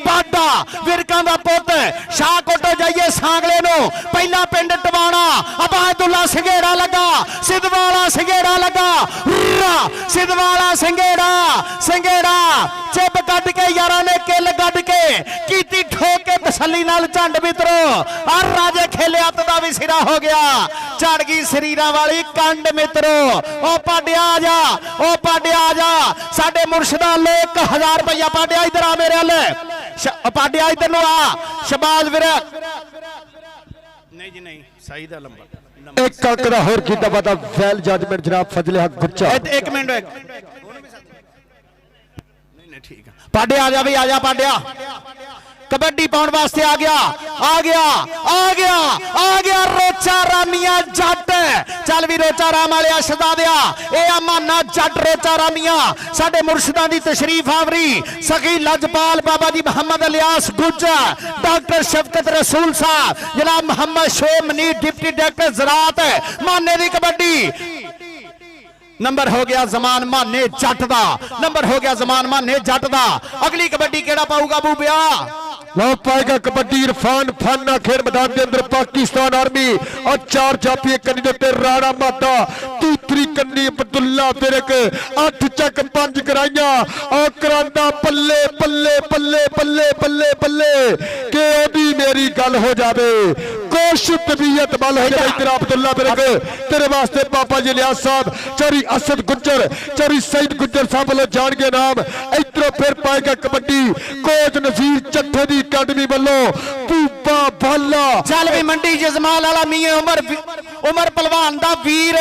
पाडा विरका दा पुत शाहकोटो जाइए सांगले नो पहला पिंड टवाणा अबादुल्ला संघेड़ा लगा सिद्धवाला संघेड़ा लगा सिद्धवाला संघेड़ा संघेड़ा चिप कट के यारा ने किल कट के कीती ठोक के तसल्ली नाल झंड मित्रो और राजे खेले हत्थ दा भी सिरा हो गया चढ़ गई शरीरां वाली कंड मित्रो ओ पाडिया आ जा ओ पाडिया आ जा साडे मुर्शदा ले 1000 रुपया पाडिया इधर आ मेरे हल पाडिया इधर नु आ शबाज वीर नहीं जी नहीं सही दा लंबा एक अंक दा होर कीता पता वेल जजमेंट जनाब फजले हक गुच्चा एक मिनट नहीं ठीक है पाडिया आ जा भी आ जा पाडिया कबड्डी पाउण वास्ते आ गया आ गया आ गया आ गया रोचा रामिया जट चल भी रोचा राम वाले शहजादिया ए अमाना जट रोचा रामिया साडे मुर्शदां दी तशरीफ आवरी सखी लजपाल बाबा जी मोहम्मद इलियास गुज्जर डॉक्टर शफकत रसूल साहब जनाब मोहम्मद शोएब मनीर डिप्टी डायरेक्टर ज़राअत माने दी कबड्डी नंबर हो गया जमान माने जट दा नंबर हो गया जमान माने जट दा अगली कबड्डी केड़ा पाऊगा बूबिया लो पाएगा कबड्डी इरफान फाना खेल मैदान के अंदर पाकिस्तान आर्मी और 4 जाफी कन्नी दे उत्ते राणा माता तीसरी कन्नी अब्दुल्ला फिरक 8 चक 5 कराइयां और करांदा पल्ले पल्ले पल्ले पल्ले पल्ले पल्ले के ओदी मेरी गल हो जावे कोश तबीयत बल हो जाए तेरा अब्दुल्ला फिरक तेरे वास्ते पापा जी लियास साहब चौरी असद गुज्जर चौरी सईद गुज्जर साहब वालों जान के नाम इधरों फिर पाएगा कबड्डी कोच नजीर चट्ठे दी अकादमी वालों पूपा भाला चल भी मंडी जजमाल वाला मियां उमर पहलवान दा वीर आ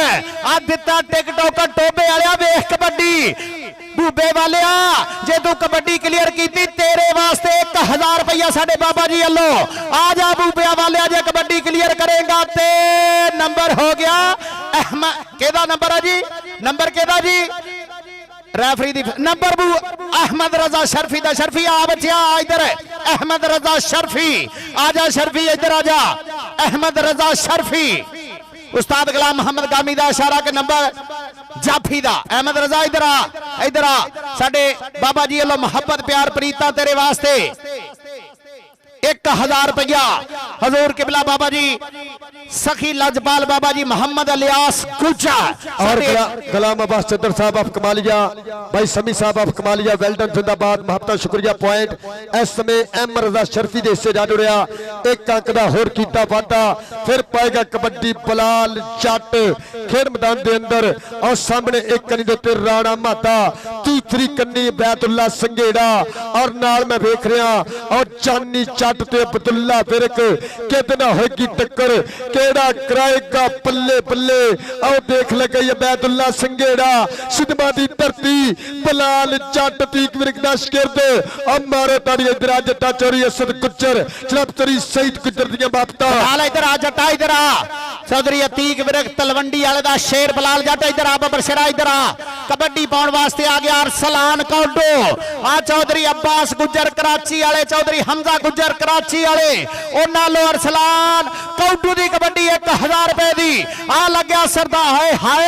दिता टिकटॉक टोबे वालिया वेख कबड्डी बूबे वालिया जे तू कबड्डी क्लियर कीती तेरे वास्ते 1000 रुपया साडे बाबा जी वालों आ जा बूबे वालिया जे कबड्डी क्लियर करेगा ते नंबर हो गया अहमद केदा नंबर है जी number केदा ji referee the number बू अहमद रजा शर्फी दा शर्फी आ बच्चा इधर अहमद रजा शर्फी आजा शर्फी इधर आजा अहमद रजा शर्फी उस्ताद गुलाम मोहम्मद गामी दा इशारा के नंबर जाफी दा अहमद रजा इधर आ साडे बाबा जी अल्लाह मोहब्बत प्यार प्रीता तेरे वास्ते 1000 रुपया हजूर किबला बाबा जी सखी लजपाल बाबा जी मोहम्मद इलियास गुज्जर और गुलाम अब्बास चंदर साहब ऑफ कमालिया भाई समी साहब ऑफ कमालिया वेल्डन जिंदाबाद मोहब्बत शुक्रिया पॉइंट इस समय एम रजा शर्फी दे हिस्से जा जुड़िया 1 अंक दा होर कीता वादा फिर पाएगा कबड्डी बलाल जट खेल मैदान दे अंदर और सामने एक कन्नी दे उत्ते राणा माता तीसरी कन्नी बैतुल्ला संघेड़ा और नाल मैं वेख रहा और जानी जट ते अब्दुल्ला फिरक कितना होगी टक्कर केड़ा कराएगा पल्ले पल्ले और देख लगे ये बैतुल्ला संघेड़ा सिद्धमा दी धरती बलाल जट तीक विरक दा शिरद और मारे ताड़ी इधर आ जट्टा चोरी असद गुज्जर जनाब चोरी सईद गुज्जर दियां बापता बलाल इधर आ जट्टा इधर आ चौधरी अतीक विरक तलवंडी वाले दा शेर बलाल जट इधर आ बबर शेरा इधर आ कबड्डी पाउण वास्ते आ गया अरसलान कौडो आ चौधरी अब्बास गुज्जर कराची वाले चौधरी हमजा गुज्जर कराची वाले उन्हां लो अरसलान कौडू दी कबड्डी 1000 रुपए दी आ लग्या सरदा हाय हाय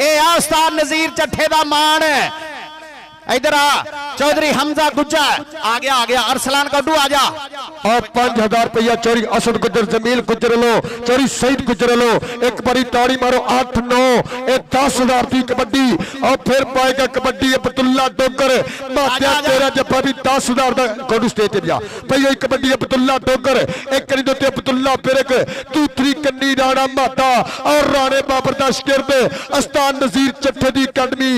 ए आस्तान नजीर चट्ठे दा मान इधर आ चौधरी हमजा गुज्जर आ गया अरसलान कौडू आ जा और 5000 रुपया चोरी असद गुज्जर जमील गुज्जर लो चोरी सईद गुज्जर लो एक बारी ताड़ी मारो 8-9 ए 10000 की कबड्डी और फिर पाएगा कबड्डी अब्दुल्ला डोगर मात्या तेरा जब्बा भी 10000 दा कौडू स्टेज ते जा भई कबड्डी अब्दुल्ला डोगर एक करी दे अब्दुल्ला फिरक दूसरी कन्नी राणा माता और राणे बाबर दा शिरद अस्तान नजीर चट्ठे दी अकादमी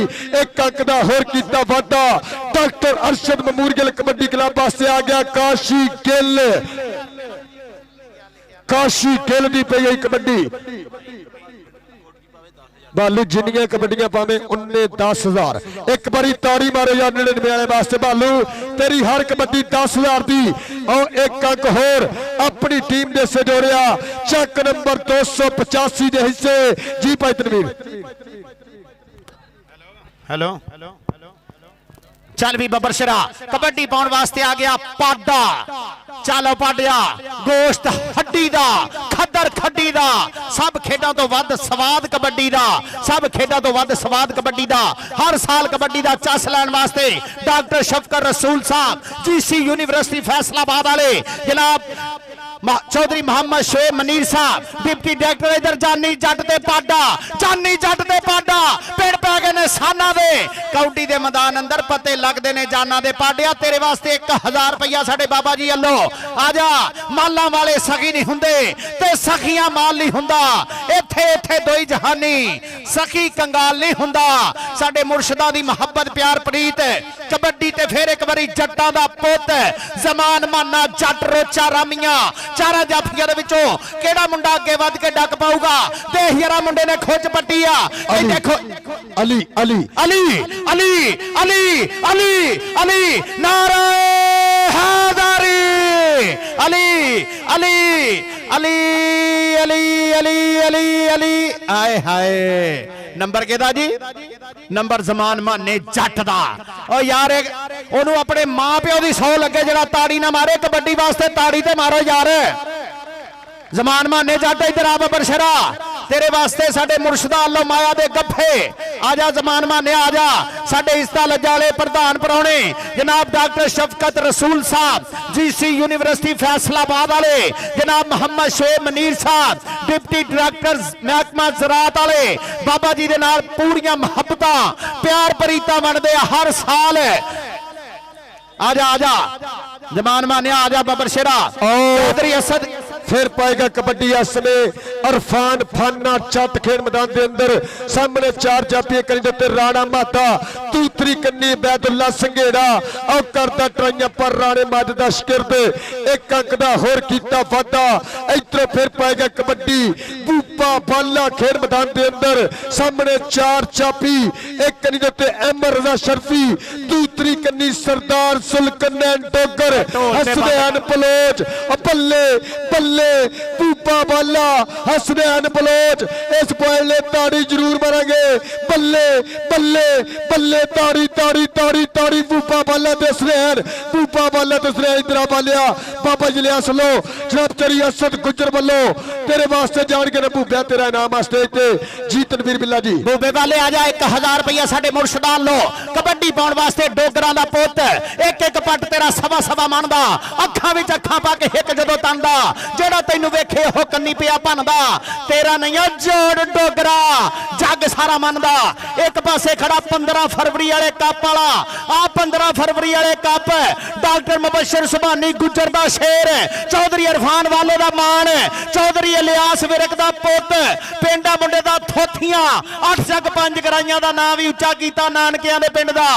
1 अंक दा होर कीता वादा doctor Arshad memorial kabaddi club वास्ते आ गया काशी गिल दी पई कबड्डी भालू जिन्नियां कबड्डियां पावे उन्ने 10,000 एक बारी ताड़ी मारो यार 99 वाले वास्ते भालू तेरी हर कबड्डी 10,000 दी और एक अंक होर अपनी टीम दे से जोड़िया चक नंबर 285 दे हिस्से जी भाई तनवीर हेलो चल भी बब्बर शरा कबड्डी पाउण वास्ते आ गया पाडा चलो पाडिया गोश्त हड्डी दा खद्दर खड्डी दा सब खेडां तो वध स्वाद कबड्डी दा सब खेडां तो वध स्वाद कबड्डी दा हर साल कबड्डी दा चस लैण वास्ते डॉक्टर शफकत रसूल साहब जीसी यूनिवर्सिटी फैसलाबाद वाले जनाब चौधरी मोहम्मद शोएब मनीर साहब डिप्टी डायरेक्टर इधर जानी जट ते पाडा पेड़ पै गए ने साना दे काउंटी दे मैदान अंदर पते लगदे ने जाना दे पाडिया तेरे वास्ते 1000 रुपया साडे बाबा जी अल्लो आजा मालां वाले सखी नहीं हुंदे ते सखियां माल नहीं हुंदा इत्थे दोई जहानी सखी कंगाल नहीं हुंदा साडे मुर्शदा दी मोहब्बत प्यार प्रीत कबड्डी ते फिर एक बारी जट्टां दा पुत जमान माना जट रोचा रामियां चारा जाफियां दे विचों केड़ा मुंडा अगे वध के डक पाऊगा देख यारा मुंडे ने खोज पट्टी आ ए देखो अली अली अली अली अली अली अली नारा हैदरी अली अली अली अली अली अली अली आए हाय नंबर केदा जी नंबर जमान माने जट दा ओ यार ओनू अपने मां प्यो दी सौ लगे जड़ा ताड़ी ना मारे कबड्डी वास्ते ताड़ी ते मारो यार जमान माने जट इधर आ बब्बर शरा तेरे वास्ते साडे मुर्शदा अल्लो माया दे गफ्फे आजा जमान माने आजा साडे इस्ता लजाले प्रधान परौणे जनाब डॉक्टर शफकत रसूल साहब जीसी यूनिवर्सिटी फैसलाबाद वाले जनाब मोहम्मद शोएब मनीर साहब डिप्टी डायरेक्टर महकमा ज़राअत वाले बाबा जी दे नाल पूरियां मुहब्बतां प्यार प्रीतां वंडदे हर साल आजा आजा जमान माने आजा बब्बर शेरा चौधरी असद फिर पाएगा कबड्डी असले अरफान फाना चट खेल मैदान के अंदर सामने चार जाफिए करी राणा माता तूतरी कन्नी बैदुल्ला संघेड़ा और करता ट्राइयां पर राणे मद दा शिकिरद एक अंक दा होर कीता वाधा इधरों फिर पाएगा कबड्डी बूपा बाला खेल मैदान के अंदर सामने चार चापी एक कन्नी दे उत्ते अहमद रजा शर्फी दूसरी कन्नी सरदार सुल्कनैन डोगर हसनैन बलोच बल्ले बल्ले बूपा बाला हसनैन बलोच इस पॉइंट ले ताड़ी जरूर मारेंगे बल्ले बल्ले बल्ले ताड़ी ताड़ी ताड़ी ताड़ी बूपा बाला हसनैन बूपा बाला हसनैन इधर बालिया बाबा जी लिया लो जनाब चरी असद गुजर बल्लो तेरे वास्ते जान के बूबा तेरा इनाम स्टेज ते जी तनवीर बिल्ला जी बूबे वाले आ जा 1000 रुपया साडे मुर्शदा लो कबड्डी पाउण वास्ते डोगरा दा पुत एक एक पट तेरा सवा सवा मनदा अखां विच अखां पा के हिक जदों तंदा जेड़ा तैनू वेखे हो कन्नी पिया भनदा तेरा नहीं जोड़ डोगरा जग सारा मनदा एक पासे खड़ा 15 फरवरी वाले कप वाला आ 15 फरवरी वाले कप डॉक्टर मुबशर सुभानी गुजर दा शेर चौधरी इरफान वाले दा मान चौधरी इलियास विरक दा पुत पिंडा मुंडे दा थोथियां 8 जग 5 कराइयां दा नाम भी उच्चा कीता नानकियां दे पिंड दा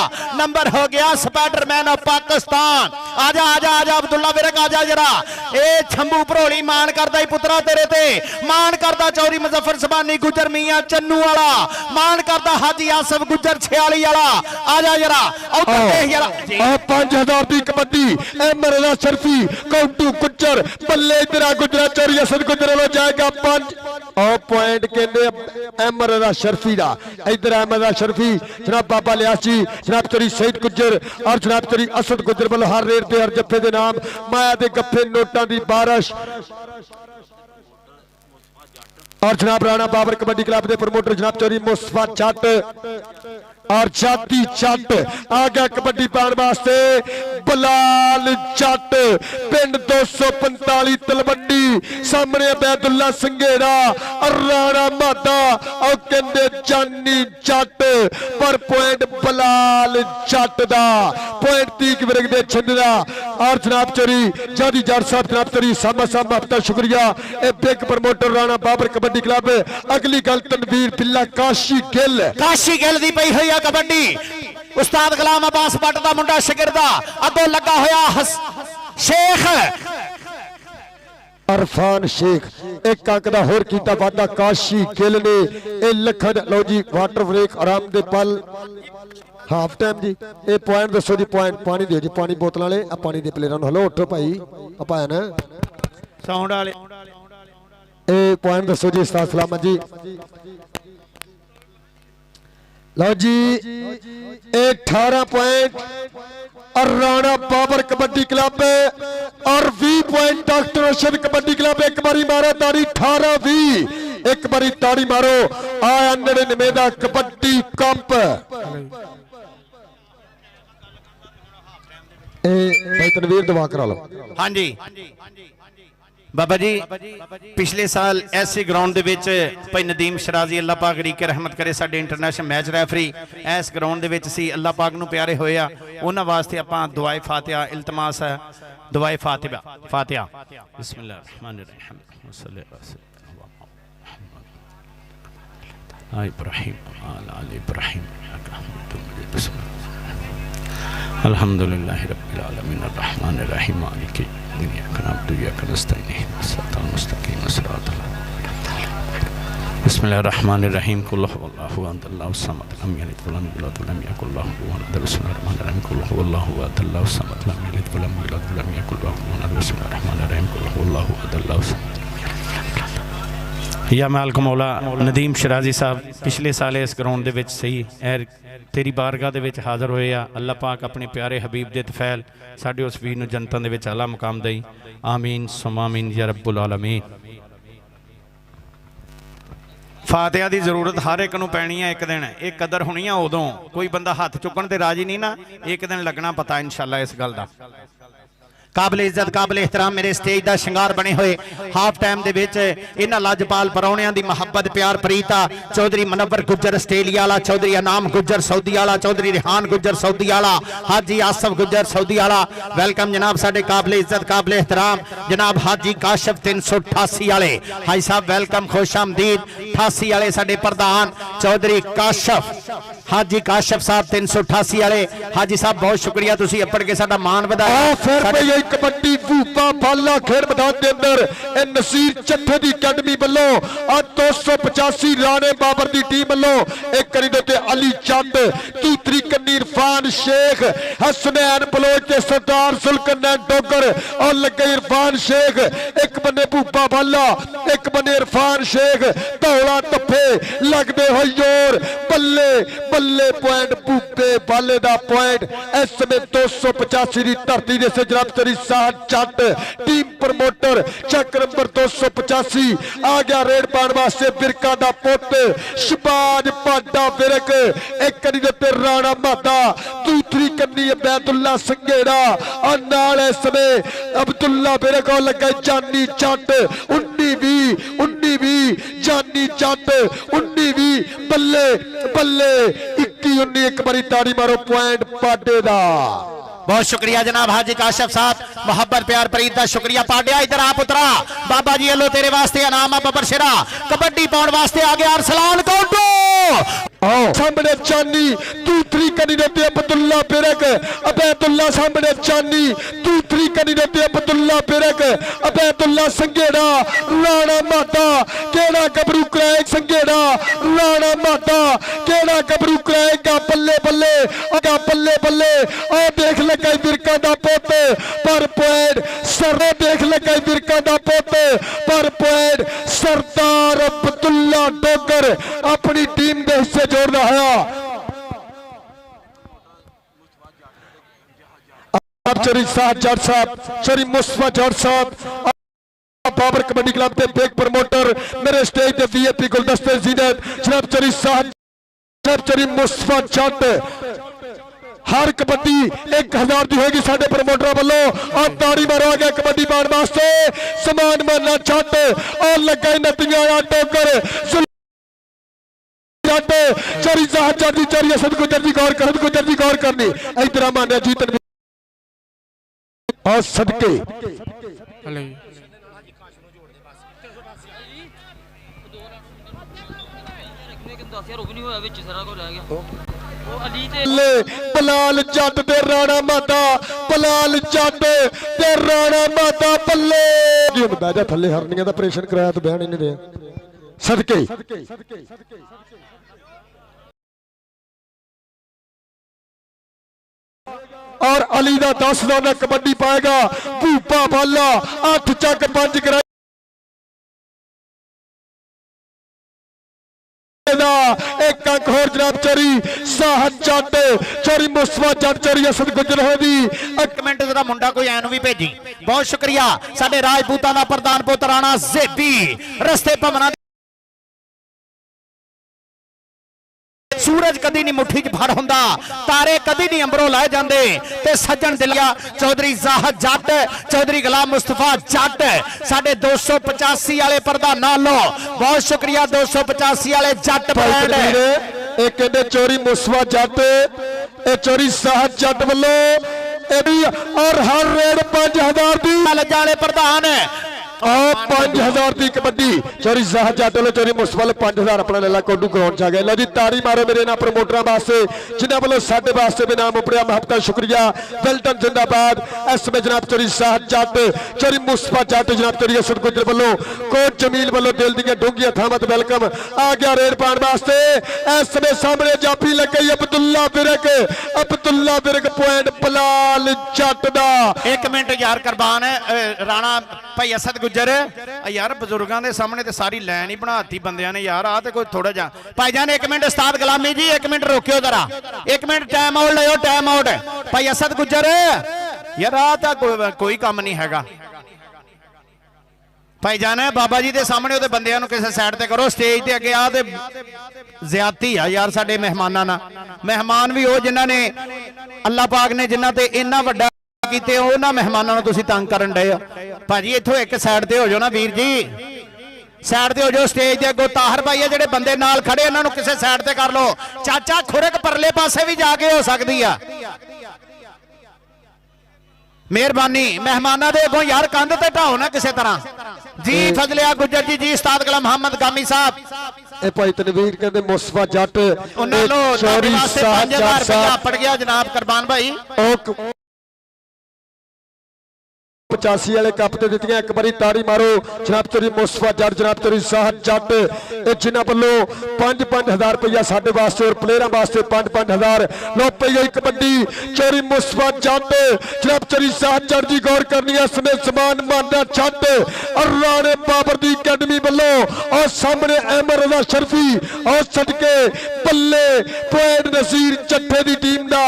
नंबर हो गया स्पाइडरमैन ऑफ पाकिस्तान आजा आजा आजा अब्दुल्ला विरक आजा जरा ए छंबू भरोली मान करदा ही पुत्रा तेरे ते मान करदा चौधरी मुजफ्फर सुभानी गुजर मियां चन्नू वाला मान करदा हाजी आसिफ गुजर 46 वाला आजा जरा उधर देख जरा 5000 दी कबड्डी अहमद रजा शर्फी कौटू गुजर बल्ले इधर गुजरा चौधरी असद गुजर लो जाएगा 5 और पॉइंट कहते अहमद रजा शर्फी दा इधर अहमद रजा शर्फी जनाब बाबा लियास जी जनाब चौधरी सईद गुजर और जनाब चौधरी असद गुजर वालों हर रेट ते हर जफे दे नाम माया दे गफ्फे नोटां दी बारिश और जनाब राणा बाबर कबड्डी क्लब के प्रमोटर जनाब चौधरी मुस्तफा जट और जाती जट आ गया कबड्डी पाने वास्ते बलाल जट पिंड 245 तलवंडी सामने बैदुल्ला संघेड़ा और राणा माता और कहते जानी जट पर पॉइंट बलाल जट दा पॉइंट 30 वर्ग दे छिंद दा और जनाब चौधरी जादी जट साहब जनाब चौधरी सामा साहब आपका शुक्रिया a big promoter Rana Babar kabaddi club अगली गल तनवीर बिल्ला काशी गिल दी पई हुई कबड्डी उस्ताद गुलाम अब्बास भट्ट दा मुंडा शिगिरदा अगों लगा होया शेख अरफान शेख एक अंक का होर कीता वादा काशी गिल ने ये लखन लो जी वाटर ब्रेक आराम दे पल हाफ टाइम जी ये पॉइंट दसो जी पॉइंट पानी दिओ जी पानी बोतल वाले आ पानी दे प्लेयरां हलो उठो भाई आ ना साउंड वाले ये पॉइंट दसो जी उस्ताद सलामत जी लो जी 18 पॉइंट और राणा बाबर कबड्डी क्लब और 20 पॉइंट डॉक्टर रोशन कबड्डी क्लब एक बारी मारो ताड़ी 18-20 एक बारी ताड़ी मारो आया 99 दा कबड्डी कंप भाई तनवीर दुआ करा लो। हाँ जी बाबा जी पिछले साल ऐसे ग्राउंड दे विच भाई नदीम शराजी अल्लाह पाक रीके रहमत करे साडे इंटरनेशनल मैच रैफरी इस ग्राउंड दे विच सी अल्लाह पाक नूं प्यारे होए आ उन्हां वास्ते आपां दुआए फातिहा इल्तमास है दुआए फातिहा बिस्मिल्लाह रहमान रहीम इब्राहिम आल इब्राहिम अल्हम्दुलिल्लाहि रब्बिल आलमीन अर्रहमानिर रहीम मालिकि यौमिद्दीन नअबुदु व इय्याका नस्तईन सिरातल मुस्तकीम सिरातल बिस्मिल्लाहिर रहमानिर रहीम कुल हुवल्लाहु अहद समद लम यलिद व लम यूलद व लम यकुल लहु कुफुवन अहद बिस्मिल्लाहिर रहमानिर रहीम कुल हुवल्लाहु अहद समद लम यलिद व लम यूलद व लम यकुल लहु कुफुवन अहद बिस्मिल्लाहिर रहमानिर रहीम कुल हुवल्लाहु अहद या मालिक मौला नदीम शराजी साहब पिछले साल इस ग्राउंड दे विच सही तेरी बारगाह दे विच हाज़र होए आ अल्लाह पाक अपने प्यारे हबीब दे तफैल साडे उस वीर नूं जनता दे विच आला मुकाम देई आमीन सुम्मा आमीन या रब्बुल आलमीन। फातिहा दी जरूरत हर एक नूं पैनी है एक दिन ये कदर होनी है उदों कोई बंदा हाथ चुकण ते राजी नहीं ना एक दिन लगना पता इंशाअल्लाह इस गल दा। काबिल इज्जत काबिल एहतराम मेरे स्टेज का शिंगार बने हुए हाफ टाइम के इन्होंने लजपाल परौणियां की मुहब्बत प्यार प्रीता चौधरी मनवर गुज्जर आस्ट्रेलिया वाला चौधरी अनाम गुज्जर सऊदी वाला चौधरी रिहान गुज्जर सऊदी वाला हाजी आसफ गुज्जर सऊदी वाला वेलकम जनाब साडे काबिल इज्जत काबिल एहतराम जनाब हाजी काशफ 388 वाले हाई साहब वेलकम खुश आमदीद 88 वाले साडे प्रधान चौधरी काशफ हाजी काशफ साहब 388 वाले हाजी साहब बहुत शुक्रिया तुसी अपड़ के साडा मान वधाया। कबड्डी भूपा बाला खेड मैदान के अंदर नसीर चट्ठे की अकैडमी वालों 285 राणे बाबर की टीम वालों एक करी दे अली चंद दूसरी कन्नी इरफान शेख हसनैन बलोच के सरदार सुल्कनैन डोगर और लगे इरफान शेख एक बने भूपा बाला एक बने इरफान शेख धौला तफे लगते हो जोर बल्ले बल्ले पॉइंट भूपे बाले का पॉइंट इस समय 285 की धरती जैसे जनाब तरी चट टीम प्रमोटर चक नंबर 285 आ गया रेड पाने वास्ते बिरका दा पुत शबाज पाडा बिरक एक कनी दे राणा माता दूसरी कन्नी अबैदुल्ला संघेड़ा और नाल इस समय अब्दुल्ला बिरक और लगा जानी चट 19-20 जानी चट 19-20 बल्ले बल्ले 21-19 एक बारी ताड़ी मारो पॉइंट पाडे दा। बहुत शुक्रिया जनाब हाजी काशफ साहब मोहब्बत प्यार प्रीत का शुक्रिया पाडिया इधर आप उतरा बाबा जी अल्लो तेरे वास्ते इनाम आ बबर शेरा कबड्डी पाउण वास्ते आ गया अरसलान कौंटो सामने चानी दूसरी कनी अब्दुल्ला बिरक अबैदुल्ला सामने चानी दूसरी कनी अब्दुल्ला बिरक अबैदुल्ला संघेड़ा राणा माता केड़ा गबरू कराए संघेड़ा राणा माता केड़ा गबरू कराएगा बल्ले बल्ले अगा बल्ले बल्ले आ देख लगा बिरका दा पुत पर पॉइंट सर देख लगा बिरका दा पुत पर पॉइंट सरदार अब्दुल्ला डोगर अपनी टीम के हिस्से जोड़ रहा है। चौधरी साहब जट साहब चौधरी मुस्तफा जट साहब बाबर कबड्डी क्लब के बिग प्रमोटर मेरे स्टेज के वीआईपी गुलदस्ते जीनत जनाब चौधरी साहब चौधरी मुस्तफा जट हर कबड्डी 1000 की होगी साडे प्रमोटर वालों और ताड़ी मारो गया कबड्डी पाने वास्ते समान मारना छट और लगा नतियां टोकर चौधरी साहब चौधरी चौधरी असद गुजर जी गौर करनी इधर मान्या जीतन और सदके बलाल जट ते राणा माता बलाल जट ते राणा माता बल्ले ਕੀ ਹੁੰਦਾ ਜਾਂ ਥੱਲੇ ਹਰਨੀਆਂ ਦਾ ਆਪਰੇਸ਼ਨ ਕਰਾਇਆ ਤਾਂ ਬਿਆਨ ਇਹਨੇ ਦੇ ਸਦਕੇ और अली का 10 दाना कबड्डी पाएगा भूपा बाला 8 चक 5 कराई एक अंक होर जनाब चोरी साहत जट चोरी मुस्तफा जट चोरी असद गुजर होगी एक मिनट जरा मुंडा कोई ऐन भी भेजी बहुत शुक्रिया साडे राजपूतां दा प्रधान पुत्र राणा ज़ेबी रस्ते भवना सूरज कदी नहीं मुट्ठी च भर हुंदा तारे कदी नहीं अंबरों लै जांदे ते सज्जन दिलिया चौधरी ज़ाहद जट चौधरी गुलाम मुस्तफा जट साडे 285 वाले प्रधानां वालों बहुत शुक्रिया 285 वाले जट ब्रांड एक कहते चोरी मुस्तफा जट ए चोरी साहद जट वालों और हर रेड 5000 दी लजाले प्रधान 5000 की कबड्डी चोरी ज़ाहद जट वालों चोरी मुस्तफा 5000 अपना लेला कोडू ग्राउंड च आ गया लो जी तारी मारो मेरे ना प्रमोटरां वास्ते जिन्हां वालों साडे वास्ते भी नाम उपड़िया महबता शुक्रिया वेल्टन जिंदाबाद इस में जनाब चोरी ज़ाहद जट चोरी मुस्तफा जट जनाब चोरी असद गुजर वालों कोच जमील वालों दिल दी डूंघियां थावां ते वेलकम आ गया रेड पाण वास्ते इस में सामने जाफी लग गई अब्दुल्ला बिरक पॉइंट बलाल जट दा 1 मिनट यार कुर्बान राणा भाई असद गुजर यार बजुर्गों के सामने तो सारी लैन ही बनाती बंदियां ने यार आ कोई थोड़ा जा भाईजान 1 मिनट उस्ताद गुलामी जी 1 मिनट रोकियो जरा 1 मिनट टाइम आउट लो टाइम आउट भाई असद गुजर यार आ कोई काम नहीं हैगा भाईजान बाबा जी के सामने वो बंदियां किसी साइड ते करो स्टेज ते अगे आ ज्यादती आ यार साडे मेहमानां नाल मेहमान भी वो जिन्हां ने अल्लाह पाक ने जिन्हां ते इन्ना वड्डा कीते उन्हां मेहमानां नूं तुसीं तंग करन डए भाजी इत्थों एक साइड ते हो जाओ ना वीर जी साइड ते हो जाओ स्टेज ते अगों ताहर भाई है जिहड़े बंदे नाल खड़े इन्हां नूं किसी साइड ते कर लो चाचा खुरक परले पासे भी जाके हो सकदी आ मेहरबानी मेहमानां दे अगों यार कंध ते ढाओ ना किसी तरह जी फजलिया गुजर जी जी उस्ताद गुलाम मोहम्मद गामी साहब ए भाई तनवीर कहते मुस्तफा जट उन्हां लो चोरी वास्ते 5000 रुपया पड़ गया जनाब कुर्बान भाई 85 वाले कप ते दित्तियां एक बारी ताड़ी मारो जनाब चोरी मुस्तफा जट जनाब चोरी ज़ाहद जट ए जिन्हां वल्लों 5-5000 रुपया साडे वास्ते और प्लेयरां वास्ते 5-5000 लो पई गई कबड्डी चोरी मुस्तफा जट जनाब चोरी ज़ाहद जट जी गौर करनी है इसमें समान मानदा जट और राणे बाबर दी अकैडमी वल्लों और सामने अहमद रज़ा शरफी और सदके बल्ले पॉइंट नसीर चट्ठे दी टीम दा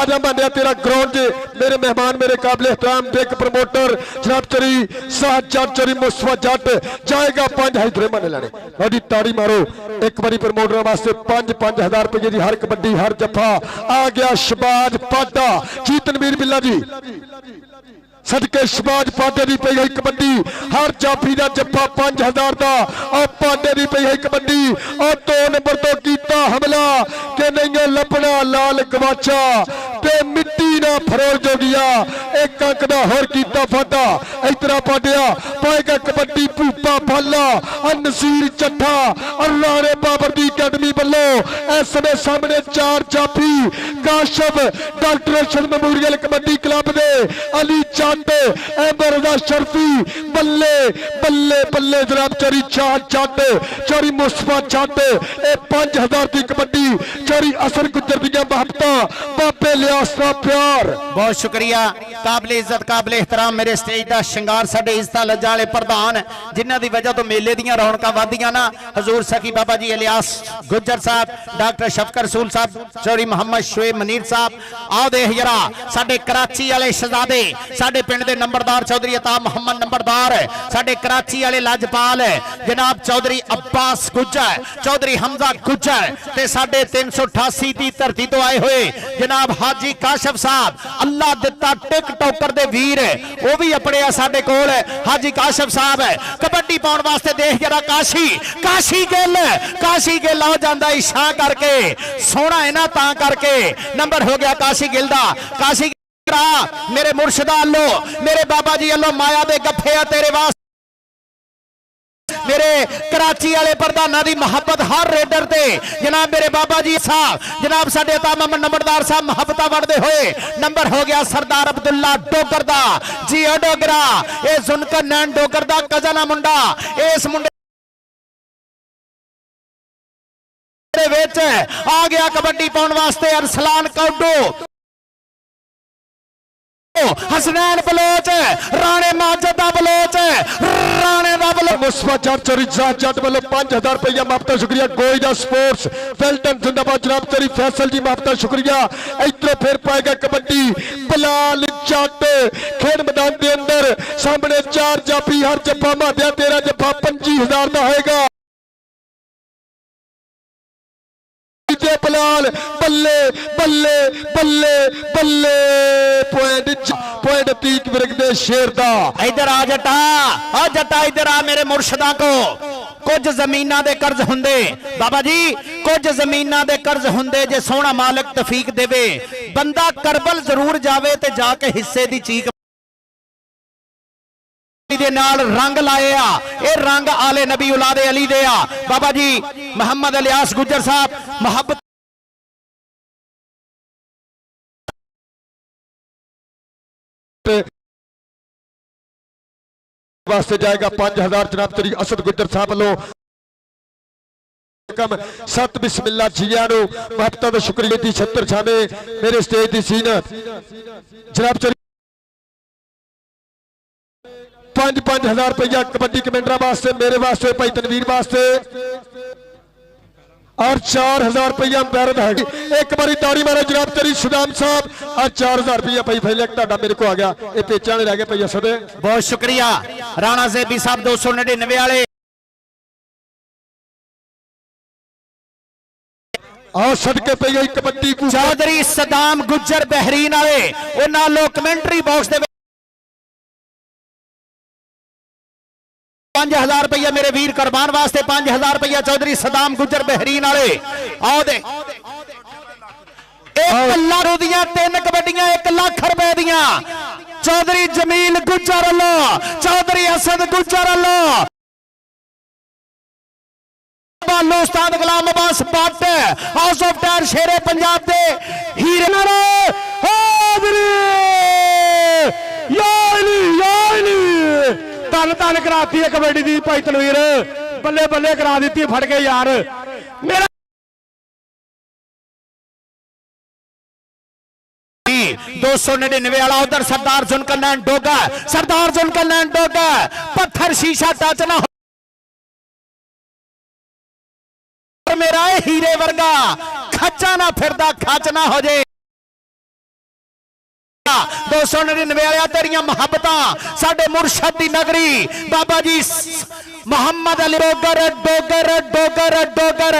आजा मानिया तेरा ग्राउंड मेरे मेहमान मेरे काबिल एहतराम बिग प्रमोटर जनाब चोरी ज़ाहद जट चोरी मुस्तफा जट जाएगा 5 हैदरे माने लाने बड़ी ताड़ी मारो एक बारी प्रमोटर वास्ते 5-5000 रुपये की हर कबड्डी हर जफा आ गया शबाज पाटा जी तनवीर बिल्ला जी सदके शबाज पाटे की पई है कबड्डी हर जाफी का जफा 5000 का और पाटे की पई है कबड्डी और 2 नंबर तो किया हमला कि नहीं लपना लाल गवाचा ते मिट्टी ना फरोल जोगिया एक अंक का होर किया फाटा इस तरह पाटिया पाएगा कबड्डी भूपा भाला नसीर चट्ठा और राणे बाबर की अकैडमी वालों इस समय सामने 4 जाफी Kashif doctor Arshad memorial kabaddi club दे अली जट अहमद शरफी बल्ले बल्ले बल्ले जनाब चोरी जट चोरी मुस्तफा जट 5000 की कबड्डी चोरी असर गुजर दियां महबता बाबे लियास दा प्यार बहुत शुक्रिया काबिल इज्जत काबिल एहतराम मेरे स्टेज का शिंगार साडे इज्जत लज्जा वाले प्रधान जिन्हां दी वजह तो मेले दीयां रौनकां वधदियां ना हजूर सखी बाबा जी इलियास गुजर साहब डॉक्टर शफकर रसूल साहब चोरी मोहम्मद शुएब मनीर साहब आओ देख जरा साडे कराची वाले शहजादे साडे पिंड दे नंबरदार चौधरी अता मोहम्मद नंबरदार साडे कराची वाले लाजपाल जनाब चौधरी अब्बास गुजर चौधरी हमजा गुजर ते साडे 388 की धरती तो आए हुए जनाब हाजी काशफ साहब अल्लाह दिता टिकटॉकर दे वीर वो भी अपने साडे कोल हाजी काशफ साहब कबड्डी पाउण वास्ते देख जरा काशी गिल आ जांदा इशा करके सोहना है ना तां करके नंबर हो गया काशी गिल दा काशी मेरे मुर्शदा अल्लो मेरे बाबा जी अल्लो माया दे गफे तेरे वास्ते मेरे कराची वाले प्रधाना की मुहब्बत हर रेडर ते जनाब मेरे बाबा जी साहब जनाब साडे अता मोहम्मद नंबरदार साहब मुहब्बत बढ़ते हुए नंबर हो गया सरदार अब्दुल्ला डोगर दा जी डोगरा ये जुनकर नैन डोगर दा कजन मुंडा इस मुंडे विच आ गया कबड्डी पाउण वास्ते अरसलान कौडो हसनैन बलोच राणे माजिद दा बलोच राणे दा बलोच मुस्तफा जट चोरी जट वालों 5000 रुपया मापता शुक्रिया गोईदा स्पोर्ट्स वेल्टन जिंदाबाद जनाब चोरी फैसल जी मापता शुक्रिया इधरों फिर पाएगा कबड्डी बिलाल जट खेल मैदान के अंदर सामने 4 जाफी हर जफा मादिया 13 जफा 25000 का होएगा बिलाल बल्ले बल्ले बल्ले बल्ले पॉइंट तीक विरगदे शेर दा इधर आ जटा इधर आ मेरे मुर्शदा को कुछ जमीना दे कर्ज हुंदे बाबा जी कुछ जमीना दे कर्ज हुंदे जे सोहना मालिक तफीक देवे बंदा करबल जरूर जावे ते जाके हिस्से दी चीक दे नाल रंग लाए आ ए रंग आले नबी औलादे अली दे आ बाबा जी मोहम्मद इलियास गुजर साहब मोहब्बत वास्ते जाएगा 5000 जनाब तरी असद गुजर साहब वालों सत बिस्मिल्ला जिया महत्ता का शुक्रिया दी 76 छावे मेरे स्टेज की सीनत जनाब चोरी 5-5000 रुपया कबड्डी कमेंडरा वास्ते मेरे वास्ते भाई तनवीर वास्ते और 4000 रुपया अंपैर है एक बारी ताड़ी मारे जनाब तेरी सुदाम साहब और 4000 रुपया भाई फैले ਤੁਹਾਡਾ मेरे को आ गया ये पेचा ने रह गए भैया सदे बहुत शुक्रिया राणा ज़ेबी साहब 299 वाले आओ सदके पे गई कबड्डी चौधरी सदाम गुज्जर बहरीन वाले उन्हां लो कमेंटरी बॉक्स दे 5000 रुपया मेरे वीर कुर्बान वास्ते 5000 रुपया चौधरी सदाम गुजर बहरीन वाले आओ दे 1 लाख दियां 3 कबड्डियां 1 लाख रुपए दियां चौधरी जमील गुजर अल्लाह चौधरी असद गुजर अल्लाह बालो उस्ताद Ghulam Abbas Bhatt house of tyre Shere Punjab दे हीरे नारे हाज़री या अली तन तन कराती है कबड्डी दी भाई तलवीर बल्ले बल्ले करा दी फड़ के यार मेरा 299 वाला उधर सरदार जुनकर नैन डोगा सरदार जुनकर नैन डोगा पत्थर शीशा टच ना मेरा हीरे वर्गा खचा ना फिरदा खच ना हो जाए 299 वाले तेरिया मुहब्बत साडे मुर्शद दी नगरी बाबा जी मोहम्मद अली डोगर डोगर डोगर डोगर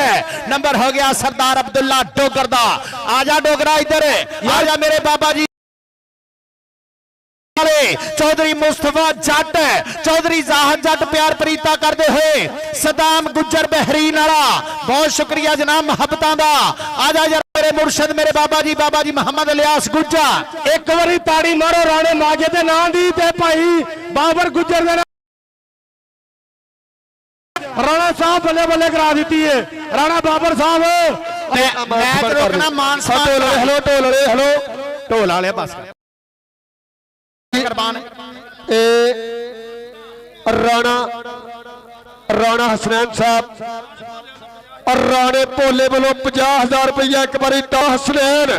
नंबर हो गया सरदार अब्दुल्ला डोगर दा आजा डोगरा इधर आजा मेरे बाबा जी चौधरी मुस्तफा जट चौधरी जाहद जट प्यार प्रीता करते हुए सदाम गुजर बहरीन वाला बहुत शुक्रिया जनाब मुहब्बतां दा आजा यार मेरे मुर्शद मेरे बाबा जी मोहम्मद इलियास गुज्जर एक बारी ताड़ी मारो राणे माजिद दे नाम दी ते भाई बाबर गुज्जर दे राणा साहब बल्ले बल्ले करा दी है राणा बाबर साहब मैच रोकना मान हेलो ढोल वाले बस राणा हसनैन साहब और राणे भोले वालों 50000 रुपया एक बारी हसनैन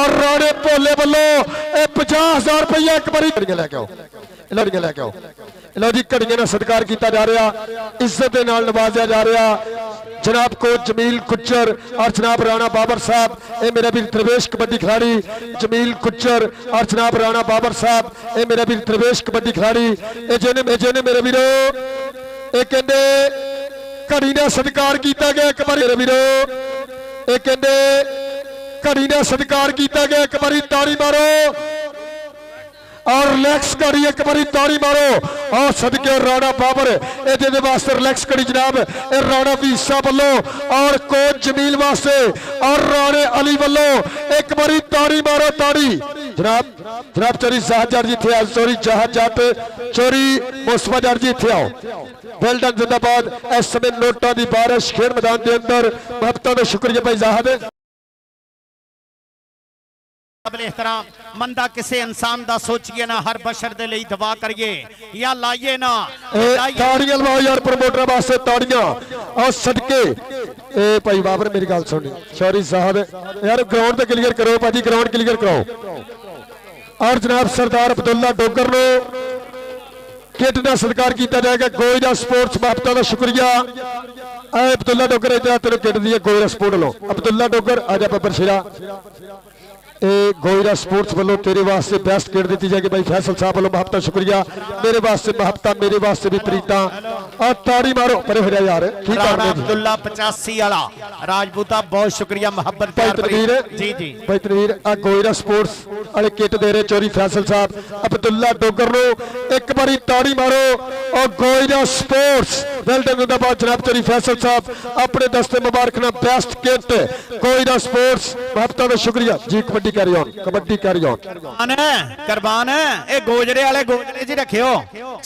और राणे भोले वालों 50000 रुपया एक बारी लैके आओ लैके आओ लो जी घड़ियां का सत्कार किया जा रहा इज्जत के नाल नवाजा जा रहा जनाब कोच जमील गुज्जर और जनाब राणा बाबर साहब ये मेरा भी प्रवेश कबड्डी खिलाड़ी जमील गुज्जर और जनाब राणा बाबर साहब ये मेरा भी प्रवेश कबड्डी खिलाड़ी ये जिन्हें मेरे वीरो ये कहते घड़ी का सत्कार किया गया एक बार मेरे वीरो ये कहते घड़ी का सत्कार किया गया एक बारी ताड़ी मारो और रिलैक्स करी एक बारी ताड़ी मारो और सदके राणा बाबर ये वास्ते रिलैक्स करी जनाब ये राणा वीसा वालों और कोच जमील वास्ते और राणे अली वालों एक बारी ताड़ी मारो ताड़ी जनाब जनाब चोरी साहजार जी थे चोरी जहाज जट चोरी मुस्तफा जट जी थे आओ वेल डन जिंदाबाद। इस समय नोटा की बारिश खेल मैदान के अंदर महबता का शुक्रिया भाई जाहद। एहतराम मंदा किसी इंसान दा सोचिए ना हर बशर दे लिए दुआ करिए या लाइए ना ताड़ियां लवाओ यार प्रमोटर वास्ते ताड़ियां और सदके ए भाई बाबर मेरी गल सुनी शौरी साहब यार ग्राउंड पे क्लियर करो भाजी ग्राउंड क्लियर कराओ। और जनाब सरदार अब्दुल्ला डोगर नो किट का सत्कार किया जाएगा। गोयरा स्पोर्ट्स महबता का शुक्रिया। अब्दुल्ला डोगर इधर तेरे किट दी गोयरा स्पोर्ट लो अब्दुल्ला डोगर आजा बब्बर शिरा गोयरा स्पोर्ट्स वालों तेरे वास्ते बेस्ट किट दी जाएगी भाई फैसल साहब वालों महबता शुक्रिया। मेरे वास्ते महबता मेरे वास्ते भी प्रीता और ताड़ी मारो परे हो जाए यार ठीक है अब्दुल्ला 85 वाला राजपूता बहुत शुक्रिया मोहब्बत भाई तनवीर जी जी भाई तनवीर आ गोयरा स्पोर्ट्स वाले किट दे रहे चोरी फैसल साहब अब्दुल्ला डोगर नो एक बारी ताड़ी मारो और गोयरा स्पोर्ट्स वेल डन जिंदाबाद जनाब चोरी फैसल साहब अपने दस्ते मुबारक ना बेस्ट किट गोयरा स्पोर्ट्स महबता का शुक्रिया जी। कबड्डी कैरी ऑन कुर्बान ए गोजरे वाले गोजरे जी रखियो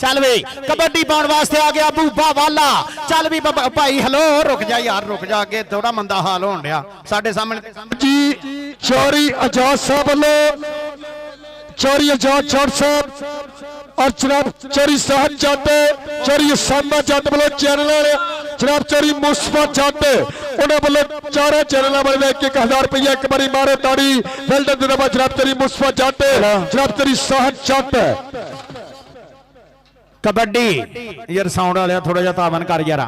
चल वे कबड्डी पाउण वास्ते आ गया बूबा वाला चल भी भाई हेलो रुक जा यार रुक जा अगे थोड़ा मंदा हाल होण डया साडे सामने जी। चौरी आजाद साहब वालों चौरी आजाद चौड़ साहब और जनाब चौरी साहब जट चौरी सामा जट वालों चैनल जनाब चौरी मुस्तफा जट उन्होंने वालों चारों चैनलों वाले 1000 रुपया एक बारी मारो ताड़ी वेल डन जिंदाबाद जनाब चौरी मुस्तफा जट जनाब चौरी साहब जट कबड्डी यार साउंड वाले थोड़ा जा तावन कर यार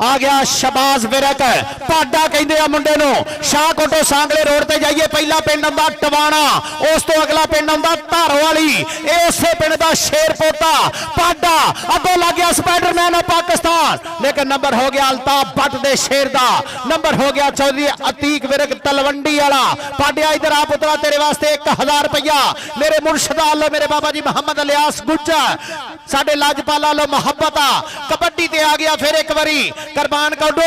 आ गया शबाज विरक पाडा कहंदे आ मुंडे नु शाहकोटो सांगले रोड ते जाइए पहला पिंड आंदा टवाणा उस तो अगला पिंड आंदा धारोवाली ए उसे पिंड दा शेर पोता पाडा अगों लग गया स्पाइडरमैन ऑफ पाकिस्तान लेकिन नंबर हो गया अल्ताफ भट्ट दे शेर दा नंबर हो गया चौधरी अतीक विरक तलवंडी वाला पाडिया इधर आ पुत्रा तेरे वास्ते 1000 रुपया मेरे मुर्शदा अल्लाह मेरे बाबा जी मोहम्मद इलियास गुज्जर साडे लाजपाला लो मोहब्बत आ कबड्डी ते आ गया फिर एक बारी कुर्बान काडो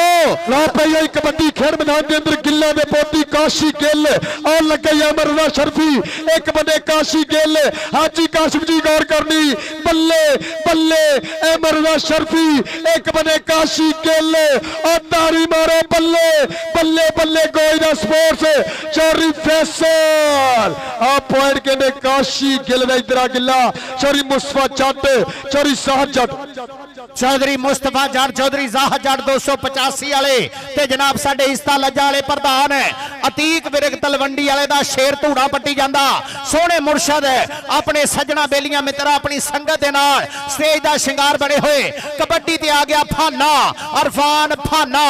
लो भैया कबड्डी खेल मैदान के अंदर गिल्ला दे पोती काशी गिल और लग गई अमरना शर्फी एक बने काशी गिल हाजी काशिम जी गौर करनी बल्ले बल्ले अमरना शर्फी एक बने काशी गिल और तारी मारो बल्ले बल्ले बल्ले गोयरा स्पोर्ट्स चौरी फैसल आ पॉइंट के ने काशी गिल दा इधर गिल्ला चौरी मुस्तफा जट चौरी साहब जट चौधरी मुस्तफा जट चौधरी जाह जट 285 वाले ते जनाब साडे इस्ता लज्जा वाले प्रधान अतीक विरक तलवंडी वाले दा शेर धूड़ा पट्टी जांदा सोहने मुर्शद अपने सजना बेलियां मित्र अपनी संगत दे नाल स्टेज दा शिंगार बने हुए कबड्डी ते आ गया फाना अरफान फाना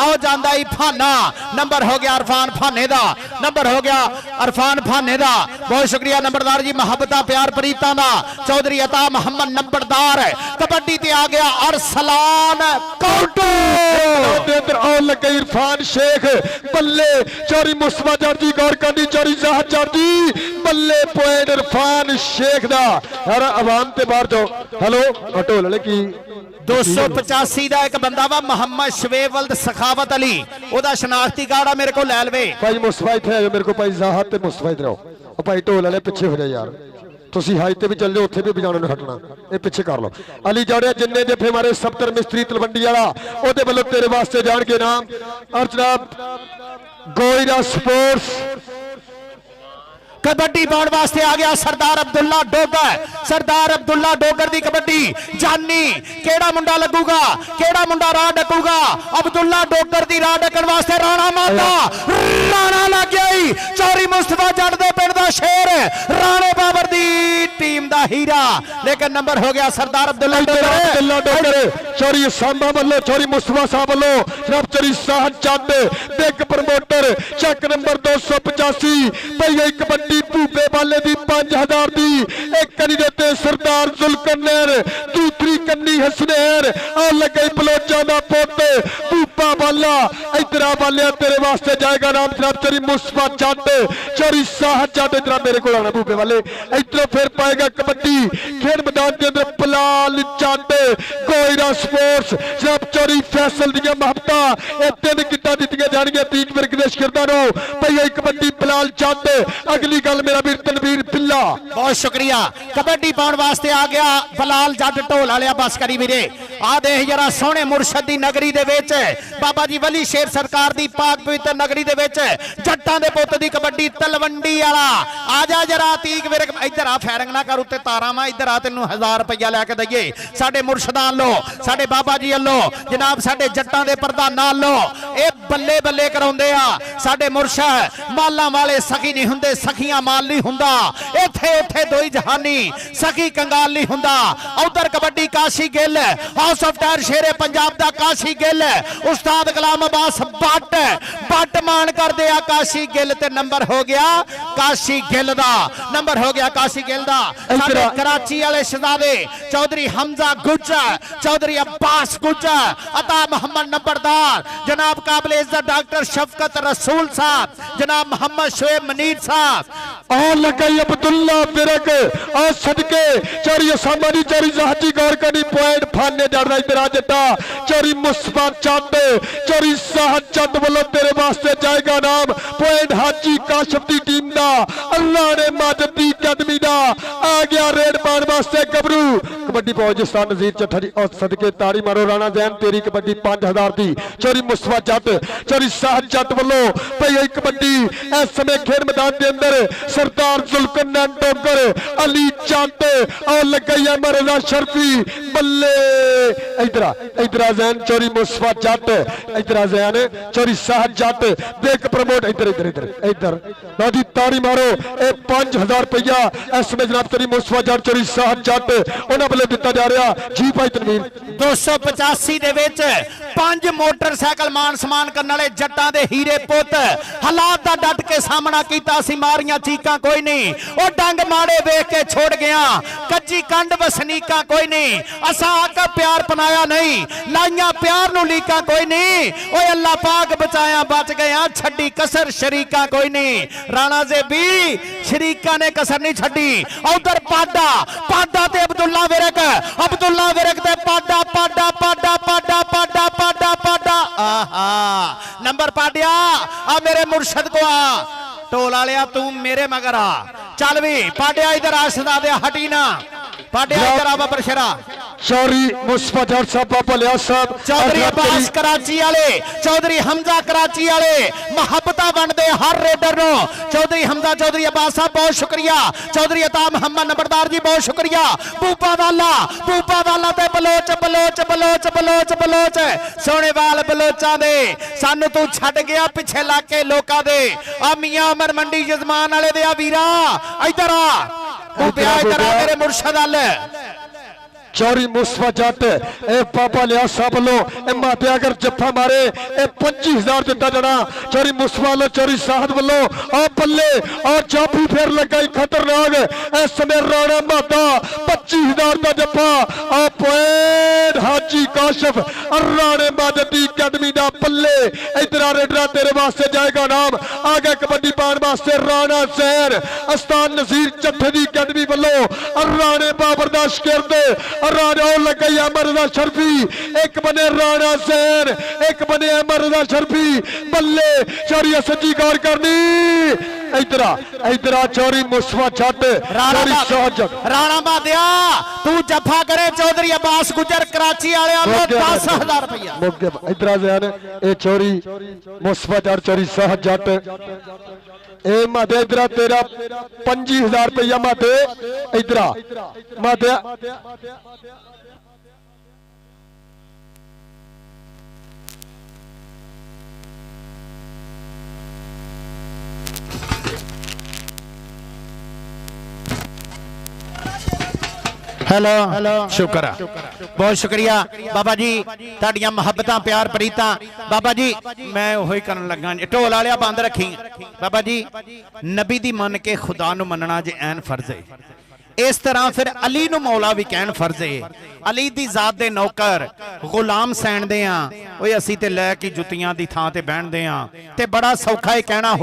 आओ जांदा ही फाना नंबर हो गया अरफान फाने दा नंबर हो गया अरफान फाने दा बहुत शुक्रिया नंबरदार जी मोहब्बता प्यार प्रीता दा चौधरी अता मोहम्मद नंबरदार कबड्डी ते आ गया अरसलान काउंटो इरफान शेख बल्ले चौरी मुस्तफा जट जी गौर करनी चौरी जाहद जट जी बल्ले पॉइंट इरफान शेख दा यार आवाम ते बाहर जाओ हेलो ढोल वाले की 285 ਦਾ ਇੱਕ ਬੰਦਾ ਵਾ ਮੁਹੰਮਦ ਸ਼ਵੇਬ ਵਲਦ ਸਖਾਵਤ ਅਲੀ ਉਹਦਾ ਸ਼ਨਾਖਤੀ ਕਾਰਡ ਆ ਮੇਰੇ ਕੋਲ ਲੈ ਲਵੇ ਭਾਈ ਮੁਸਤਫਾ ਇੱਥੇ ਆਇਓ ਮੇਰੇ ਕੋਲ ਭਾਈ ਜ਼ਾਹਦ ਤੇ ਮੁਸਤਫਾ ਇਧਰ ਆਓ ਉਹ ਭਾਈ ਢੋਲ ਵਾਲੇ ਪਿੱਛੇ ਹੋ ਜਾ ਯਾਰ ਤੁਸੀਂ ਹਾਈ ਤੇ ਵੀ ਚੱਲ ਜਾਓ ਉੱਥੇ ਵੀ ਵਜਾਉਣ ਨੂੰ ਹਟਣਾ ਇਹ ਪਿੱਛੇ ਕਰ ਲਓ ਅਲੀ ਜਾੜਿਆ ਜਿੰਨੇ ਜੱਫੇ ਮਾਰੇ ਸਫਤਰ ਮਿਸਤਰੀ ਤਲਵੰਡੀ ਵਾਲਾ ਉਹਦੇ ਵੱਲੋਂ ਤੇਰੇ ਵਾਸਤੇ ਜਾਣਗੇ ਨਾਮ ਔਰ ਜਨਾਬ गोयरा स्पोर्ट्स कबड्डी पाउण वास्ते आ गया सरदार अब्दुल्ला डोगर सरदार अब्दुल्ला डोगर दी कबड्डी जानी केड़ा मुंडा लगूगा केड़ा मुंडा राह डकूगा अब्दुल्ला डोगर दी राह डकन वास्ते राणा माता राणा लग गई चौरी मुस्तफा जट दे पिंड दा शेर राणे बाबर दी टीम दा हीरा लेकिन नंबर हो गया सरदार अब्दुल्ला डोगर चौरी सांबा वालों चौरी मुस्तफा साहब वालों जनाब चौरी साहब चंद बिग प्रमोटर चेक नंबर 285 भैया कबड्डी भूपे वाले दी 5000 दी एक कनी देते सरदार जुल्करनैन दूसरी कन्नी हसनैन आ लगे बलोचा दा पुत भूपे बाबा बाला इधर बालिया तेरे वास्ते जाएगा नाम जनाब चोरी मुस्तफा जट चोरी साह जट इधर मेरे को आना बूबे वाले इधर फिर पाएगा कबड्डी खेल मैदान के अंदर बलाल जट गोयरा स्पोर्ट्स जनाब चोरी फैसल दियां मोहब्बतां ये 3 किट्टां दित्तियां जाणगीआं तीक वर्ग दे शिरदां नूं पई कबड्डी बलाल जट अगली गल मेरा वीर तनवीर बिल्ला बहुत शुक्रिया कबड्डी पाउण वास्ते आ गया बलाल जट ढोल वालिया बस करी वीरे आ देख जरा सोहने मुरशद दी नगरी दे विच बाबा जी वली शेर सरकार दी पाक पवित्र नगरी दे विच जट्टां दे पुੱਤ दी कबड्डी तलवंडी वाला आ जा जरा तीक विरक इधर आ फायरिंग ना कर उत्ते तारा मा इधर आ तेनू 1000 रुपया लैके दईए साडे मुरशदां लो साडे बाबा जी अल्लो जनाब साडे जट्टां दे प्रधानां लो ए बल्ले बल्ले कराउंदे आ साडे मुरशद मालां वाले सखी नहीं हुंदे सखियां माल नहीं हुंदा इत्थे इत्थे दोई जहानी सखी कंगाल नहीं हुंदा उधर kabaddi Kashi Gill house of tyre Shere Punjab दा काशी गिल उस्ताद गुलाम अब्बास बट मान कर दे काशी गिल ते नंबर हो गया काशी गिल दा नंबर हो गया काशी गिल दा साडे कराची वाले शहजादे चौधरी हमजा गुज्जर चौधरी अब्बास गुज्जर अता मोहम्मद नंबरदार जनाब काबिल इज्जत डॉक्टर शफकत रसूल साहब जनाब मोहम्मद शोएब मनीर साहब और लगाई अब्दुल्ला बिरक और सदके चोरी सामानी चोरी जहाजी गौर करनी पॉइंट फाने जाना इधर आ जटा चोरी मुस्तफा चंद चोरी साह चंद वालों तेरे वास्ते जाएगा नाम पॉइंट हाजी काशिफ दी टीम दा अल्लाह ने माजद दी अकादमी दा आ गया रेड पान वास्ते गबरू कबड्डी पहुंचस्तान नजीर चट्ठा जी और सदके ताड़ी मारो राणा जैन तेरी कबड्डी 5000 दी चोरी मुस्तफा जट चोरी साह जट वालों पई कबड्डी इस समय खेल मैदान के अंदर सरदार जुल्करनैन डोगर अली चंद और लगाई अमरजा शर्फी बल्ले इधर जैन चोरी मुस्तफा जट इधर जैन चोरी साह जट देख प्रमोट इधर नौजी ताड़ी मारो ए 5000 रुपया इस समय जनाब चोरी मुस्तफा जट चोरी साह जट उन्होंने बल्ले दिता जा रहा जी भाई तनवीर 285 दे विच 5 मोटरसाइकिल मान सम्मान करने वाले जट्टां दे हीरे पुੱਤ हालात दा डट के सामना कीता सी मारियां चीकां कोई नहीं ओ डंग माड़े वेख के छोड़ गया कच्ची कंड वसनीका कोई नहीं असा आका प्यार पनाया नहीं लाइयां प्यार नु लीका कोई नहीं ओए अल्लाह पाक बचाया बच गया छड्डी कसर शरीका कोई नहीं राणा ज़ेबी शरीका ने कसर नहीं छड्डी उधर पाडा ते अब्दुल्ला विरक ते पाडा आहा नंबर पाडिया आ मेरे मुर्शद को आ ढोल वालिया तू मेरे मगर आ चल भी पाडिया इधर आ सदा दे हटी ना पाडिया इधर आ बाबर शेरा चौधरी मुस्तफा जट साहब बाबा लिया साहब चौधरी अब्बास कराची वाले चौधरी हमजा कराची वाले मोहब्बता बनते हर रेडर नो चौधरी हमजा चौधरी अब्बास साहब बहुत शुक्रिया चौधरी अता मोहम्मद नंबरदार जी बहुत शुक्रिया बूपा वाला ते बलोच सोने वाल बलोचा दे सानू तू छड़ गया पिछे लाके लोका दे आ मियां अमर मंडी जजमान वाले दे आ वीरा इधर आ मेरे मुर्शद अल चौरी मुस्तफा जट ए बाबा लिया साहब लो ए माते अगर जफ्फा मारे ए 25000 दिता जाना चौरी मुस्तफा लो चौरी साहब वालों और बल्ले और चाबी फिर लगाई खतरनाक इस समय राणा माता 25000 का जफ्फा और पॉइंट हाजी काशिफ और राणे माजद दी अकादमी दा बल्ले इधर रेडरा तेरे वास्ते जाएगा नाम आगे कबड्डी पान वास्ते राणा जैन अस्तान नजीर चट्ठे दी अकादमी वालों और राणे बाबरदाश करदे राणा लगाई अमरजा शर्फी एक बने राणा जैन एक बने अमरजा शर्फी बल्ले चोरी सच्ची गौर करनी इधर चौरी मुस्तफा जट राणा बादिया तू जफा करे चौधरी अब्बास गुजर कराची वाले 10000 रुपया इधर जैन ए चौरी मुस्तफा जट चौरी साह जट ए माते इधर तेरा 25000 रुपया माते इधर माते हेलो शुक्र बहुत शुक्रिया बाबा जी ताड़ियां मोहब्बतां प्यार प्रीतां बाबा जी मैं वही करन लगा ढोल वालिया बंद रखी बाबा जी नबी दी मन के खुदा नू मनना जे ऐन फर्ज है ਇਸ ਤਰ੍ਹਾਂ ਫਿਰ ਅਲੀ ਨੂੰ ਮੌਲਾ ਵੀ ਕਹਿਣ ਫਰਜ਼ ਏ। ਅਲੀ ਦੀ ਜ਼ਾਤ ਦੇ ਨੌਕਰ ਗੁਲਾਮ ਸੈਣਦੇ ਆ, ਓਏ ਅਸੀਂ ਤੇ ਲੈ ਕੇ ਜੁੱਤੀਆਂ ਦੀ ਥਾਂ ਤੇ ਬਹਿਣਦੇ ਆ, ਤੇ ਬੜਾ ਸੌਖਾ ਇਹ ਕਹਿਣਾ